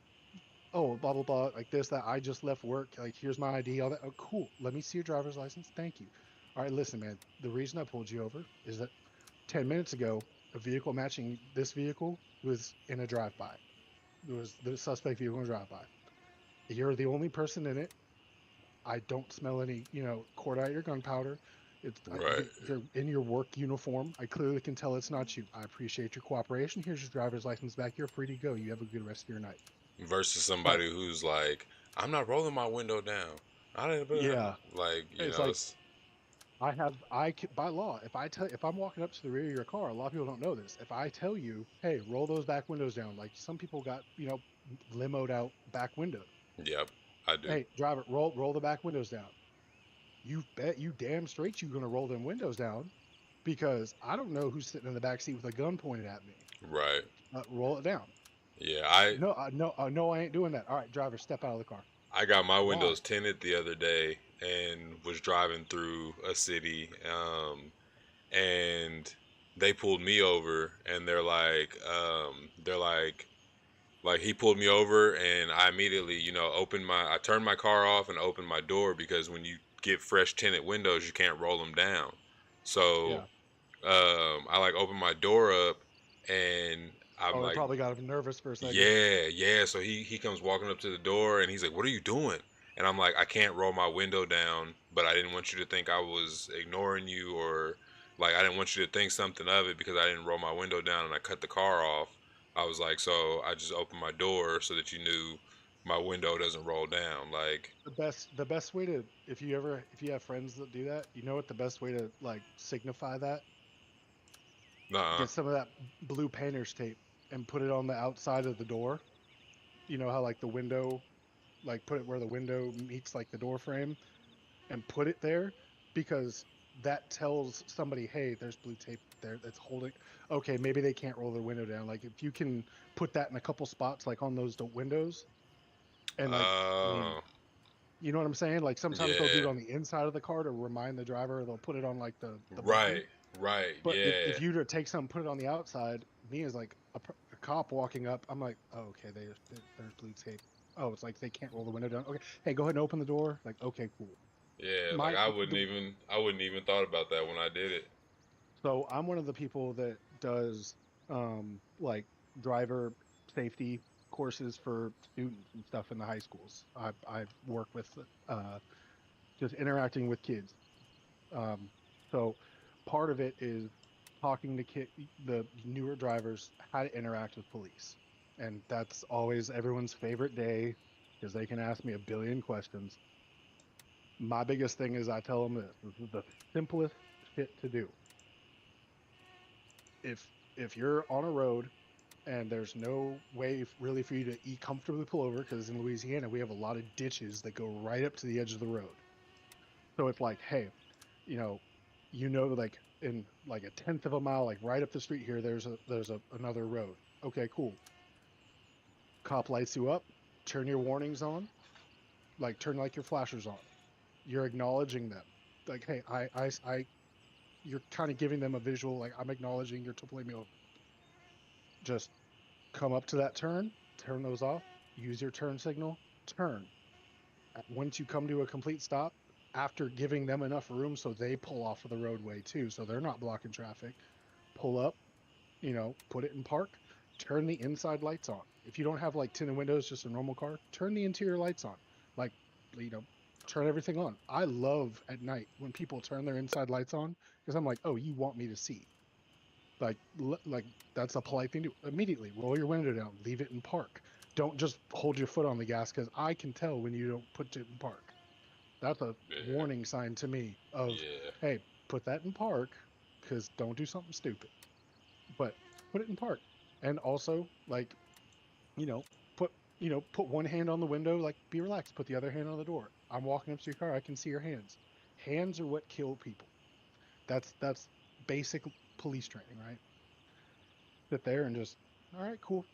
oh, blah blah blah, like this, that. I just left work. Like, here's my ID. All that. Oh, cool. Let me see your driver's license. Thank you. All right, listen, man. The reason I pulled you over is that 10 minutes ago, a vehicle matching this vehicle was in a drive-by. It was the suspect vehicle in a drive-by. You're the only person in it. I don't smell any, cordite or gunpowder. Right. You're in your work uniform. I clearly can tell it's not you. I appreciate your cooperation. Here's your driver's license back. You're free to go. You have a good rest of your night. Versus But somebody who's like, I'm not rolling my window down. I didn't yeah, like, it's like by law, if I'm walking up to the rear of your car, a lot of people don't know this. If I tell you, hey, roll those back windows down, like some people got, limoed out back window. yep, I do. Hey, driver, roll the back windows down. You bet you damn straight you're gonna roll them windows down because I don't know who's sitting in the back seat with a gun pointed at me. Right. Roll it down. Yeah, I No, no, I ain't doing that. All right, driver, step out of the car. I got my Why? windows tinted the other day and was driving through a city, and they pulled me over, and they're like he pulled me over, and I immediately, I turned my car off and opened my door because when you get fresh tinted windows, you can't roll them down. So, Yeah. I like opened my door up, and I'm Oh, it like, probably got him nervous for a second. yeah, yeah. So he comes walking up to the door, and he's like, "What are you doing?" And I'm like, "I can't roll my window down, but I didn't want you to think I was ignoring you, or like I didn't want you to think something of it because I didn't roll my window down and I cut the car off." I was like, "So I just opened my door so that you knew my window doesn't roll down." Like, The best way to, if you have friends that do that, you know what the best way to like signify that? nah, Get some of that blue painter's tape and put it on the outside of the door. You know how like the window, like put it where the window meets like the door frame and put it there, because that tells somebody, hey, there's blue tape there that's holding. Okay, maybe they can't roll their window down. Like if you can put that in a couple spots, like on those windows, and like, I mean, uh, you know what I'm saying? Like sometimes they'll do yeah, it on the inside of the car to remind the driver. They'll put it on like the button. right, right, But yeah. if you to take something, put it on the outside, me as like a cop walking up, I'm like, oh, okay, there's blue tape. Oh, it's like they can't roll the window down. Okay, hey, go ahead and open the door. Like, okay, cool. Yeah, like My the, I wouldn't even thought about that when I did it. so I'm one of the people that does like driver safety courses for students and stuff in the high schools. I work with uh just interacting with kids. Um, so part of it is talking to the newer drivers how to interact with police, and that's always everyone's favorite day because they can ask me a billion questions. My biggest thing is I tell them this is the simplest shit to do. If you're on a road and there's no way really for you to comfortably pull over, because in Louisiana we have a lot of ditches that go right up to the edge of the road. So it's like, hey, like in like a tenth of a mile, like right up the street here, there's another road. Okay, cool. Cop lights you up, turn your warnings on, like turn like your flashers on. You're acknowledging them. Like, hey, you're kind of giving them a visual, like I'm acknowledging you're to pull me over. Just come up to that turn those off, use your turn signal, turn. Once you come to a complete stop, after giving them enough room so they pull off of the roadway too, so they're not blocking traffic, pull up, put it in park, turn the inside lights on. If you don't have like tinted windows, just a normal car, turn the interior lights on. Like, you know, turn everything on. I love at night when people turn their inside lights on because I'm like, oh, you want me to see. Like that's a polite thing to do. Immediately roll your window down, leave it in park. Don't just hold your foot on the gas because I can tell when you don't put it in park. That's a Yeah, warning sign to me of, yeah. hey, put that in park because don't do something stupid. But put it in park. And also, like, you know, put put one hand on the window, like be relaxed, put the other hand on the door. I'm walking up to your car, I can see your hands. Hands are what kill people. That's basic police training, right? Sit there and just, all right, cool.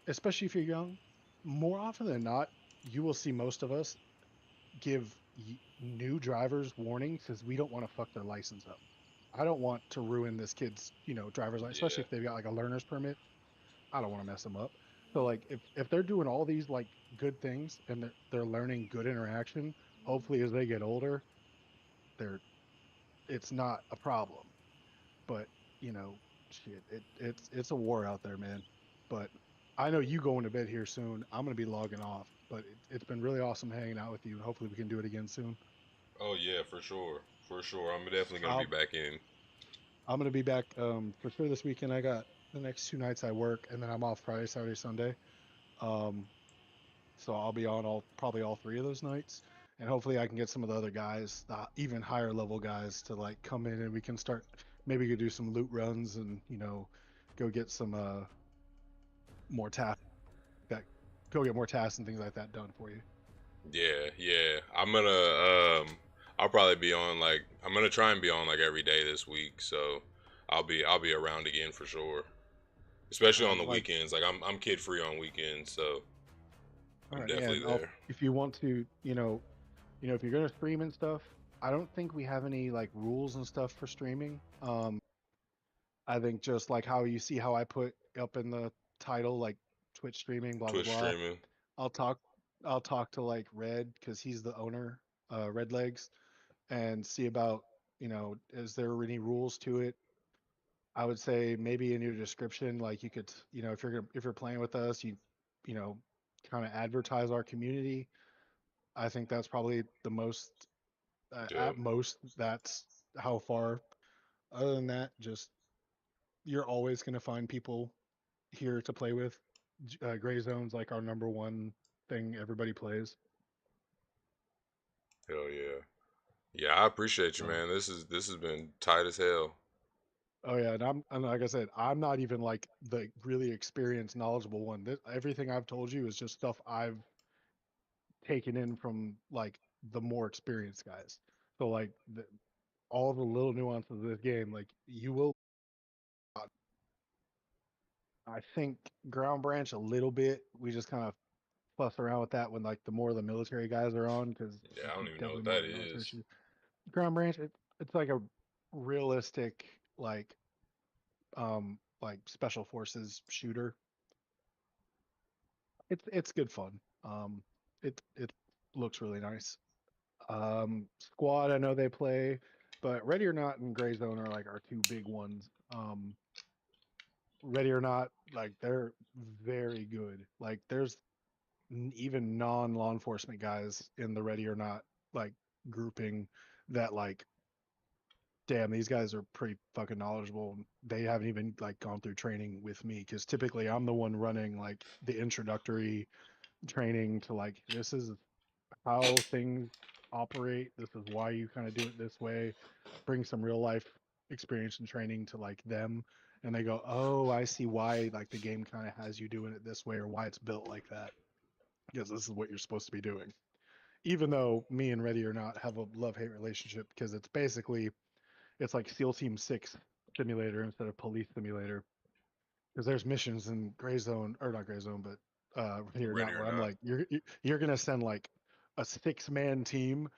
Especially if you're young, more often than not, you will see most of us give new drivers warnings because we don't want to fuck their license up. I don't want to ruin this kid's, driver's license, especially Yeah. if they've got like a learner's permit. I don't want to mess them up. So like if they're doing all these like good things and they're learning good interaction, hopefully as they get older, they're it's not a problem. But shit, it's a war out there, man. But I know you going to bed here soon. I'm gonna be logging off. But it's been really awesome hanging out with you, and hopefully we can do it again soon. Oh yeah, for sure. For sure. I'm definitely gonna be I'll back in. I'm gonna be back for sure this weekend. I got the next 2 nights I work, and then I'm off Friday, Saturday, Sunday. Um, so I'll be on all probably all three of those nights, and hopefully I can get some of the other guys, the even higher level guys, to like come in and we can start. Maybe we could do some loot runs and go get some more tasks that go get more tasks and things like that done for you. Yeah, yeah. I'll probably be on like I'm gonna try and be on like every day this week, so I'll be around again for sure. Especially on the Like weekends. Like I'm kid free on weekends, so All I'm right, yeah. definitely And there. if you want to, if you're gonna stream and stuff, I don't think we have any like rules and stuff for streaming. I think just like how you see how I put up in the title, like Twitch streaming, blah blah Twitch blah. streaming. I'll talk, I'll talk to like Red because he's the owner, Red Legs, and see about, is there any rules to it? I would say maybe in your description, like you could, if you're playing with us, you know, kind of advertise our community. I think that's probably the most, Yeah. at most, that's how far. Other than that, just you're always going to find people here to play with. Gray Zone's like our number one thing everybody plays. Hell yeah. Yeah, I appreciate you, So, man. This has been tight as hell. oh yeah, and like I said, I'm not even like the really experienced, knowledgeable one. Everything I've told you is just stuff I've taken in from like the more experienced guys. So like all the little nuances of this game, like you will. I think Ground Branch a little bit. We just kind of fuss around with that when like the more the military guys are on because Yeah, I don't even know definitely what more of that a military is. shooter. Ground Branch, it's like a realistic like special forces shooter. It's good fun. It looks really nice. Squad, I know they play, but Ready or Not and Gray Zone are like our two big ones. Ready or Not, like they're very good. Like there's even non-law enforcement guys in the Ready or Not like grouping that like, damn, these guys are pretty fucking knowledgeable. They haven't even like gone through training with me because typically I'm the one running like the introductory training to like, this is how things operate. This is why you kind of do it this way. Bring some real life experience and training to like them, and they go, "Oh, I see why like the game kind of has you doing it this way or why it's built like that because this is what you're supposed to be doing." Even though me and Ready or Not have a love-hate relationship because it's like SEAL Team 6 simulator instead of police simulator because there's missions in Gray Zone or not Gray Zone, but Ready or Ready Not or where I'm not. like, you're gonna send like a 6-man team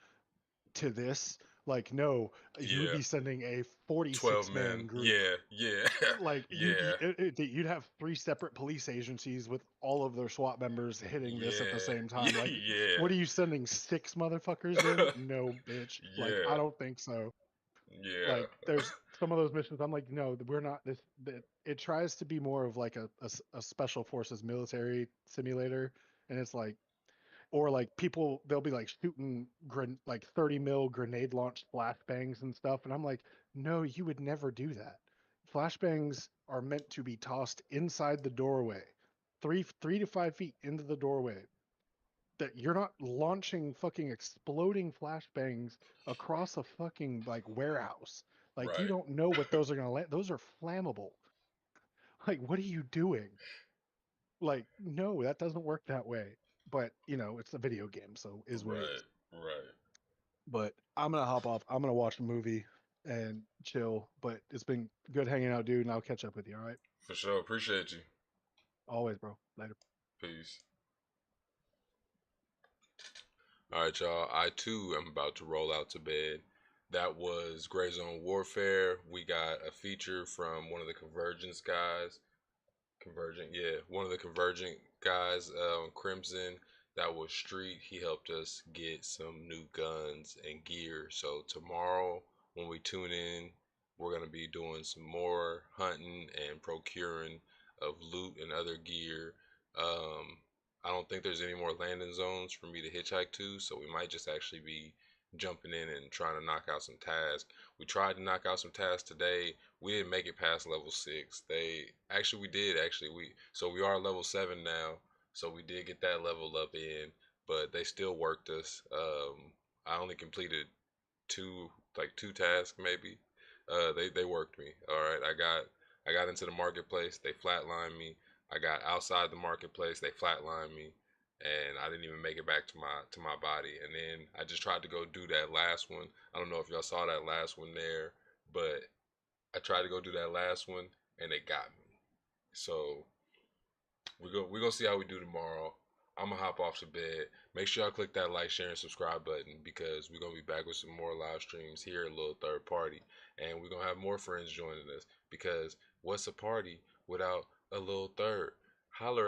to this. Like, no, you would Yeah. be sending a 12 46-man men. group. Yeah, yeah. Like Yeah. you'd have 3 separate police agencies with all of their SWAT members hitting this at the Yeah. same time. Like, Yeah. what are you sending 6 motherfuckers in? No, bitch. Like, I Yeah. don't think so. Yeah. Like, there's some of those missions. I'm like, no, we're not this. It tries to be more of like a special forces military simulator, and it's like, or like people they'll be like shooting like 30 mil grenade launched flashbangs and stuff, and I'm like, no, you would never do that. Flashbangs are meant to be tossed inside the doorway, 3 to 5 feet into the doorway. That you're not launching fucking exploding flashbangs across a fucking like warehouse. Like you Right. don't know what those are gonna land. Those are flammable. Like what are you doing? Like no, that doesn't work that way. But it's a video game, so is what it is. Right. Right. But I'm gonna hop off. I'm gonna watch a movie and chill. But it's been good hanging out, dude, and I'll catch up with you. All right. For sure. Appreciate you. Always, bro. Later. Peace. All right, y'all. I too am about to roll out to bed. That was GrayZone Warfare. We got a feature from one of the Convergence guys. Convergent, yeah, one of the Convergent guys, Crimson. That was Street. He helped us get some new guns and gear. So tomorrow, when we tune in, we're gonna be doing some more hunting and procuring of loot and other gear. Um, I don't think there's any more landing zones for me to hitchhike to, so we might just actually be jumping in and trying to knock out some tasks. We tried to knock out some tasks today. We didn't make it past level 6. We did actually. We are level 7 now, so we did get that level up in, but they still worked us. I only completed two tasks maybe. They worked me. All right, I got into the marketplace. They flatlined me. I got outside the marketplace. They flatlined me, and I didn't even make it back to my body. And then I just tried to go do that last one. I don't know if y'all saw that last one there, but I tried to go do that last one, and it got me. So we're gonna see how we do tomorrow. I'm gonna hop off to bed. Make sure y'all click that like, share, and subscribe button because we're gonna be back with some more live streams here at Little Third Party, and we're gonna have more friends joining us because what's a party without a little third? Holler